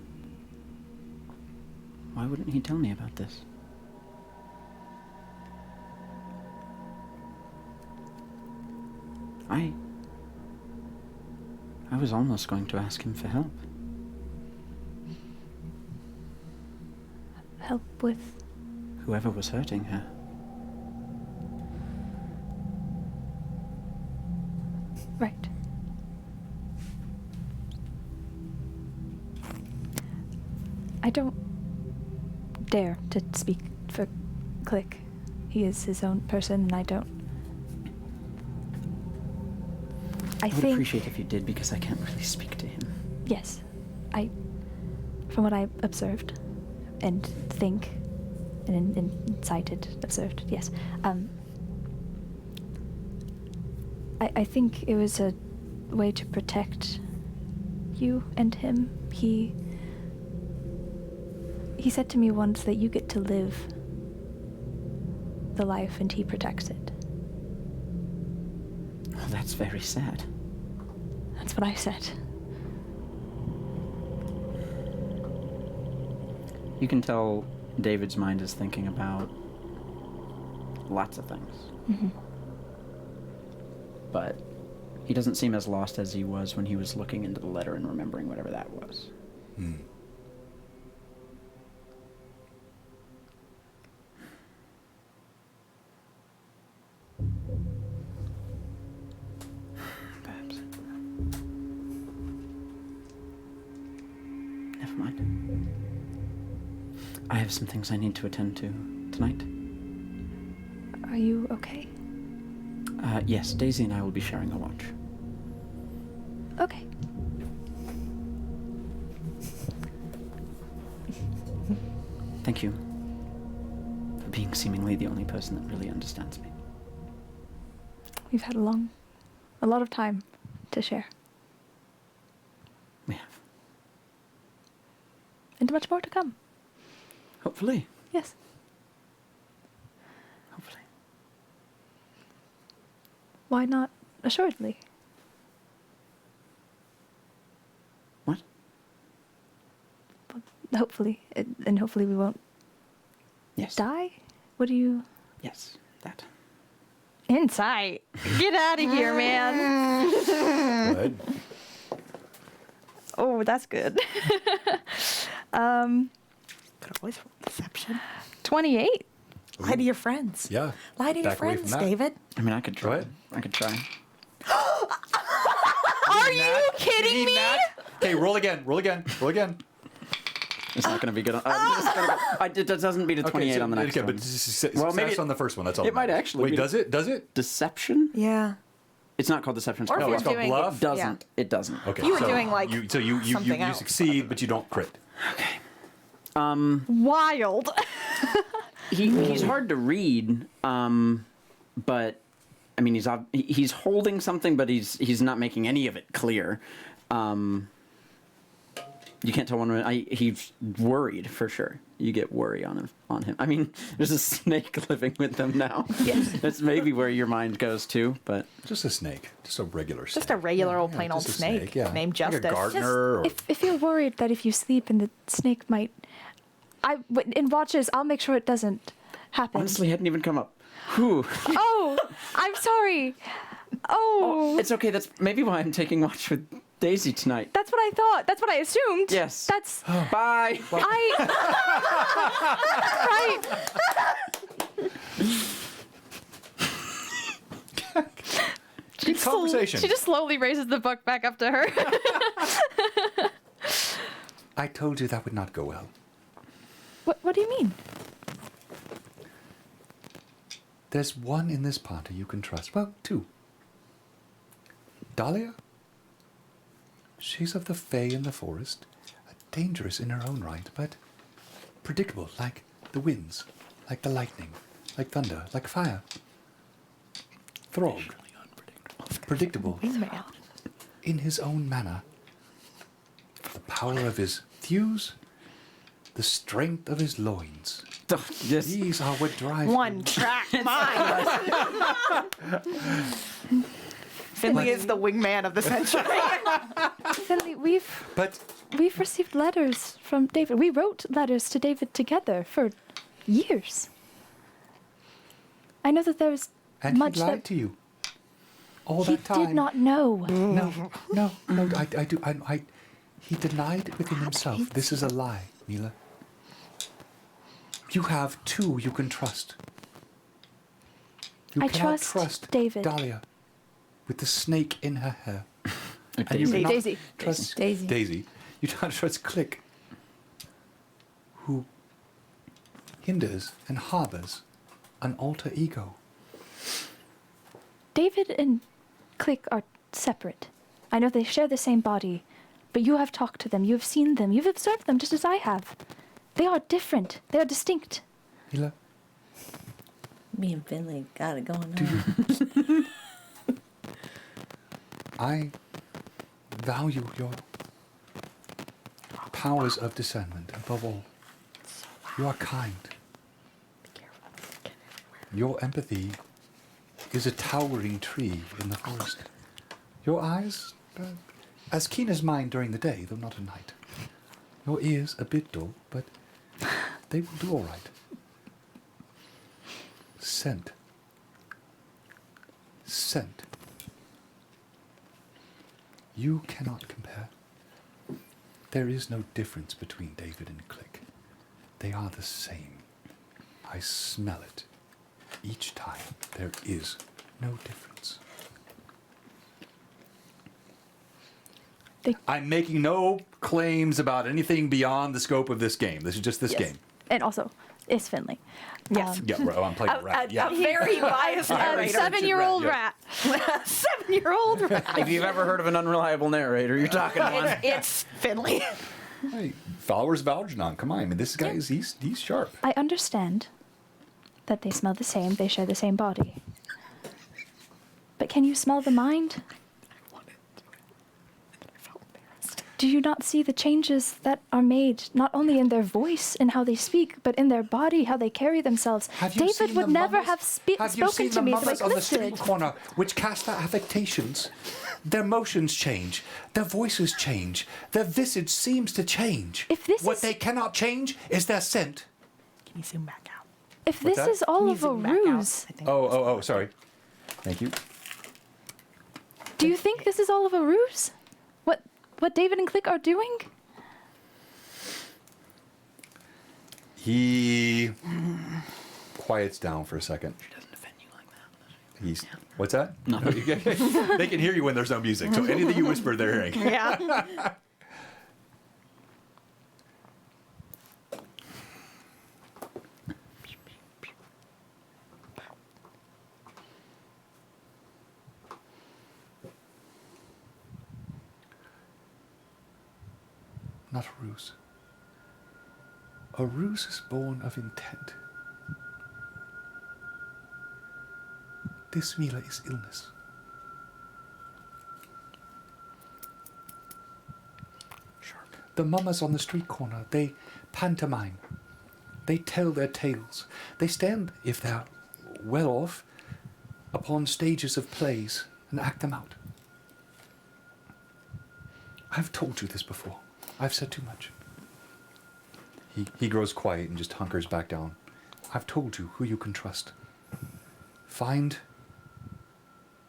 Why wouldn't he tell me about this? I was almost going to ask him for help. Help with. Whoever was hurting her. Right. I don't dare to speak for Click. He is his own person, and I don't. I I would think. appreciate if you did, because I can't really speak to him. Yes. From what I observed and think and incited, observed, yes. I think it was a way to protect you and him. He said to me once that you get to live the life and he protects it. Oh, that's very sad. That's what I said. You can tell David's mind is thinking about lots of things. Mm-hmm. But he doesn't seem as lost as he was when he was looking into the letter and remembering whatever that was. Perhaps. Never mind. I have some things I need to attend to tonight. Are you okay? Yes, Daisy and I will be sharing a watch. Okay. Thank you for being seemingly the only person that really understands me. We've had a lot of time to share. We have. And much more to come. Hopefully. Yes. Hopefully. Why not assuredly? What? Hopefully. And hopefully we won't Yes. die? What do you... Yes, that. Insight. Get out of here, man. Good. Oh, that's good. Could always roll deception. 28. Lie to your friends. Yeah. Lie to your Back away from friends, that. David. I mean, I could try. Go ahead. I could try. Are you kidding me? Okay, roll again. Roll again. Roll again. It's not going to be good. It doesn't beat a 28 so- on the next okay, one. but Well, maybe success on the first one. That's all. it that might matters. actually Wait, be- does it? Does it? Deception? Yeah. It's not called deception. It's Or if called No, it's you're called doing- bluff. It doesn't. It doesn't. Okay. You were so doing, like, you something else. succeed, but you don't crit. Wild. He's hard to read, but I mean he's holding something, but he's not making any of it clear. You can't tell he's worried for sure. You get worry on him. I mean, there's a snake living with them now. Yes. That's maybe where your mind goes to, but Just a snake. Just a regular snake. Just a regular old Yeah, plain old just a snake, yeah. named Like Justice. a gardener or... If you're worried that if you sleep and the snake might In watches, I'll make sure it doesn't happen. Honestly, hadn't even come up. Whew. Oh, I'm sorry. Oh, It's okay. That's maybe why I'm taking watch with Daisy tonight. that's what I thought. That's what I assumed. Yes. That's Bye. right. Good conversation. She just slowly raises the book back up to her. I told you that would not go well. What do you mean? There's one in this party you can trust. Well, two. Dahlia? She's of the Fae in the forest, dangerous in her own right, but predictable, like the winds, like the lightning, like thunder, like fire. Throg. Predictable. In his own manner. The power of his thews, the strength of his loins. Yes. These are what drive One track mind. Finley is the wingman of the century. Finley, But we've received letters from David. We wrote letters to David together for years. I know that there was and much he lied that to you all he that time. did not know. No. I do. He denied it within himself. This is a lie, Mila. You have two you can trust. You I cannot trust David. Dahlia, with the snake in her hair. And Daisy. you cannot Daisy. trust Daisy. You cannot trust Click, who hinders and harbors an alter ego. David and Click are separate. I know they share the same body, but you have talked to them, you have seen them, you've observed them just as I have. They are different. They are distinct. Mila, Me and Finley got it going do on. you? I value your powers of discernment above all. You are kind. Your empathy is a towering tree in the forest. Your eyes, as keen as mine during the day, though not at night. Your ears a bit dull, but they will do all right. Scent. Scent. You cannot compare. There is no difference between David and Click. They are the same. I smell it. Each time there is no difference. I'm making no claims about anything beyond the scope of this game. This is just this game. And also, it's Finley. Yes. Yeah, right, I'm playing rat. Yeah. A very biased narrator. 7-year-old Yeah. rat. 7-year-old rat. If you've ever heard of an unreliable narrator, you're talking one. It's Finley. Hey, followers of Algernon, come on. I mean, this guy is he's sharp. I understand that they smell the same, they share the same body. But can you smell the mind? Do you not see the changes that are made, not only in their voice and how they speak, but in their body, how they carry themselves? Have you David seen would the never mummers? have spoken to me the way Have you seen the mummers on the Cliff street did. corner, which cast their affectations? Their motions change. Their voices change. Their visage seems to change. If this what is- they cannot change is their scent. Can you zoom back out? If this that? is all Can you of a zoom back out? ruse, I think. Oh, sorry. Thank you. do you think this is all of a ruse? What David and Click are doing? He quiets down for a second. She doesn't defend you like that. He's what's that? No. They can hear you when there's no music, so anything you whisper, they're hearing. Yeah. Not a ruse. A ruse is born of intent. This, Mila, is illness. The mummers on the street corner, they pantomime. They tell their tales. They stand, if they're well off, upon stages of plays and act them out. I've told you this before. I've said too much. He grows quiet and just hunkers back down. I've told you who you can trust. Find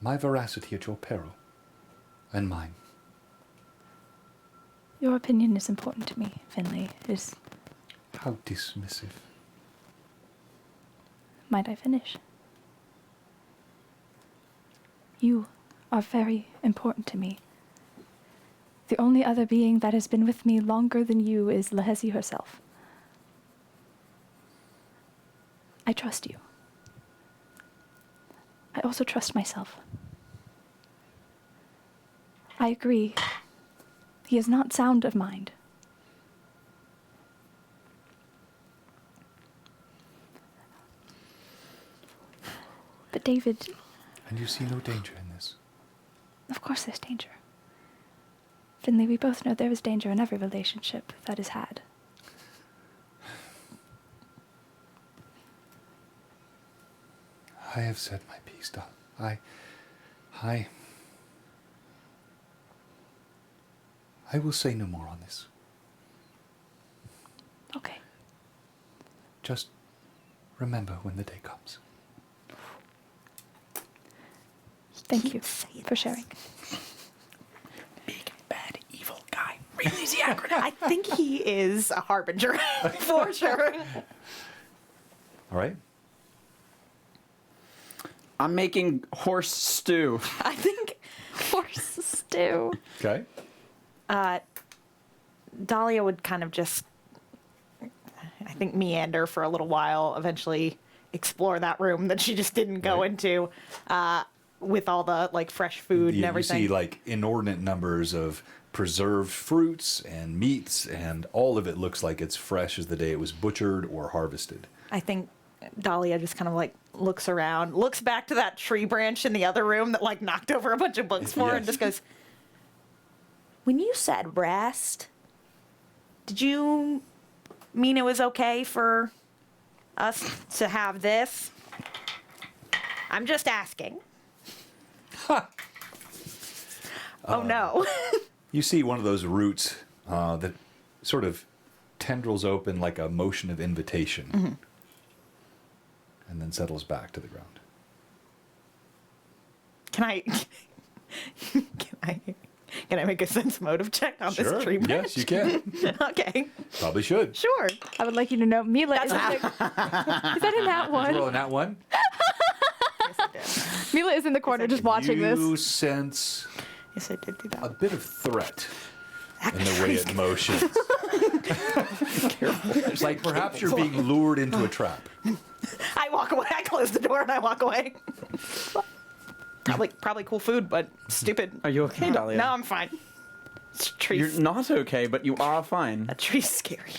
my veracity at your peril, and mine. Your opinion is important to me, Finley. How dismissive. Might I finish? You are very important to me. The only other being that has been with me longer than you is Lahezi herself. I trust you. I also trust myself. I agree. He is not sound of mind. But David, And you see no danger in this. of course there's danger. Finley, we both know there is danger in every relationship that is had. I have said my piece, Doll. I will say no more on this. Okay. Just remember when the day comes. Thank you for sharing. Big, bad, evil guy. Really easy acronym. I think he is a harbinger for sure. All right? I'm making horse stew. I think Horse stew. Okay. Dahlia would kind of just, I think, meander for a little while, eventually explore that room that she just didn't go Right. into with all the like fresh food and everything. You see like inordinate numbers of preserved fruits and meats, and all of it looks like it's fresh as the day it was butchered or harvested. I think Dahlia just kind of like looks around, looks back to that tree branch in the other room that like knocked over a bunch of books for her, and Yes. just goes, "When you said rest, did you mean it was okay for us to have this? I'm just asking." Oh no. You see one of those roots that sort of tendrils open like a motion of invitation, and then settles back to the ground. Can I can I make a sense motive check on this tree branch? Yes, you can. Okay. Probably should. Sure. I would like you to know, Mila is in the, is that in that one? Rolling that one. Mila is in the corner just watching this. You sense Yes, I did do that. a bit of threat in the way it motions. It's like perhaps you're being lured into a trap. I walk away. I close the door and I walk away. Probably cool food, but stupid. Are you okay, Dahlia? No, I'm fine. This tree's, You're not okay, but you are fine. that tree's scary.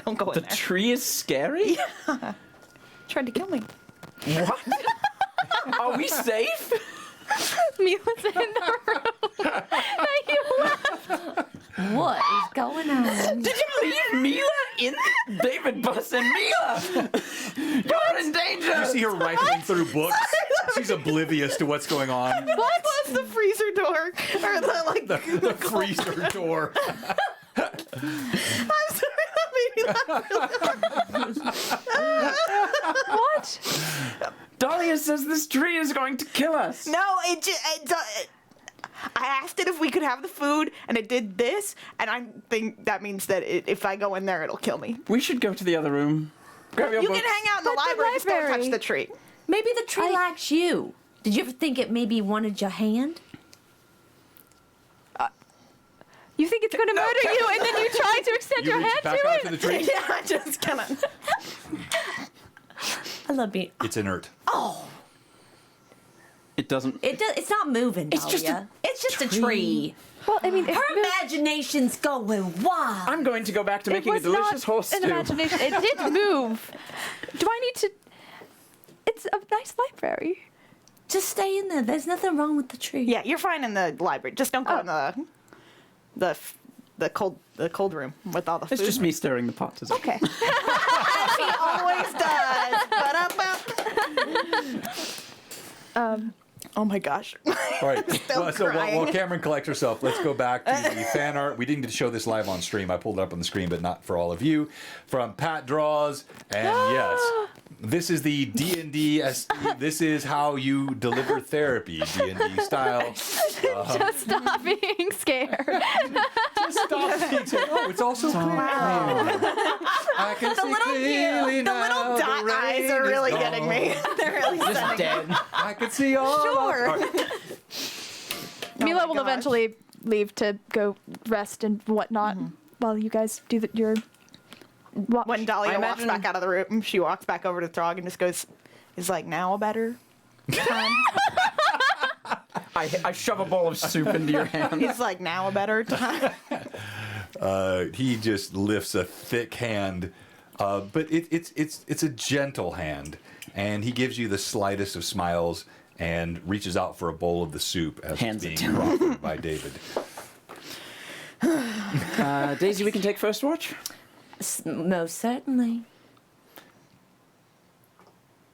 Don't go The in there. tree is scary? Tried to kill me. What? Are we safe? Mila's in the room. And you left. What is going on? Did you leave Mila in? David Buss and Mila! You're in danger! You see her rifling through books. She's oblivious to what's going on. What was the freezer door? Or the like The freezer door. I'm sorry, that made me laugh. What? Dahlia says this tree is going to kill us. No, I asked it if we could have the food, and it did this, and I think that means that if I go in there, it'll kill me. We should go to the other room. Grab your You books. can hang out in the But the library, just don't touch library. the tree. Maybe the tree likes you. Did you ever think it maybe wanted your hand? You think it's going to murder you, and then you try to extend You your reach hand back to out it? to the tree. Yeah, I just kind of. I love being. It's inert. It doesn't. It's not moving. It's just Dahlia. a It's just a tree. tree. Well, I mean, Her imagination's going wild. I'm going to go back to it making a was delicious not horse an stew. imagination. It did move. Do I need to? It's a nice library. Just stay in there. There's nothing wrong with the tree. Yeah, you're fine in the library. Just don't go in the cold room with all the food. It's just me stirring the pot. Is it? Okay. He always does. Ba-da-ba. Oh my gosh. All right. Still So crying. while Cameron collects herself, let's go back to the fan art. We didn't get to show this live on stream. I pulled it up on the screen, but not for all of you. From Pat Draws, and yes, this is the D&D. This is how you deliver therapy, D&D style. Just stop being scared. Just stop being scared. Oh, it's also clear. I can see clearly The now. little dot the eyes rain are is really gone. getting me. They're really Just sending dead. I can see all. Sure. All right. Mila my will gosh. eventually leave to go rest and whatnot while you guys do your watch. When Dahlia I walks imagine- back out of the room, she walks back over to Throg and just goes, "Is like now a better time?" I shove a bowl of soup into your hand. He's like, "Now a better time." He just lifts a thick hand, but it's a gentle hand, and he gives you the slightest of smiles and reaches out for a bowl of the soup as Hands it's it being to him. proffered by David. Daisy, we can take first watch. Most certainly.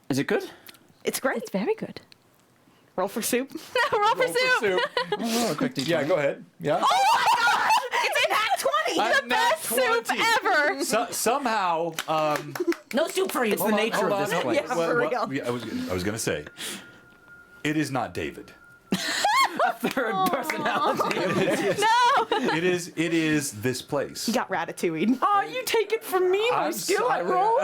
Is it good? It's great. It's very good. Roll for soup. Roll for soup. Oh, a quick D20. Yeah, go ahead. Yeah. It's an act 20. The best Soup ever. Somehow, No soup for you. It's the nature hold of on, this place. Yeah, for real. yeah, I was gonna say, it is not David. Third personality. It is this place. He got ratatouille. Oh, you take it from me, my I'm skill I sorry. roll.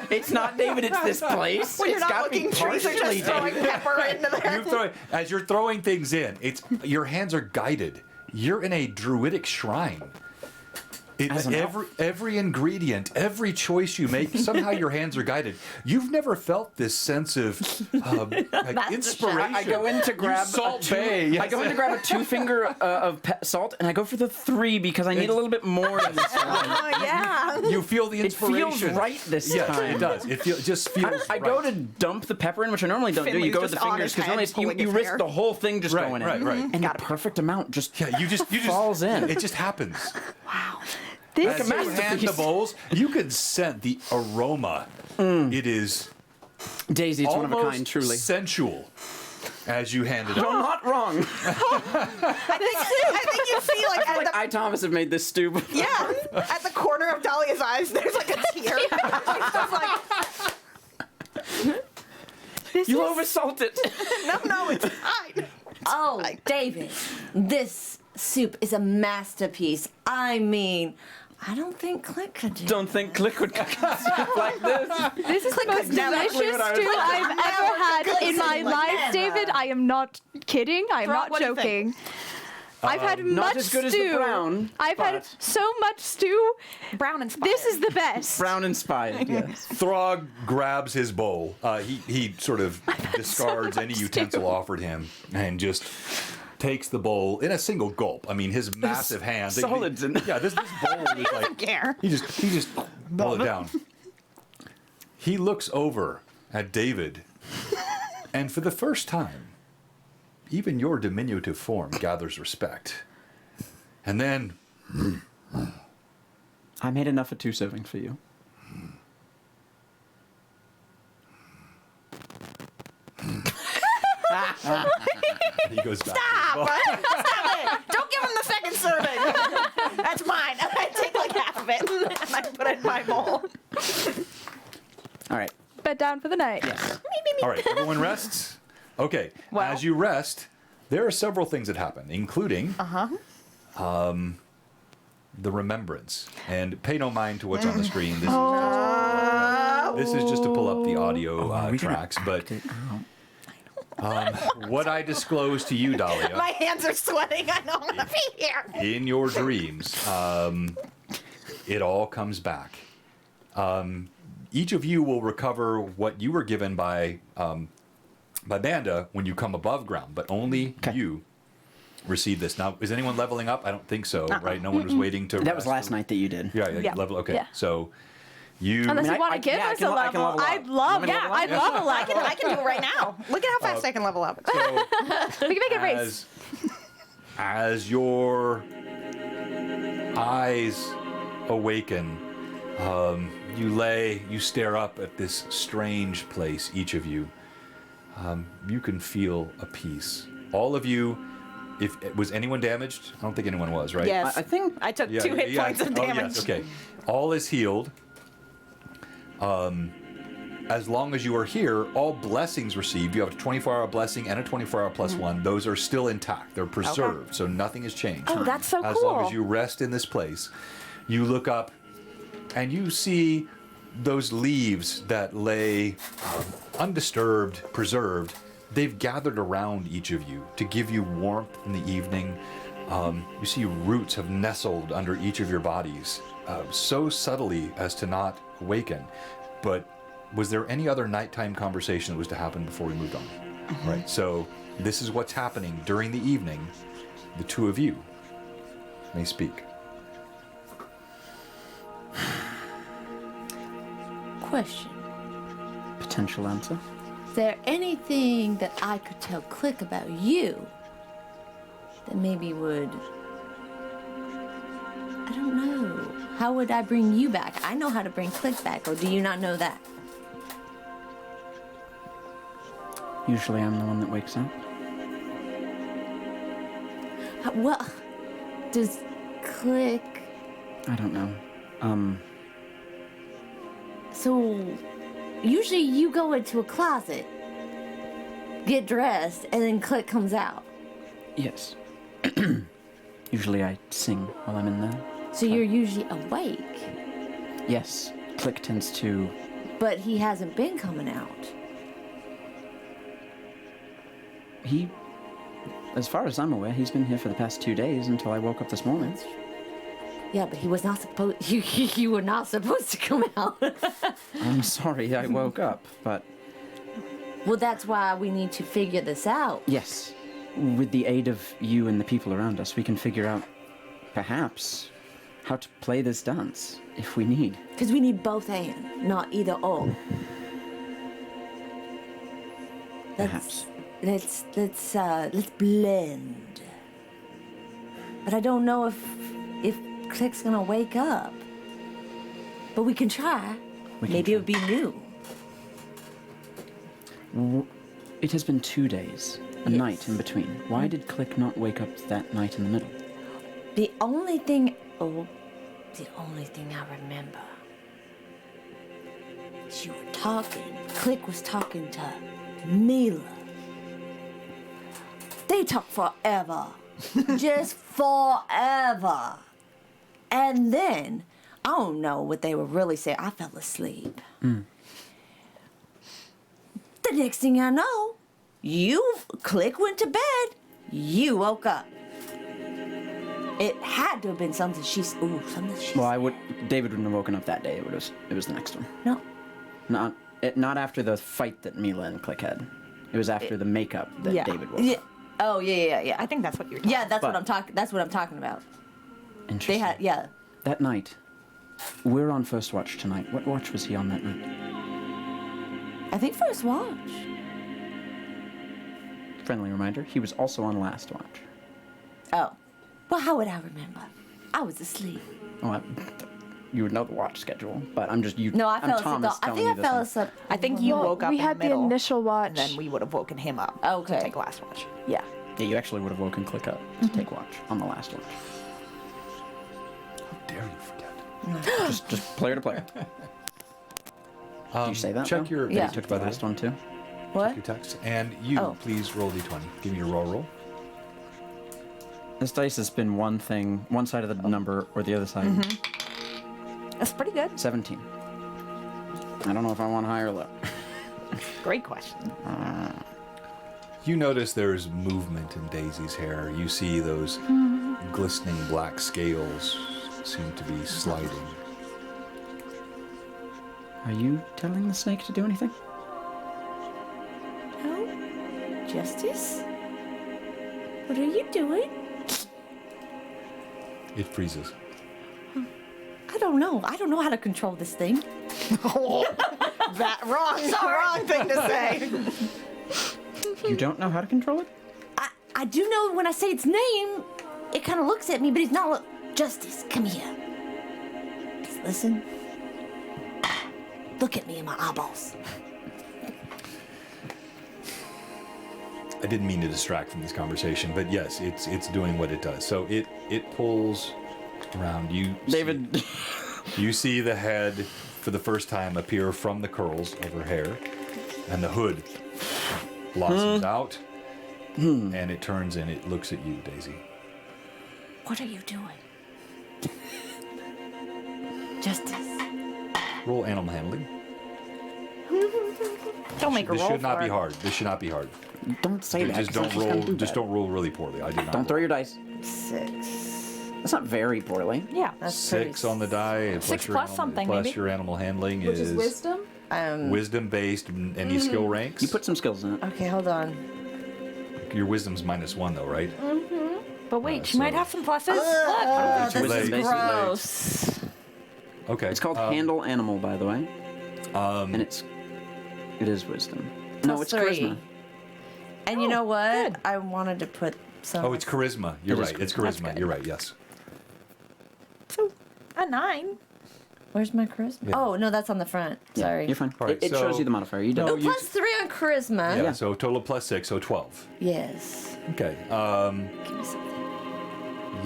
It's not David, it's this place. When you're It's not gotta be looking, trees are partially just throwing David. pepper into there. As you're throwing things in, your hands are guided. You're in a druidic shrine. As an elf. Every ingredient, every choice you make, somehow your hands are guided. You've never felt this sense of like inspiration. I go in to grab Salt a Bay. Yes. I go in to grab a 2-finger of salt, and I go for the 3 because I need a little bit more in this one. Oh, yeah. You feel the It inspiration. feels right this Yes, time. it does. It just feels. I go to dump the pepper in, which I normally don't do. Finley's You go with the just on fingers his because normally head, it's, pulling you his risk hair. the whole thing just Right, going right, in. right. And the perfect amount just Yeah, you just falls in. It just happens. This As you hand the masterpiece. bowls, you can scent the aroma. It is Daisy, it's one of a almost kind, truly. sensual. As you hand it You're up. not wrong. I think you see like at Like the I, Thomas, have made this stew before. yeah at the corner of Dahlia's eyes, there's like a tear. She's just like, You oversalt it. no, it's fine. Oh, David, this soup is a masterpiece. I mean, I don't think Clint could do. Don't think Click would cook a soup like this. This is the most delicious what I was stew like. I've ever had in my life, Never. David. I am not kidding. I am Throg, not what do you think? joking. I've had not much as good as stew. the brown, I've had but- so much stew. Brown inspired. This is the best. Brown inspired, yes. Throg grabs his bowl. He sort of discards any utensil offered him and just takes the bowl in a single gulp. I mean, his massive hands. solids in- Yeah, this bowl is like. care. He just pulled it down. He looks over at David, and for the first time, even your diminutive form gathers respect. And then, I made enough for 2 servings for you. he goes back. Stop it! Don't give him the second serving. That's mine. I take like half of it and I put it in my bowl. All right. Bed down for the night. All right, everyone rests? Okay, Well- as you rest, there are several things that happen, including the remembrance. And pay no mind to what's on the screen. This is just to pull up the audio tracks. But what I disclose to you, Dahlia, My hands are sweating. I don't want to be here. in your dreams, it all comes back. Each of you will recover what you were given by Banda when you come above ground, but only you receive this. Now, is anyone leveling up? I don't think so, right? No one was waiting to. That was rest. last night that you did. Yeah, Yeah. level. Okay, Yeah. so you. Unless I- you want I- to give yeah, I us can a le- I can level, level up. I'd love. You want me to Yeah, level up? I'd love a level. I can do it right now. Look at how fast I can level up. so, We can make it a race. as your eyes awaken, you stare up at this strange place, each of you. you can feel a peace. All of you, was anyone damaged? I don't think anyone was, right? Yes. I think I took 2 hit points of damage. Oh, yes, okay. All is healed. As long as you are here, all blessings received. You have a 24-hour blessing and a 24-hour plus one. Those are still intact. They're preserved, so nothing has changed. Oh, that's so As cool. long as you rest in this place, you look up and you see those leaves that lay undisturbed, preserved. They've gathered around each of you to give you warmth in the evening. You see roots have nestled under each of your bodies, so subtly as to not awaken. But was there any other nighttime conversation that was to happen before we moved on? Right, so this is what's happening during the evening. The two of you may speak. Question. potential answer. Is there anything that I could tell Click about you that maybe would... I don't know. How would I bring you back? I know how to bring Click back, or do you not know that? Usually I'm the one that wakes up. Well, does Click... I don't know. So, usually you go into a closet, get dressed, and then Click comes out. Yes. Usually I sing while I'm in there. So you're usually awake, Yes. Click tends to... but he hasn't been coming out. He... As far as I'm aware, he's been here for the past 2 days until I woke up this morning. Yeah, but he was not supposed... You were not supposed to come out. I'm sorry I woke up, but Well, that's why we need to figure this out. yes, with the aid of you and the people around us, we can figure out, perhaps, how to play this dance, if we need. Because we need both and, not either or. Perhaps. Let's blend. But I don't know if Click's gonna wake up. But we can try. Maybe it would be new. It has been 2 days, a night in between. Why did Click not wake up that night in the middle? The only thing I remember is you were talking. Click was talking to Mila. They talk forever. Just forever. And then, I don't know what they were really saying. I fell asleep. The next thing I know, Click went to bed. You woke up. It had to have been something something she Well, David wouldn't have woken up that day. It was the next one. No. Not after the fight that Mila and Click had. It was after the makeup that Yeah. David woke Yeah. up. Oh, yeah. I think that's what you're talking Yeah, that's what But- I'm talking. That's what I'm talking about. Interesting. They had, yeah. That night, we're on first watch tonight. What watch was he on that night? I think first watch. Friendly reminder, he was also on last watch. Oh, well, how would I remember? I was asleep. Oh, you would know the watch schedule, but I'm just you. No, I I'm fell asleep. Thomas I telling think I you this fell one. asleep. I think you Well, woke up we in had the middle, the initial watch. and then we would have woken him up Okay. to take last watch. Yeah. Yeah, you actually would have woken Click up to take watch on the last watch. How dare you forget? just player to player. Did you say that? Check though? your Yeah. You took the last one too. What? your text. And you, Oh. please roll d20. Give me your roll. This dice has been one thing, one side of the number or the other side. That's pretty good. 17. I don't know if I want high or low. Great question. You notice there's movement in Daisy's hair. You see those glistening black scales seem to be sliding. Are you telling the snake to do anything? No. Justice? What are you doing? It freezes. I don't know. I don't know how to control this thing. That wrong thing to say. You don't know how to control it? I do know when I say its name, it kind of looks at me, but it's not. Justice, come here. Just listen. Look at me in my eyeballs. I didn't mean to distract from this conversation, but yes, it's doing what it does. So it pulls around you. David. You see the head for the first time appear from the curls of her hair, and the hood blossoms out, and it turns and it looks at you, Daisy. What are you doing? Justice. Roll animal handling. Don't make a This roll should not for be it. hard. This should not be hard. Don't say that. Just 'cause I'm don't gonna roll. do Just bad. don't roll really poorly. I did not. Don't throw your dice. 6. That's not very poorly. Yeah. That's 6 on the die. Plus 6 your plus animal, something, plus maybe. your animal handling Which is wisdom? wisdom based. Any skill ranks? You put some skills in it. Okay, hold on. Your wisdom's -1 though, right? But wait, she so- might have some pluses. Look. Oh, too this late, is too late. gross. Okay. It's called handle animal, by the way. And it is wisdom. No, Plus it's 3. charisma. And you know what? good. I wanted to put some. Oh, it's charisma. You're It is right. It's charisma. charisma. That's You're right. Yes. So, a 9. Where's my charisma? Yeah. Oh, no, that's on the front. Sorry. You're fine. All right, it shows so- you the modifier. You don't. No, Oh, plus 3 on charisma. Yeah. So total of +6, so 12. Yes. Okay. Give me something.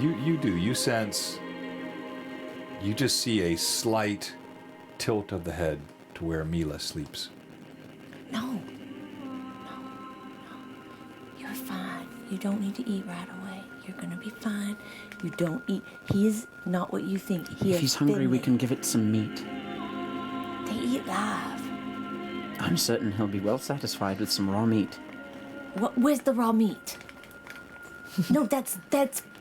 You do. You sense. You just see a slight tilt of the head to where Mila sleeps. No. You're fine. You don't need to eat right away. You're gonna be fine. You don't eat. He is not what you think. He If is he's hungry, we thin. can give it some meat. They eat live. I'm certain he'll be well satisfied with some raw meat. Where's the raw meat? No, that's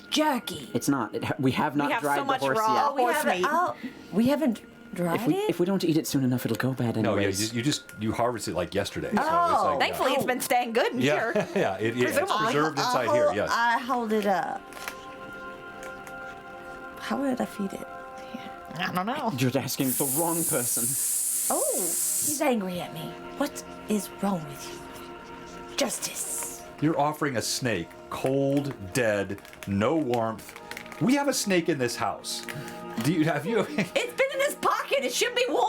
jerky. It's not. We have not We have dried so the much horse raw yet. horse haven't. meat. Oh, we haven't dried If we don't eat it soon enough, it'll go bad No, yeah. anyways. You harvest it like yesterday. So it's Oh. like, Thankfully, it's been staying good in Yeah. here. Yeah. It's preserved inside here. Yes. I hold it up. How would I feed it? I don't know. You're asking the wrong person. Oh, he's angry at me. What is wrong with you? Justice. You're offering a snake, cold, dead, no warmth. We have a snake in this house. Have you? It's been in his pocket. It should be warm.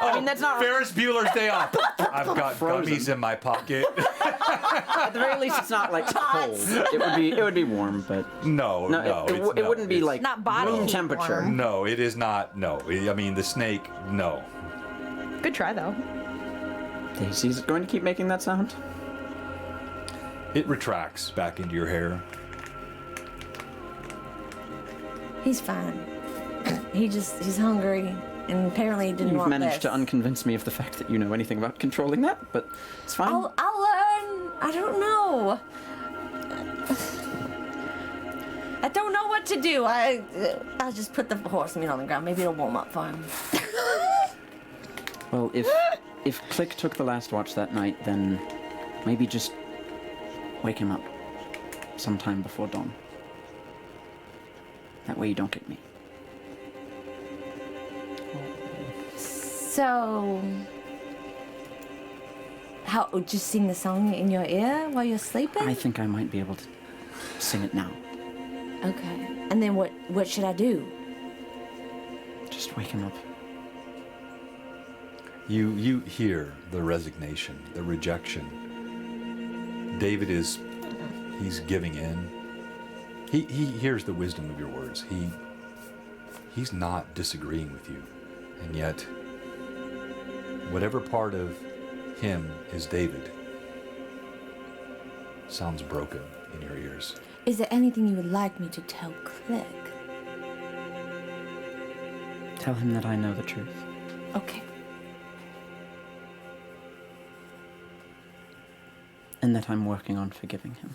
I mean, that's not. Ferris Bueller's Day Off. I've got Frozen. gummies in my pocket. At the very least, it's not like cold. It would be warm, but No, no, it wouldn't be like Not body room heat temperature. warm. No, it is not. No, I mean the snake. No. Good try, though. Daisy's going to keep making that sound. It retracts back into your hair. He's fine. He's hungry, and apparently he didn't You've want managed this. to unconvince me of the fact that you know anything about controlling that, but it's fine. I'll learn. I don't know. I don't know what to do. I'll just put the horse meat on the ground. Maybe it'll warm up for him. Well, if Click took the last watch that night, then maybe just wake him up sometime before dawn. That way you don't get me. So, how? Just sing the song in your ear while you're sleeping? I think I might be able to sing it now. Okay. And then what should I do? Just wake him up. You hear the resignation, the rejection. David he's giving in. He hears the wisdom of your words. He's not disagreeing with you. And yet, whatever part of him is David sounds broken in your ears. Is there anything you would like me to tell Click? Tell him that I know the truth. Okay. And that I'm working on forgiving him.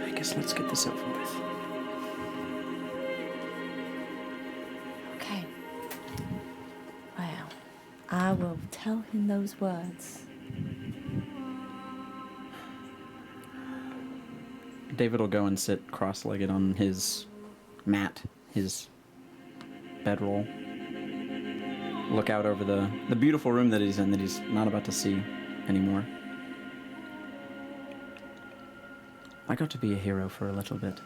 I guess let's get this over with. Okay. Well, I will tell him those words. David will go and sit cross-legged on his mat, his bedroll. Look out over the beautiful room that he's in that he's not about to see anymore. I got to be a hero for a little bit.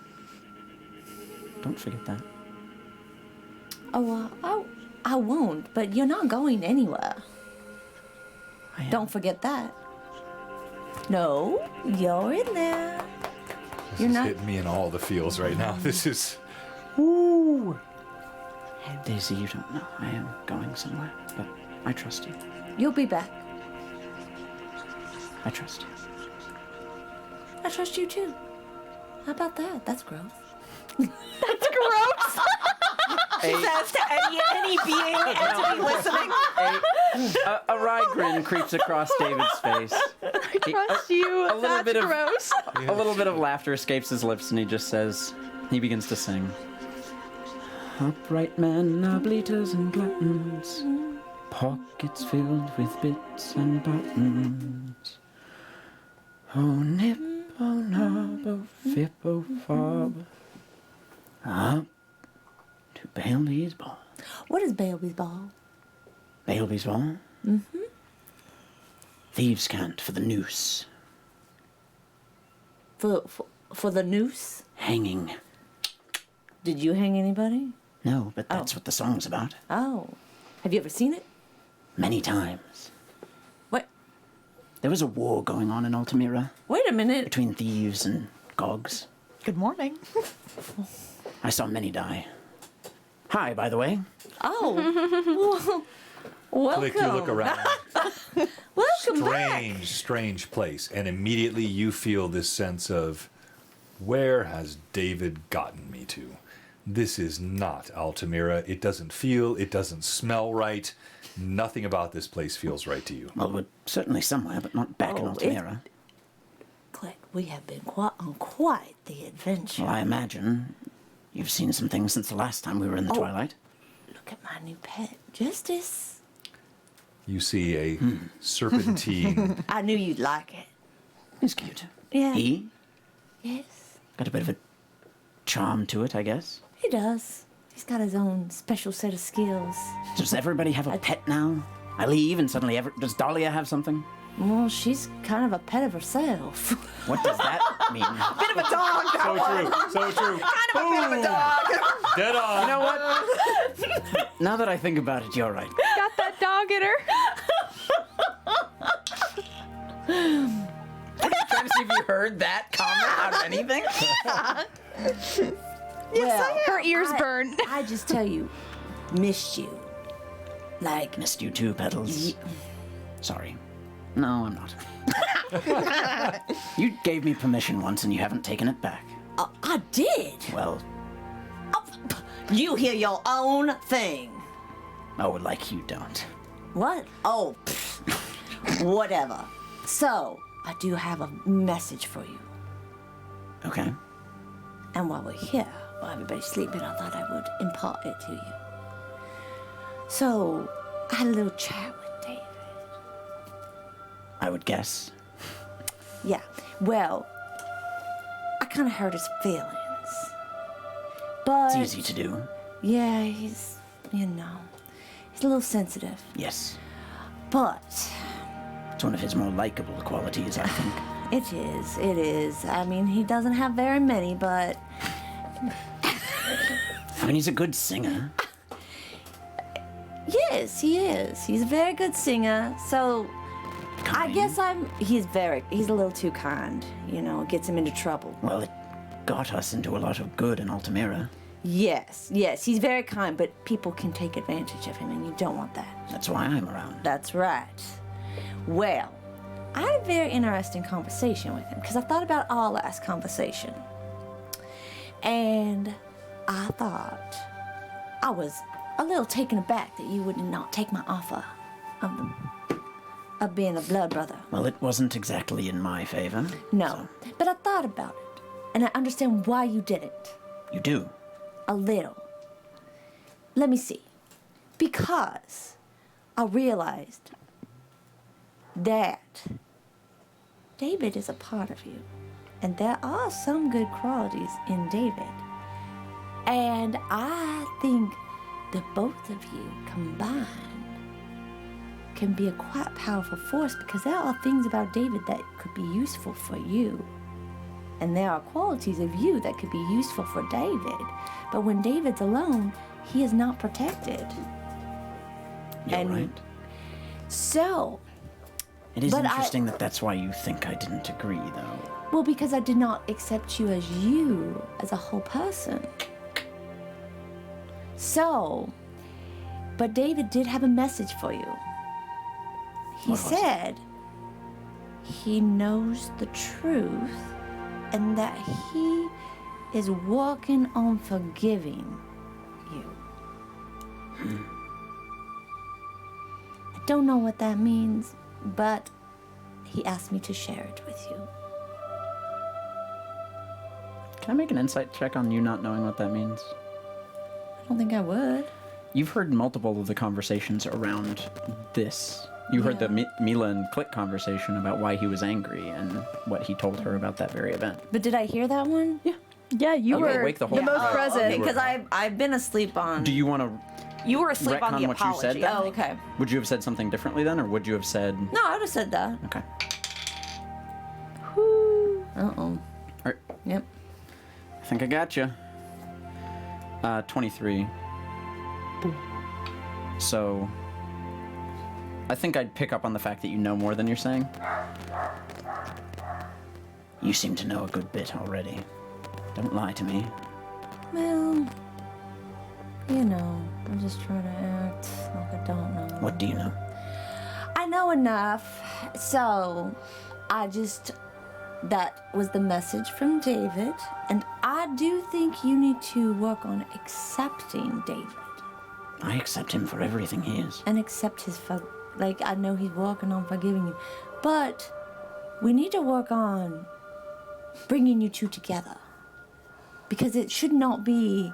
Don't forget that. I won't, but you're not going anywhere. I am. Don't forget that. No, you're in there. This You're is not. hitting me in all the feels right now. This is. Daisy, you don't know. I am going somewhere, but I trust you. You'll be back. I trust you. I trust you too. How about that? That's gross. That's gross. She says to any being entity listening. A wry grin creeps across David's face. I trust you. a little That's bit of- gross. A little bit of laughter escapes his lips, and he just says, he begins to sing. Upright men are bleaters and gluttons, pockets filled with bits and buttons. Oh nip, oh nob, oh fip, oh fob, up to Bailey's ball. What is Bailey's ball? Bailey's ball? Mm-hmm. Thieves' cant for the noose. For the noose? Hanging. Did you hang anybody? No, but that's what the song's about. Oh. Have you ever seen it? Many times. What? There was a war going on in Altamira Wait a minute. between thieves and gogs. Good morning. I saw many die. Hi, by the way. Oh. Welcome. Click, you look around. Welcome back. Strange place. And immediately you feel this sense of, where has David gotten me to? This is not Altamira. It doesn't feel, it doesn't smell right. Nothing about this place feels right to you. Well, we're certainly somewhere, but not back in Oh, Altamira. Click, we have been quite the adventure. Well, I imagine you've seen some things since the last time we were in the Twilight. Look at my new pet, Justice. You see a serpentine. I knew you'd like it. He's cute. Yeah. He Yes, got a bit of a charm to it, I guess. he does. He's got his own special set of skills. Does everybody have a pet now? I leave and suddenly does Dahlia have something? Well, she's kind of a pet of herself. What does that mean? Bit of a dog. So true. Kind of a bit of a dog. Dead on. You know what? Now that I think about it, you're right. Got that dog in her. Trying to see if you heard that comment out of anything. Well, Her ears burn. I just tell you, missed you. Like, Missed you too, Petals. Sorry. No, I'm not. You gave me permission once and you haven't taken it back. I did. Well, You hear your own thing. oh, like you don't. What? Oh, whatever. So, I do have a message for you. Okay. And while we're here, while everybody's sleeping, I thought I would impart it to you. So, I had a little chat with David. I would guess. Yeah, well, I kind of hurt his feelings. But, It's easy to do. yeah, he's a little sensitive. Yes. But, It's one of his more likable qualities, I think. it is. I mean, he doesn't have very many, but I mean, he's a good singer. yes, he is. He's a very good singer, so I guess he's a little too kind, it gets him into trouble. Well, it got us into a lot of good in Altamira. Yes, he's very kind, but people can take advantage of him, and you don't want that. That's why I'm around. That's right. Well, I had a very interesting conversation with him, because I thought about our last conversation. And I thought I was a little taken aback that you would not take my offer of being a blood brother. Well, it wasn't exactly in my favor. No, but I thought about it, and I understand why you did it. You do. A little. Let me see. Because I realized that David is a part of you, and there are some good qualities in David. And I think that both of you combined can be a quite powerful force, because there are things about David that could be useful for you. And there are qualities of you that could be useful for David. But when David's alone, he is not protected. You're And right. So, It is but interesting that that's why you think I didn't agree, though. well, because I did not accept you as you, as a whole person. So, but David did have a message for you. He What was it? said he knows the truth and that he is working on forgiving you. I don't know what that means, but he asked me to share it with you. Can I make an insight check on you not knowing what that means? I don't think I would. You've heard multiple of the conversations around this. You heard the Mila and Click conversation about why he was angry and what he told her about that very event. But did I hear that one? Yeah. Yeah, you Okay, were wake the the, whole most crowd. present. Okay, because I've been asleep on. Do you want to... You were asleep on Retcon the what you said apology. then? Oh, okay. Would you have said something differently then, or would you have said... No, I would have said that. Okay. Uh-oh. Alright, Yep. I think I got you. 23. So... I think I'd pick up on the fact that you know more than you're saying. You seem to know a good bit already. Don't lie to me. Well, you know, I'm just trying to act like I don't know. What do you know? I know enough, so that was the message from David, and I do think you need to work on accepting David I accept him for everything he is. and accept his, I know he's working on forgiving you, but we need to work on bringing you two together, because it should not be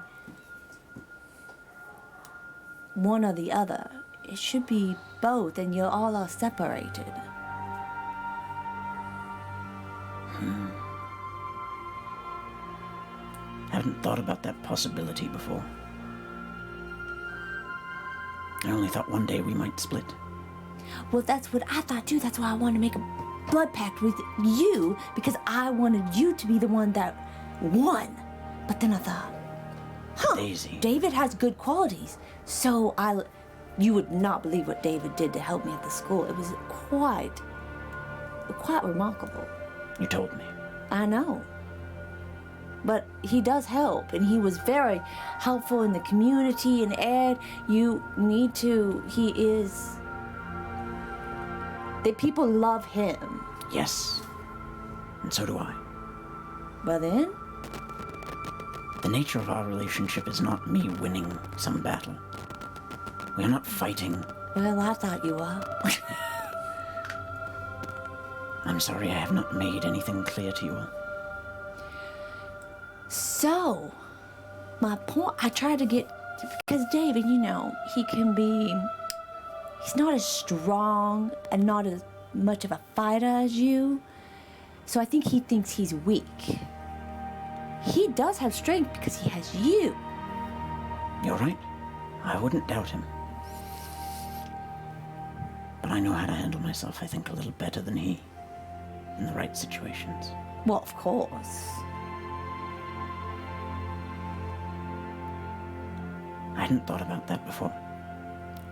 one or the other. It should be both, and you all are separated. Haven't thought about that possibility before. I only thought one day we might split. Well, that's what I thought too. That's why I wanted to make a blood pact with you, because I wanted you to be the one that won. But then I thought, Daisy. David has good qualities. So you would not believe what David did to help me at the school. It was quite remarkable. You told me. I know. But he does help, and he was very helpful in the community. And Ed, he is. The people love him. Yes. And so do I. Well then, The nature of our relationship is not me winning some battle. We are not fighting. well, I thought you were. I'm sorry I have not made anything clear to you all. So, my point, I tried to get, because David, you know, he's not as strong and not as much of a fighter as you. So I think he thinks he's weak. He does have strength because he has you. You're right. I wouldn't doubt him. But I know how to handle myself, I think, a little better than he. In the right situations. Well, of course. I hadn't thought about that before.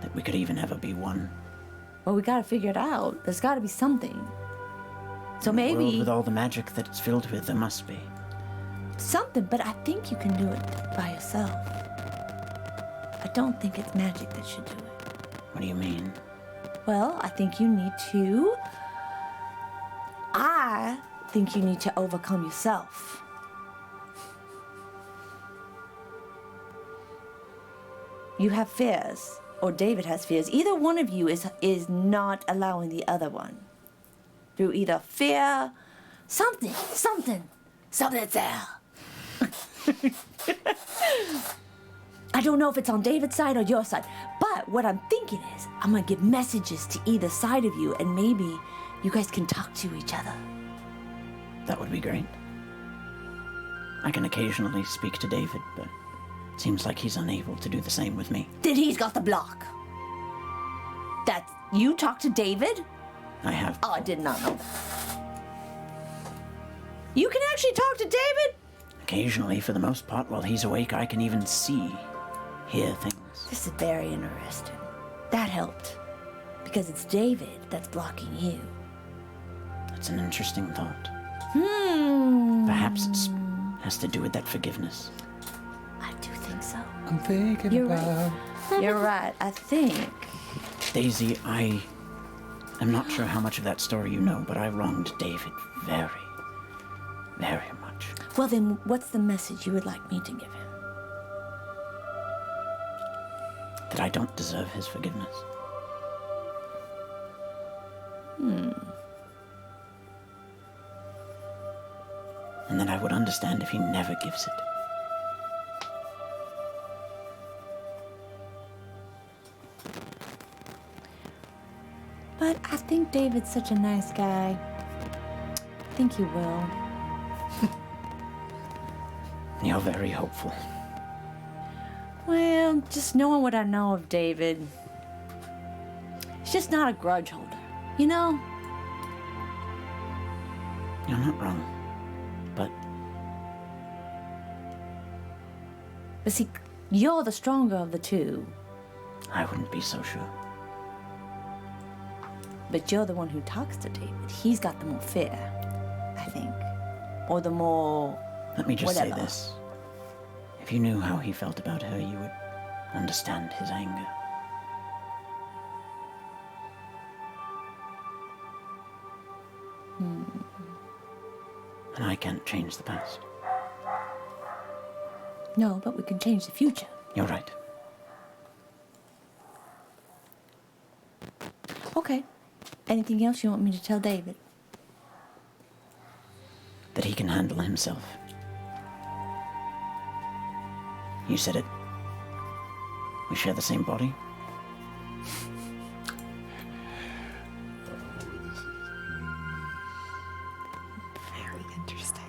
That we could even ever be one. Well, we gotta figure it out. There's gotta be something. So In a world maybe with all the magic that it's filled with, there must be. something, but I think you can do it by yourself. I don't think it's magic that should do it. What do you mean? Well, I think you need to overcome yourself. You have fears, or David has fears. Either one of you is not allowing the other one. Through either fear, something's there. I don't know if it's on David's side or your side, but what I'm thinking is I'm gonna give messages to either side of you, and maybe you guys can talk to each other. That would be great. I can occasionally speak to David, but it seems like he's unable to do the same with me. Then he's got the block. You talk to David? I have. Oh, I did not know that. You can actually talk to David? Occasionally, for the most part, while he's awake, I can even hear things. This is very interesting. That helped. Because it's David that's blocking you. That's an interesting thought. Hmm. Perhaps it has to do with that forgiveness. I do think so. I'm thinking You're about. right. You're right. I think. Daisy, I am not sure how much of that story you know, but I wronged David very, very much. Well, then, what's the message you would like me to give him? That I don't deserve his forgiveness. And that I would understand if he never gives it. But I think David's such a nice guy. I think he will. You're very hopeful. Well, just knowing what I know of David, he's just not a grudge holder, you know? You're not wrong. But see, you're the stronger of the two. I wouldn't be so sure. But you're the one who talks to David. He's got the more fear, I think. Or the more... Let me just whatever. say this. If you knew how he felt about her, you would understand his anger. And I can't change the past. No, but we can change the future. You're right. Okay. Anything else you want me to tell David? That he can handle himself. You said it. We share the same body. Very interesting.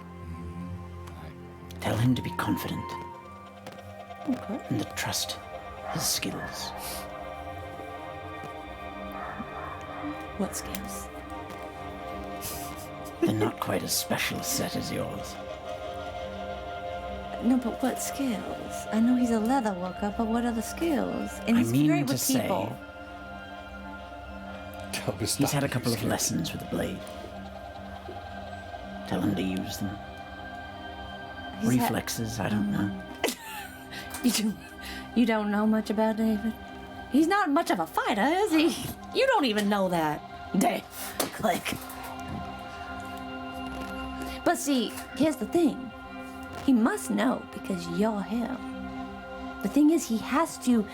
Tell him to be confident. Okay. And to trust his skills. What skills? They're not quite as special a set as yours. No, but what skills? I know he's a leather worker, but what other skills? And I he's mean great to with say, people. he's had a couple of lessons with the blade. Tell him to use them. He's had- Reflexes, I don't know. You don't know much about David? He's not much of a fighter, is he? You don't even know that. Dave. Click. But see, here's the thing. He must know because you're him. The thing is, he has to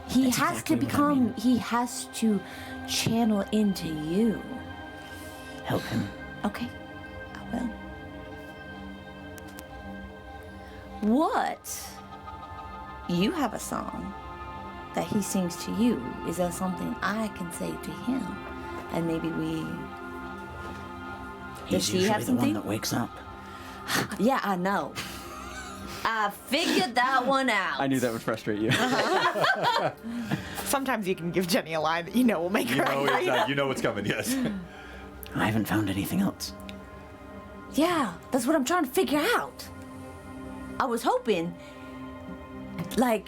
That's exactly what I mean. he has to channel into you. Help him. Okay, I will. What? You have a song that he sings to you. Is there something I can say to him? And maybe we... Does He's he usually have the one something? that wakes up. Yeah, I know. I figured that one out. I knew that would frustrate you. Sometimes you can give Jenny a line that you know will make her angry. You know what's coming, yes. I haven't found anything else. Yeah, that's what I'm trying to figure out. I was hoping, like,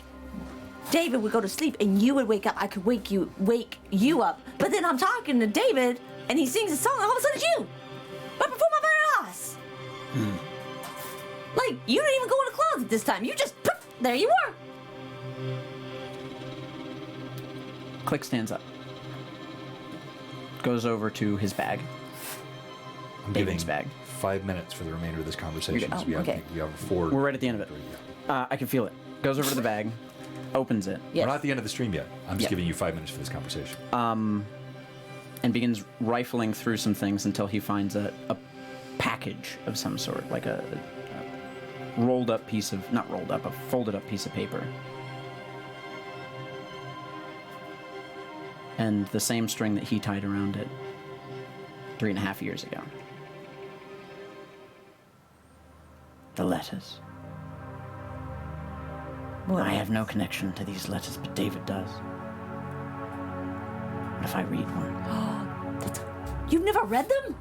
David would go to sleep and you would wake up. I could wake you up. But then I'm talking to David and he sings a song. All of a sudden it's you, right before my very eyes. Like, you didn't even go in the closet this time. You just poof, there you were. Click stands up. Goes over to his bag. I'm David's giving bag. 5 minutes for the remainder of this conversation. Oh, so we have, okay. we have 4. We're right at the end of it. I can feel it. Goes over to the bag. Opens it. Yes. We're not at the end of the stream yet. I'm just Yeah. giving you 5 minutes for this conversation. And begins rifling through some things until he finds a package of some sort, like a rolled up piece of, not rolled up, a folded up piece of paper. And the same string that he tied around it 3.5 years ago. The letters. What? I have no connection to these letters, but David does. What if I read one? You've never read them?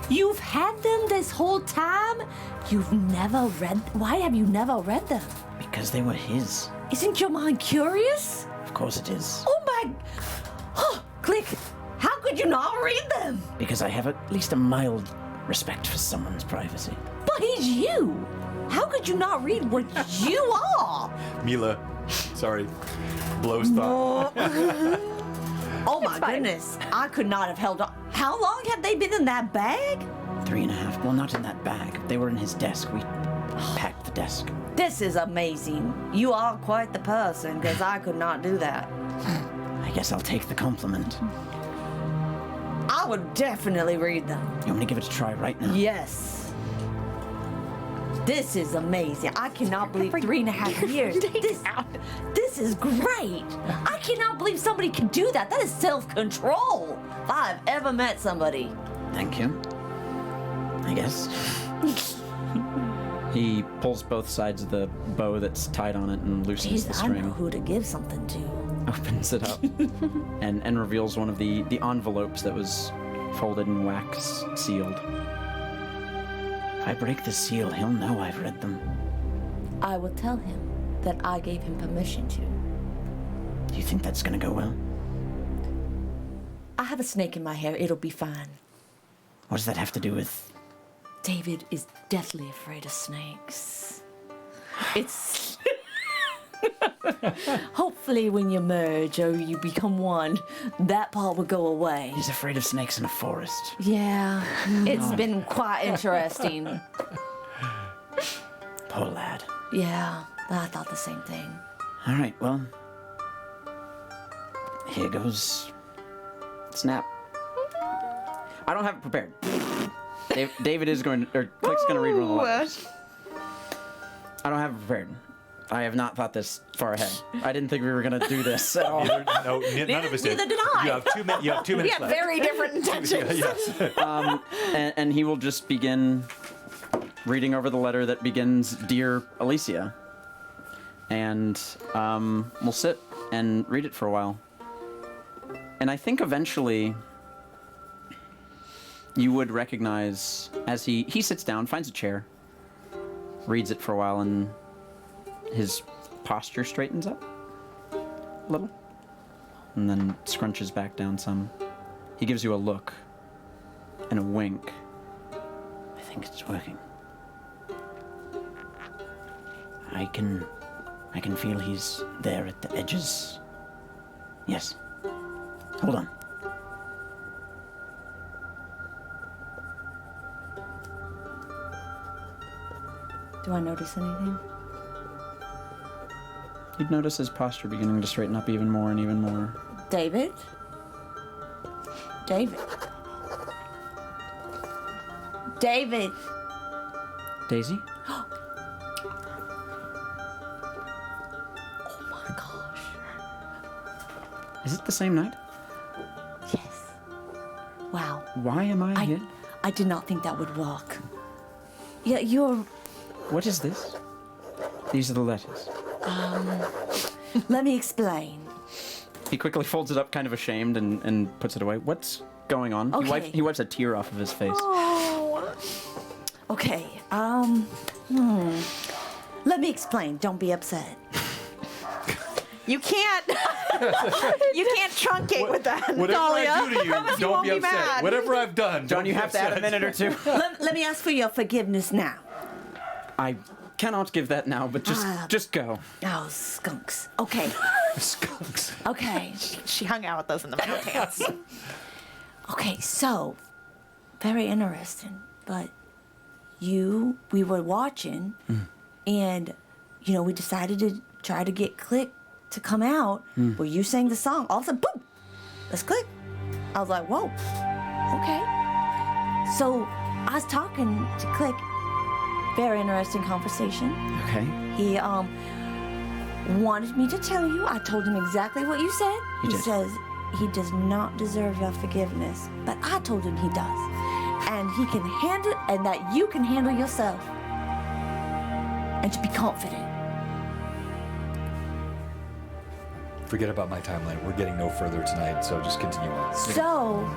You've had them this whole time? You've never read... Why have you never read them? Because they were his. Isn't your mind curious? Of course it is. Oh my... Oh, Click, how could you not read them? Because I have at least a mild respect for someone's privacy. But he's you. How could you not read what you are? Mila, sorry. Blows thought. Oh my goodness. I could not have held on. How long had they been in that bag? 3.5. Well, not in that bag. They were in his desk. We packed the desk. This is amazing. You are quite the person, because I could not do that. I guess I'll take the compliment. I would definitely read them. You want me to give it a try right now? Yes. This is amazing. I cannot believe 3.5 years. This is great. I cannot believe somebody can do that. That is self-control. If I've ever met somebody. Thank you. I guess. He pulls both sides of the bow that's tied on it and loosens the Jeez, I know string. who to give something to. Opens it up and reveals one of the envelopes that was folded and wax sealed. If I break the seal, he'll know I've read them. I will tell him that I gave him permission to. Do you think that's gonna go well? I have a snake in my hair. It'll be fine. What does that have to do with... David is deathly afraid of snakes. It's... Hopefully when you merge or you become one, that part will go away. He's afraid of snakes in a forest. Yeah, it's been quite interesting. Poor lad. Yeah, I thought the same thing. All right, well... Here goes... Snap. I don't have it prepared. David is going to... Or Click's going to read one of the letters. I don't have it prepared. I have not thought this far ahead. I didn't think we were going to do this at all. None of us did. Neither did I. You have 2 minutes. You have 2 We minutes have left. very different intentions. Yes. And he will just begin reading over the letter that begins, Dear Alicia. And we'll sit and read it for a while. And I think eventually you would recognize, as he sits down, finds a chair, reads it for a while, and his posture straightens up a little, and then scrunches back down some. He gives you a look and a wink. I think it's working. I can feel he's there at the edges. Yes. Hold on. Do I notice anything? You'd notice his posture beginning to straighten up even more and even more. David? David? David! Daisy? Oh my gosh. Is it the same night? Yes. Wow. Why am I here? I did not think that would work. Yeah, you're... What is this? These are the letters. Let me explain. He quickly folds it up, kind of ashamed, and puts it away. What's going on? Okay. He wipes a tear off of his face. Okay, let me explain. Don't be upset. You can't. You can't truncate with that. Whatever Dahlia. I do to you, Promise don't won't be upset. mad. Whatever I've done, John, don't you be have to add a upset. minute or two. Let me ask for your forgiveness now. I cannot give that now, but just go. Oh, skunks. Okay. Skunks. Okay. She hung out with us in the mountains. Okay, so, very interesting, but we were watching, and, we decided to try to get Click to come out, where you sang the song, all of a sudden, boom, let's Click. I was like, whoa, okay. So, I was talking to Click, very interesting conversation. Okay. He, wanted me to tell you, I told him exactly what you said. You He did. says he does not deserve your forgiveness, but I told him he does. And he can handle, and that you can handle yourself. And to be confident. Forget about my timeline. We're getting no further tonight, so just continue on. So,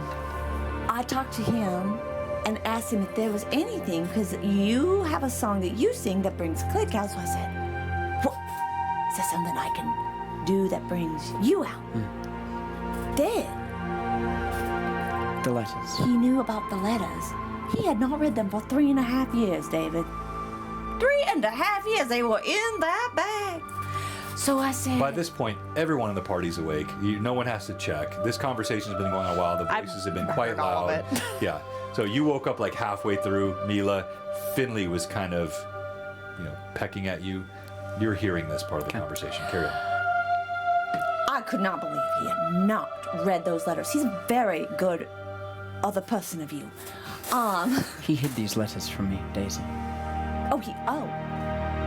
I talked to him, and asked him if there was anything, because you have a song that you sing that brings click out. So I said, well, is there something I can do that brings you out? Then The letters. he knew about the letters. He had not read them for 3.5 years, David. 3.5 years they were in that bag. So I said, By this point, everyone in the party's awake. No one has to check. This conversation's been going on a while. The voices have been quite heard all loud. of it. Yeah. So you woke up like halfway through. Mila, Finley was kind of, pecking at you. You're hearing this part of the conversation. Carry on. I could not believe he had not read those letters. He's a very good other person of you. He hid these letters from me, Daisy.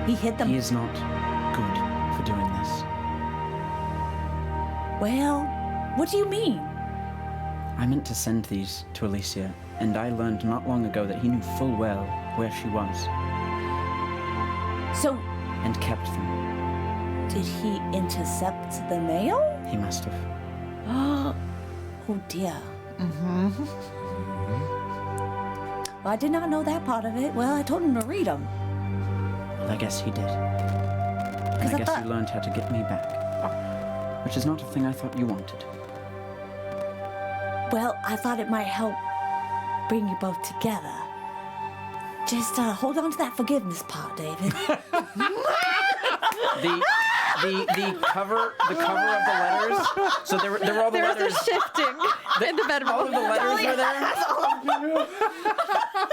He hid them. He is not good for doing this. Well, what do you mean? I meant to send these to Alicia, and I learned not long ago that he knew full well where she was, So, and kept them. did he intercept the mail? He must have. Oh dear. Well, I did not know that part of it. Well, I told him to read them. Well, I guess he did. And Because I I guess thought- he learned how to get me back. Which is not a thing I thought you wanted. Well, I thought it might help bring you both together. Just hold on to that forgiveness part, David. The cover of the letters. So there were all the There was letters. a shifting in the bedroom. All of the letters were there.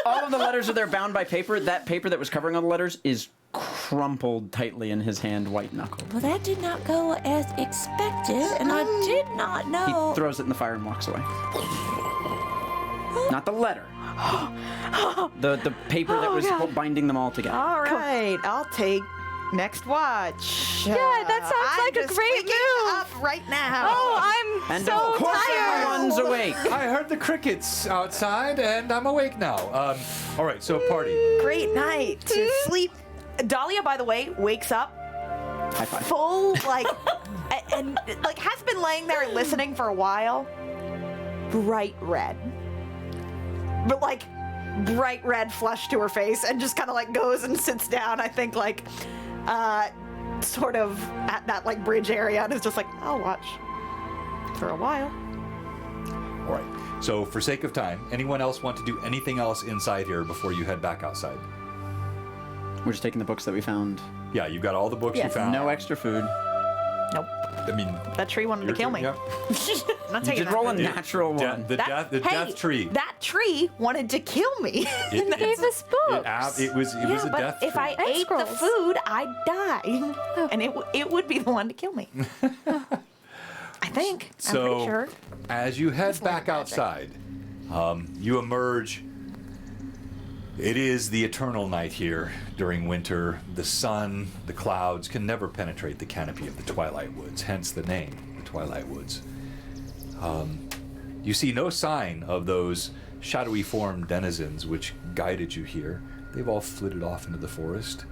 All of the letters are there, bound by paper. That paper that was covering all the letters is crumpled tightly in his hand, white knuckled. Well, that did not go as expected, and I did not know. He throws it in the fire and walks away. Not the letter. The paper that was binding them all together. All right, I'll take next watch. Yeah, that sounds like a great move. Up right now. Oh, I'm And so of course tired. everyone's awake. I heard the crickets outside, and I'm awake now. All right, so party. Great night to sleep. Dahlia, by the way, wakes up High five. full and has been laying there listening for a while. Bright red, but bright red flush to her face, and just kind of goes and sits down. I think sort of at that bridge area, and is just I'll watch for a while. All right. So for sake of time, anyone else want to do anything else inside here before you head back outside? We're just taking the books that we found. Yeah, you've got all the books you Yes. found. No extra food. Nope, I mean, that tree wanted to kill me. Yeah. I'm not You taking did that roll a food. natural one. The death tree. That tree wanted to kill me. It Gave us books. It was a but death if tree. I ate the scrolls. food, I'd die, and it would be the one to kill me. I think. I'm So, pretty sure. as you head like back magic. outside, you emerge. It is the eternal night here during winter. The sun, the clouds can never penetrate the canopy of the Twilight Woods, hence the name, the Twilight Woods. You see no sign of those shadowy formed denizens which guided you here. They've all flitted off into the forest.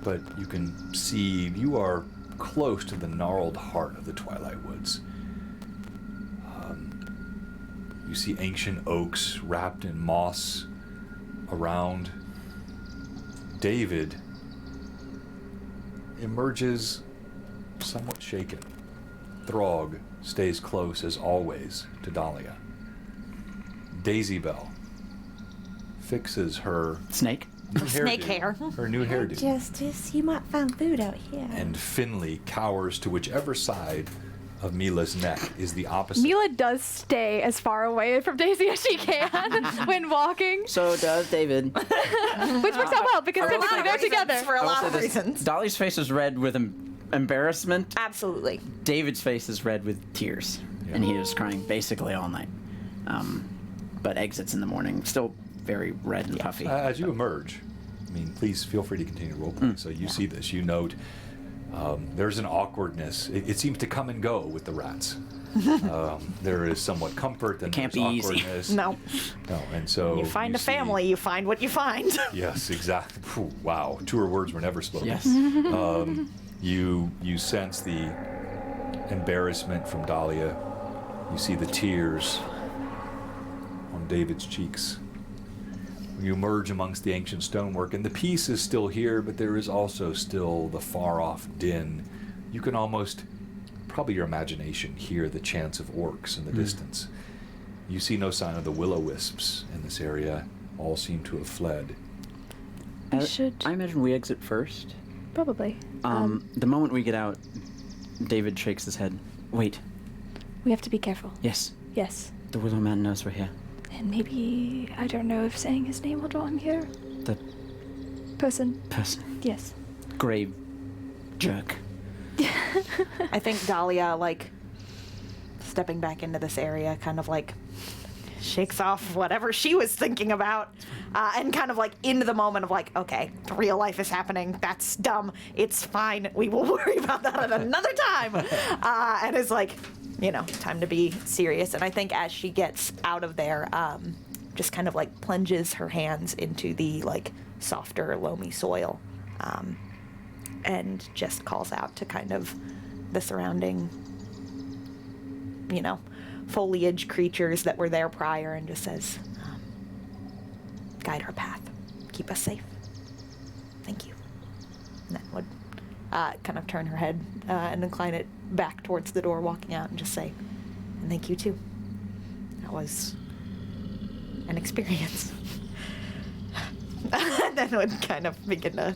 But you can see you are close to the gnarled heart of the Twilight Woods. You see ancient oaks wrapped in moss around. David emerges somewhat shaken. Throg stays close as always to Dahlia. Daisy Bell fixes her Snake. new Snake hairdo, hair. her new hairdo. Justice, you might find food out here. And Finley cowers to whichever side of Mila's neck is the opposite. Mila does stay as far away from Daisy as she can when walking, So does David. which works out well because typically they're together. For a I will lot say of this, reasons. Dolly's face is red with embarrassment. Absolutely. David's face is red with tears, and he is crying basically all night. But exits in the morning, still very red and puffy. As you emerge, I mean, please feel free to continue roleplay. So you see this, you note there's an awkwardness. It seems to come and go with the rats. There is somewhat comfort, and can't there's be easy. awkwardness. No. No, and so You find a see- family, you find what you find. Yes, exactly. Phew, wow, truer words were never spoken. Yes. You sense the embarrassment from Dahlia. You see the tears David's cheeks. You emerge amongst the ancient stonework, and the peace is still here, but there is also still the far-off din. You can almost, probably your imagination, hear the chants of orcs in the distance. You see no sign of the will-o-wisps in this area. All seem to have fled. We should I imagine we exit first. probably. The moment we get out, David shakes his head. Wait. We have to be careful. Yes. Yes. The Willow Man knows we're here. And maybe, I don't know if saying his name will draw him here. The Person. person. Yes. Grave jerk. I think Dahlia, like, stepping back into this area, kind of like shakes off whatever she was thinking about, and kind of like into the moment of like, okay, real life is happening. That's dumb. It's fine. We will worry about that at another time. And it's like, you know, time to be serious. And I think as she gets out of there, just kind of like plunges her hands into the like softer, loamy soil, and just calls out to kind of the surrounding, you know, foliage creatures that were there prior, and just says, guide our path, keep us safe, thank you. And then would kind of turn her head and incline it back towards the door, walking out, and just say, and thank you too. That was an experience. And then would kind of begin to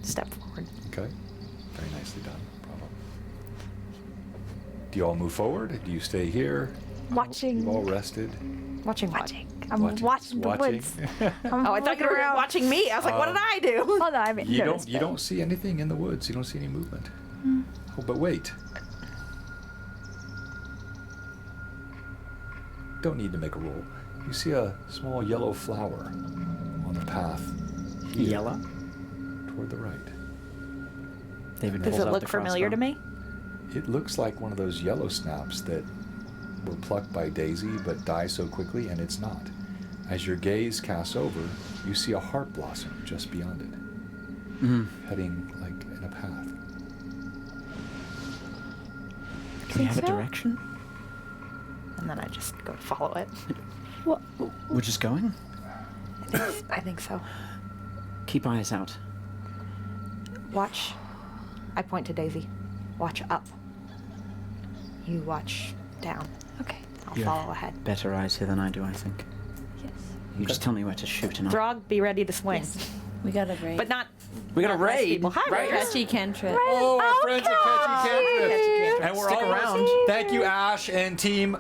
step forward. Okay. Very nicely done. Bravo. Do you all move forward? Do you stay here? Watching. You've all rested? Watching what? I'm watching the woods. Oh, I thought you were watching me. I was like, what did I do? Oh, no, I mean, You don't see anything in the woods. You don't see any movement. Oh, but wait. Don't need to make a roll. You see a small yellow flower on the path. Here, Yellow? toward the right. David Does pulls it out look the familiar to crossbow. me? It looks like one of those yellow snaps that were plucked by Daisy but die so quickly, and it's not. As your gaze casts over, you see a heart blossom just beyond it, heading like in a path. Do we have a so? direction? And then I just go follow it. What? We're just going? I think so. Keep eyes out. Watch. I point to Daisy. Watch up. You watch down. Okay. I'll You follow have ahead. better eyes here than I do, I think. Yes. You just tell me where to shoot and I'll... Throg, be ready to swing. Yes. We got a raid. But not. We got a not nice raid. people. Hi, Right. raiders. Catchy cantrip. Oh, our friends at Catchy Cantrip. And we're Stick almost, around. Thank you, Ash and team.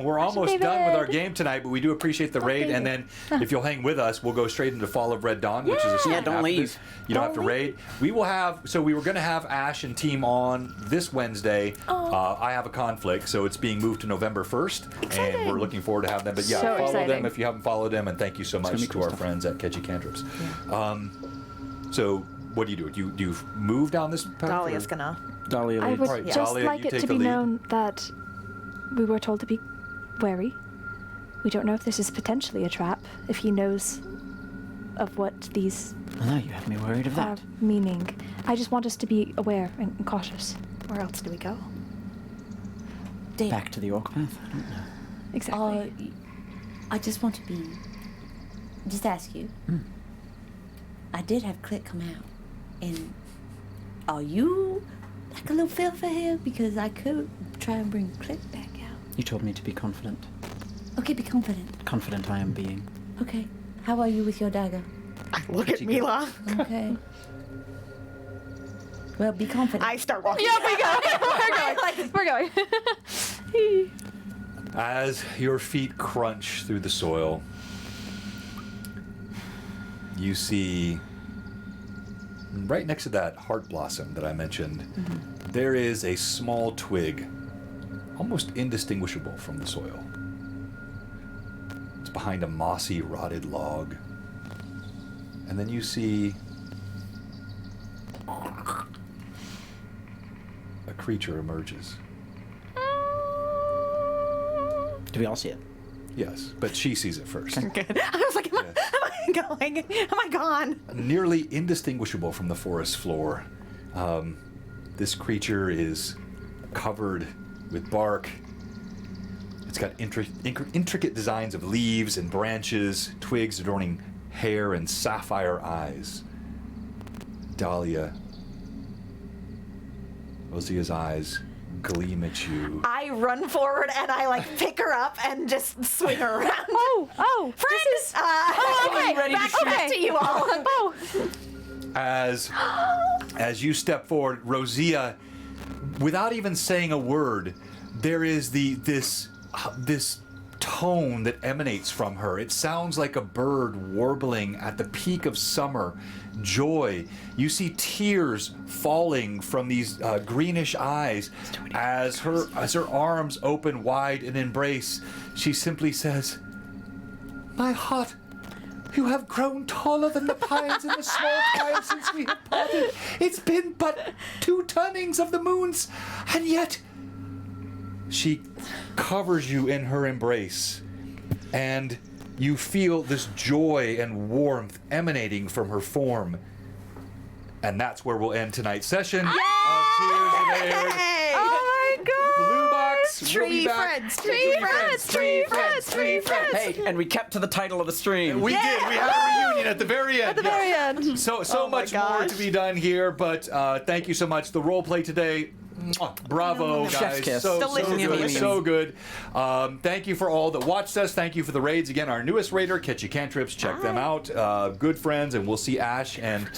We're almost done with our game tonight, but we do appreciate the raid. And then, if you'll hang with us, we'll go straight into Fall of Red Dawn, which is a start Yeah, don't after leave. this. You don't have to raid. We will have. So we were going to have Ash and team on this Wednesday. I have a conflict, so it's being moved to November 1st, and we're looking forward to having them. But yeah, So follow them exciting. if you haven't followed them, and thank you so gonna much be to cool our stuff. friends at Catchy Cantrips. So what do? Do you move down this path? Dahlia's or- gonna. Dahlia I leads. would Alright, just Dahlia, like you it take to the be lead. known that we were told to be wary. We don't know if this is potentially a trap, if he knows of what these Well, now you have me worried of are that. meaning. I just want us to be aware and cautious. Where else do we go? Dave, Back to the orc path? I don't know. Exactly. I just want to just ask you. I did have Click come out, and are you like a little feel for him? Because I could try and bring Click back out. You told me to be confident. Okay, be confident. Confident I am being. Okay, how are you with your dagger? Look at Mila. Okay. Well, be confident. I start walking. Yeah, we're going. We're going. As your feet crunch through the soil, you see right next to that heart blossom that I mentioned, there is a small twig, almost indistinguishable from the soil. It's behind a mossy, rotted log. And then you see a creature emerges. Do we all see it? Yes, but she sees it first. Good. I was like, am I going? Am I gone? Nearly indistinguishable from the forest floor. This creature is covered with bark It's got intricate designs of leaves and branches, twigs adorning hair, and sapphire eyes. Dahlia, Rosea's eyes gleam at you. I run forward and I like pick her up and just swing her around. Oh, Friends! okay. Ready to back to you all. Oh, As you step forward, Rosea, without even saying a word, there is this tone that emanates from her. It sounds like a bird warbling at the peak of summer. Joy. You see tears falling from these greenish eyes as her arms open wide in embrace. She simply says, "My heart, you have grown taller than the pines in the small time since we have parted. It's been but 2 turnings of the moons, and yet..." She covers you in her embrace, and you feel this joy and warmth emanating from her form. And that's where we'll end tonight's session of Tears of Aihrde. Oh my god! Blue Box, we'll be back. Three friends. Hey, and we kept to the title of the stream. We did. We had a reunion at the very end. at the very end. So Oh my much more gosh. to be done here, but thank you so much. The role play today, bravo, Chef's guys. kiss. So Delicious, good, delicious. so good. Thank you for all that watched us. Thank you for the raids. Again, our newest raider, Catchy Cantrips. Check them out. Good friends, and we'll see Ash and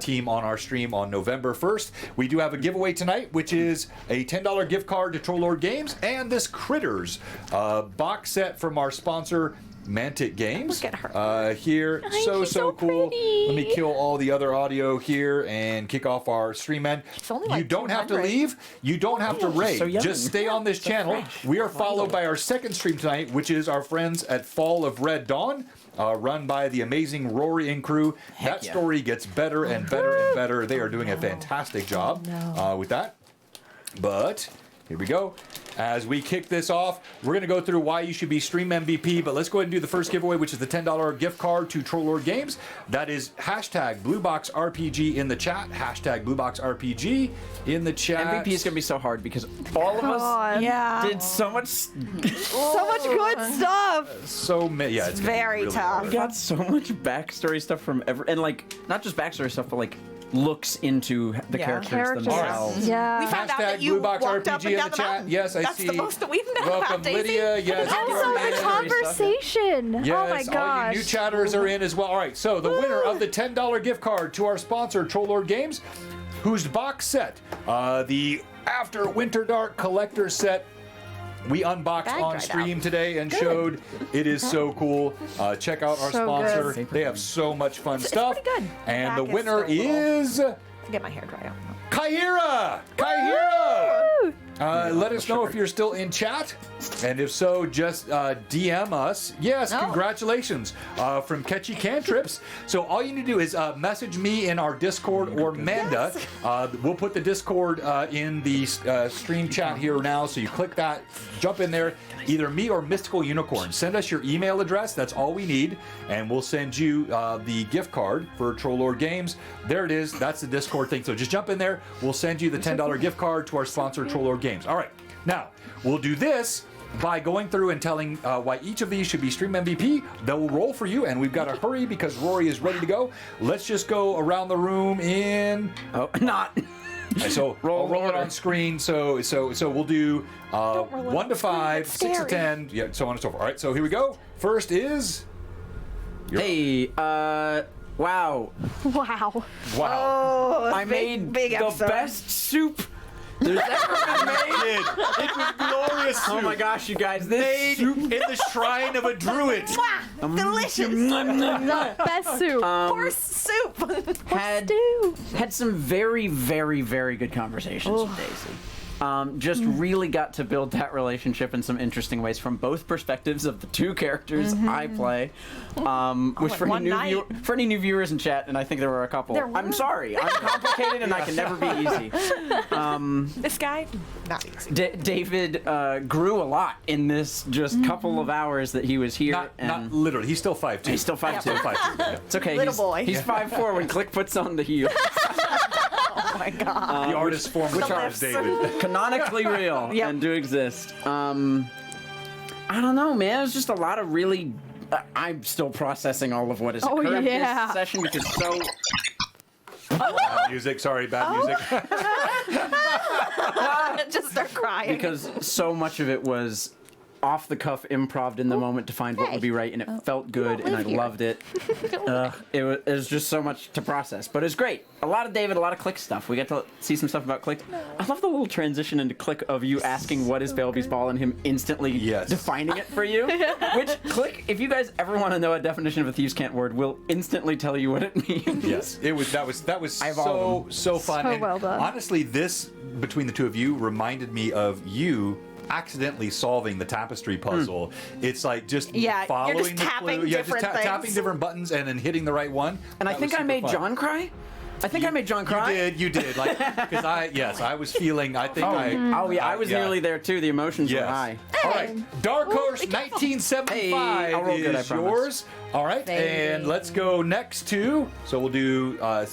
team on our stream on November 1st. We do have a giveaway tonight, which is a $10 gift card to Troll Lord Games and this Critters box set from our sponsor, Mantic Games. Look at her. Here, she's so so cool. pretty. Let me kill all the other audio here and kick off our stream end. only You like don't have to 200. leave. You don't have to raid. so young. Just stay on this channel. We are followed by our second stream tonight, which is our friends at Fall of Red Dawn, run by the amazing Rory and crew. That yeah. story gets better and better and better. They are doing a fantastic job with that. But here we go. As we kick this off, we're going to go through why you should be Stream MVP, but let's go ahead and do the first giveaway, which is the $10 gift card to Troll Lord Games. That is hashtag BlueBoxRPG in the chat. Hashtag BlueBoxRPG in the chat. MVP is going to be so hard because all of us God. Yeah. did so much. So much good stuff. So many. Yeah, it's gonna be very really tough. hard. We got so much backstory stuff from and like not just backstory stuff, but like looks into the Yeah. characters themselves. Yeah. We found out that Hashtag you BlueBoxRPG walked up and in down the the chat. mountain. Yes, I That's see. the most that we know Welcome, about, Daisy. Lydia. Yes, Also, you are the in. conversation. Yes, oh my all you gosh. new chatters are in as well. All right, so the winner of the $10 gift card to our sponsor, Troll Lord Games, whose box set, the After Winter Dark Collector Set, we unboxed Bag on dried stream out. today and showed. It is so cool. Check out our So sponsor. good. They have so much fun stuff. pretty good. And Back the is winner so little. is To get my hair dry out. Kaira. Kaira. Let us know if you're still in chat, and if so, just DM us. Yes, Oh. congratulations from Catchy Cantrips. So all you need to do is message me in our Discord or Manda. We'll put the Discord in the stream chat here now. So you click that, jump in there. Either me or Mystical Unicorn. Send us your email address. That's all we need, and we'll send you the gift card for Troll Lord Games. There it is. That's the Discord thing. So just jump in there. We'll send you the $10 gift card to our sponsor, Troll Lord Games. All right. Now we'll do this by going through and telling why each of these should be Stream MVP. They'll roll for you, and we've got to hurry because Rory is ready to go. Let's just go around the room in. Oh, not. And so I'll roll it on screen. So we'll do roll it 1 on to screen, 5, it's 6 to scary. 10, yeah, so on and so forth. All right, so here we go. First is. Hey, wow. Wow. Wow. Oh, I made the episode. best soup there's ever been made. It was glorious. Oh my gosh, you guys, this Made soup. in the shrine of a druid. Delicious. Best soup. Horse soup. had some very, very, very good conversations with Daisy. Just really got to build that relationship in some interesting ways from both perspectives of the two characters I play. Which for one any, for any new viewers in chat, and I think there were a couple. There were. I'm sorry, I'm complicated and I can never be easy. This guy, not easy. David grew a lot in this just couple of hours that he was here. Not literally. He's still 5'2". He's still 5'2". Still 5'2". Yeah. It's okay. Little he's, boy. He's 5'4" when Click puts on the heel. Oh my god. The artist form which The is lifts. David. Canonically real Yep. and do exist. I don't know, man. It's just a lot of really. I'm still processing all of what has occurred yeah. this session because so. Bad music. Sorry, bad music. Just start crying. Because so much of it was off the cuff improv in the moment to find what would be right, and it felt good, and I loved it. It was just so much to process, but it's great. A lot of David, a lot of Click stuff. We get to see some stuff about Click. I love the little transition into Click of you asking what is Bailby's ball and him instantly defining it for you. Which Click, if you guys ever want to know a definition of a thieves' cant word, will instantly tell you what it means. Yes, it was. That was so fun. So And well done. honestly, this between the two of you reminded me of you accidentally solving the tapestry puzzle. It's like just following you're just the tapping clue. different things. Tapping different buttons and then hitting the right one. And I That think was I super made fun. John cry. I think I made John cry. You did. Like, because I was feeling. I think I was nearly there too. The emotions were high. All right, Dark Horse 1975 Hey, I'll roll good, I is promise. yours. All right, and let's go next to. So we'll do up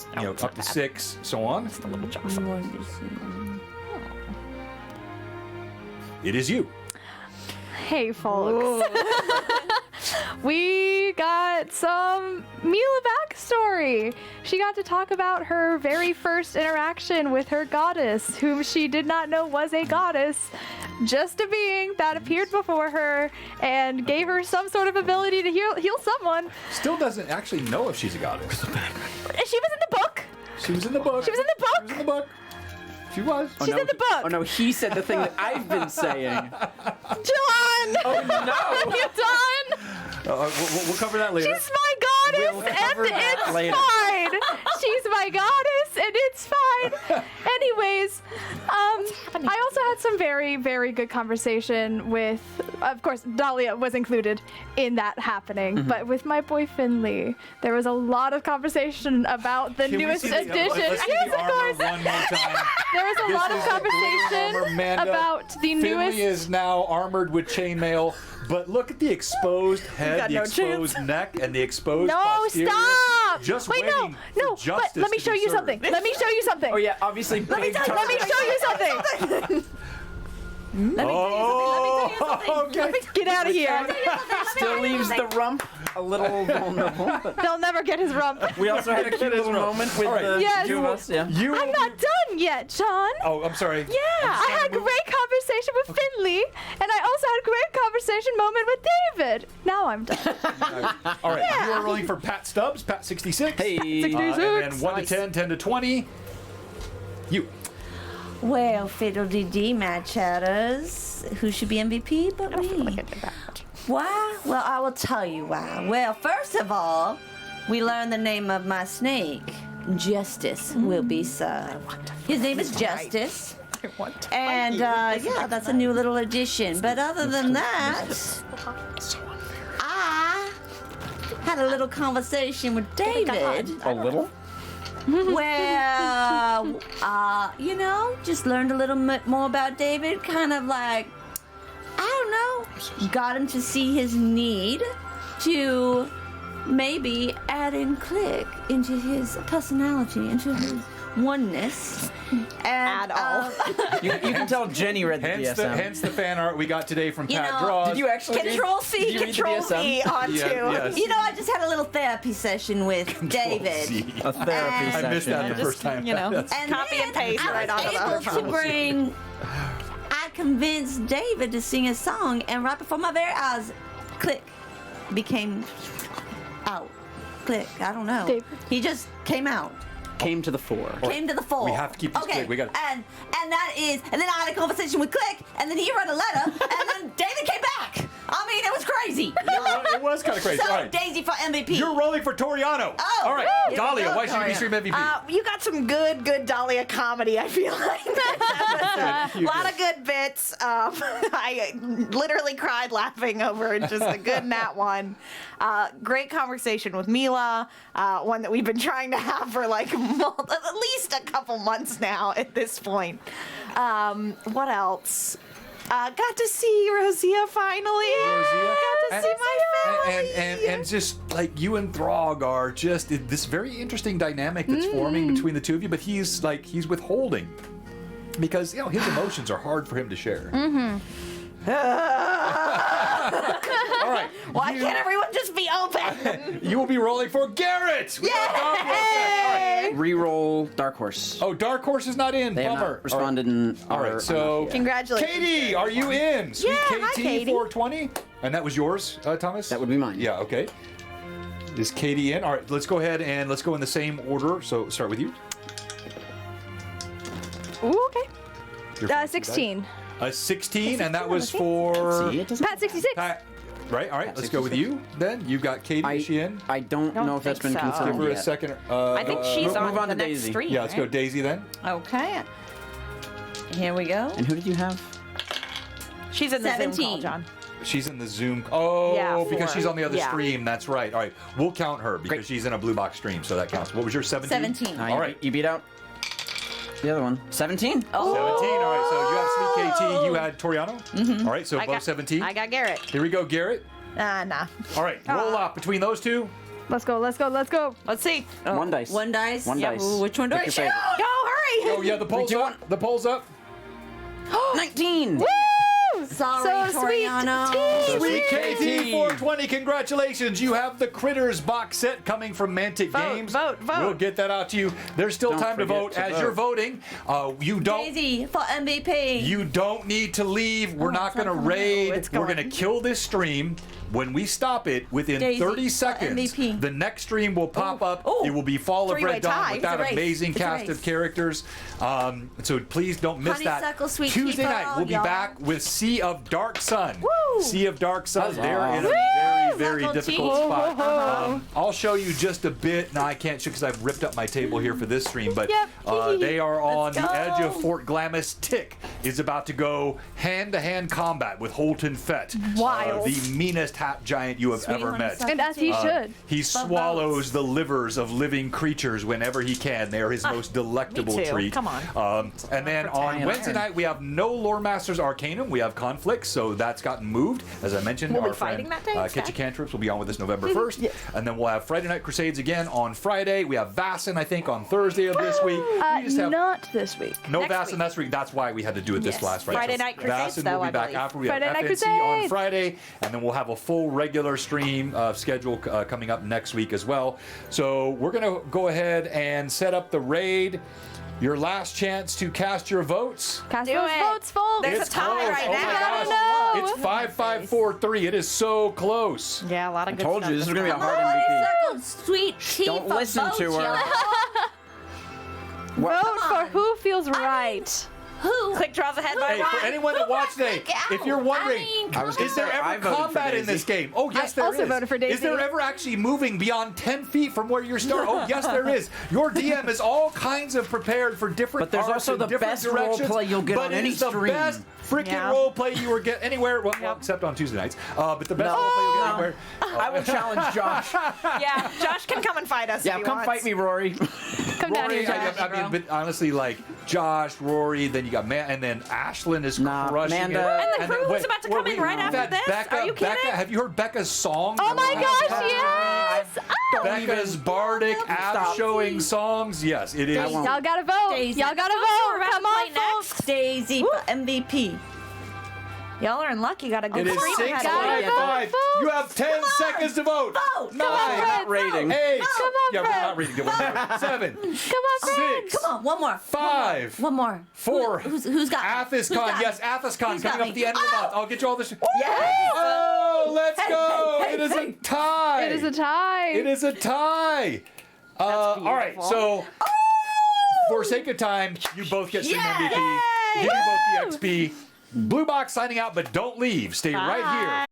to 6, so on. a little jostle. It is you. Hey, folks. We got some Mila backstory. She got to talk about her very first interaction with her goddess, whom she did not know was a goddess, just a being that appeared before her and gave her some sort of ability to heal someone. Still doesn't actually know if she's a goddess. She was in the book. She was in the book. She was in the book. She was in the book. She was. She's in the book. Oh no, he said the thing that I've been saying. John! Oh no! You done? We'll cover that later. She's my goddess, We'll and cover that it's later. fine. She's my goddess, and it's fine. Anyways, I also had some very, very good conversation with, of course, Dahlia was included in that happening, but with my boy Finley, there was a lot of conversation about the Can we newest see the- edition. let's see Yes, the of armor course. one more time. There was a This lot of is the conversation armor, Amanda. about the Finley newest. is now armored with chainmail, but look at the exposed head, got the no exposed neck, and the exposed No, posterior. stop! Just Wait, waiting no, for but justice let me to show be you served. something. Let me show you something. Oh yeah, obviously big Let me show you something. Oh, okay. Get out of here. Still leaves the rump a little vulnerable. But They'll never get his rump. we also had a cute little moment with All right. the Yes. two of us. Yeah. You. I'm not done yet, John. Oh, I'm sorry. Yeah, I had a great conversation with Finley, and I also had a great conversation moment with David. Now I'm done. All right. You are rolling for Pat Stubbs, Pat 66. Hey. And then 1 to 10, 10 to 20. You. Well, fiddle-dee-dee, Mad Chatters. Who should be MVP but me? Why? Well, I will tell you why. Well, first of all, we learned the name of my snake. Justice will be served. His name is Justice. And, yeah, that's a new little addition. But other than that, I had a little conversation with David. A little. Well, you know, just learned a little bit more about David. Kind of like, I don't know, got him to see his need to maybe add in Click into his personality, into his oneness. And, At all. You can tell Jenny read the DSM. Hence the fan art we got today from You Pat know, Draws. Did you actually Control did C, you read the Control DSM? V onto. yes. You know, I just had a little therapy session with David. C. A therapy I session. missed that the first time. You know, And copy then and paste I right onto the was able to bring. I convinced David to sing a song, and right before my very eyes, Click became out. Click. I don't know. David. He just came out. Came to the fore. Came to the fore. We have to keep this okay. Click. We got it. And that is, and then I had a conversation with Click, and then he wrote a letter, and then David came back. I mean, it was crazy. It was kind of crazy. So All right. Daisy for MVP. You're rolling for Toriano. Oh, All right. here we Dahlia, go, why should you be Toriano. stream MVP? You got some good Dahlia comedy, I feel like. A You lot did. of good bits. I literally cried laughing over just a good Nat one. Great conversation with Mila, one that we've been trying to have for like at least a couple months now at this point. What else? Got to see Rosia finally. Rosia. Got to see my family. And just like you and Throg are just this very interesting dynamic that's forming between the two of you, but he's withholding because his emotions are hard for him to share. All right. Why can't everyone just be open? You will be rolling for Garrett. We got Dark Horse. All right. Reroll Dark Horse. Oh, Dark Horse is not in. They have Bummer. not responded in All right, so Congratulations. Katie, are you in? Sweet Yeah, hi, KT Katie. 420? And that was yours, Thomas? That would be mine. Yeah, okay. Is Katie in? All right, let's go ahead and let's go in the same order. So start with you. Ooh, okay. Your first 16. A 16, and that was for See, it doesn't. Pat 66. Pat. Right, all right, let's go with you then. You got Katie, is she in? I don't know if that's been think so. confirmed Give her a yet. second. I think she's move on on the to next Daisy. stream. Yeah, let's go right? Daisy then. Okay. Here we go. And who did you have? She's in the Zoom call, 17. John. She's in the Zoom. Oh, Yeah, because four. she's on the other Yeah. stream. That's right. All right, we'll count her because Great. she's in a blue box stream, so that counts. What was your 17? 17. Ah, All you right. beat- You beat out the other one. 17. 17. All right, so you have Sweet KT. You had Toriano. All right, so I both got 17. I got Garrett. Here we go, Garrett. Nah. All right, roll up between those two. Let's go, let's go, let's go. Let's see. One dice. One dice. One Yeah, dice. ooh, which one do Pick I your choose? favorite. Go, hurry! Oh yeah, the polls do you up. The polls up. 19. Sorry, So sweet. Toriano. Sweet KT 420, congratulations! You have the Critters box set coming from Mantic Games. vote. We'll get that out to you. There's still Don't time to forget vote. to As vote. you're voting, you don't. Daisy for MVP. You don't need to leave. We're not going to raid. It's We're going. going to kill this stream. When we stop it, within Daisy, 30 seconds, MVP. the next stream will pop up. Oh. It will be Fall of Three-way Red Dawn tie. with It's a that race. amazing It's a cast race. of characters. So please don't miss that. Honeysuckle, sweet Tuesday tea for night, all we'll be y'all. back with Sea of Dark Sun. Woo. Sea of Dark Sun. Huzzah. They're in a Woo. very Suckle difficult tea. spot. I'll show you just a bit. Now I can't show because I've ripped up my table here for this stream, but they are on Let's the edge of go. Fort Glamis. Tick is about to go hand-to-hand combat with Holton Fett, Wild. the meanest half giant you have Sweet ever met. honeysuckle And as he tea. should. He swallows the livers of living creatures whenever he can. They are his most delectable me too. treat. Come on. And then on Pretend. Wednesday night, we have no Lore Masters Arcanum. We have Conflicts, so that's gotten moved. As I mentioned, We'll be our friend fighting that day instead? Kitchen Cantrips will be on with us November 1st. And then we'll have Friday Night Crusades again on Friday. We have Vassin, I think, on Thursday of this week. We just have Not this week. no Next Vassin week. that's week. That's why we had to do it this Yes. last Friday. Friday Night Crusades, Vassin though, will be I back believe. after we Friday have Night FNC on Crusades. Friday, and then we'll have a full regular stream schedule coming up next week as well. So we're gonna go ahead and set up the raid. Your last chance to cast your votes. Cast Do those it. votes, folks. There's It's a tie close. right Oh my now. gosh. No. It's 5-5-4-3. It is so close. Yeah, a lot of good Told stuff you this is going to be a Come hard on, MVP. honeysuckle, sweet tea Don't for listen to votes, her. y'all. What? Vote for who feels right. Who? Click draws ahead by Hey, one. for anyone that watched today, if you're wondering, I was gonna is there say, I ever voted for combat in Daisy. this game? Oh, yes, I there is. also voted for Is there Daisy. ever actually moving beyond 10 feet from where you start? Oh, yes, there is. Your DM is all kinds of prepared for different But there's arcs also and the different best directions, roleplay you'll get but on it any is the stream. best freaking Yeah. role play you will get anywhere, well, except on Tuesday nights. But the best role play you'll get anywhere. I will challenge Josh. Yeah, Josh can come and fight us. Yeah, if he come wants. fight me, Rory. Come down Rory, here, Josh. I mean, but honestly, like Josh, Rory, then you got and then Ashlyn is Nah, crushing Amanda. it. And the crew who's about to come in right after that this? Becca, Are you kidding? Becca, have you heard Becca's song? Oh my gosh, yes! Becca's bardic app showing songs. Yes, it is. won't. Y'all gotta vote. Daisy. Y'all gotta So we're vote. about Come to on, play next. folks. Daisy for MVP. Y'all are in luck. You got a good It is stream 6 ahead. Gotta of you. vote, 5. folks. You have 10 seconds to vote. Vote. 9. Not rating. 8. Come on, Yeah, we're friends. not reading. 7. Come on, friends. 6. Come on, one more. 5. One more. 4. Who's got me? Who's Athascon. got Yes, me? Athascon Who's got coming up me? at the end of the month. I'll get you all this. Yes. Oh, let's Hey, go. hey, It is a hey. tie. It is a tie. It is a tie. All right, so for sake of time, you both get stream MVP. Give you both the XP. Blue Box signing out, but don't leave. Stay right here.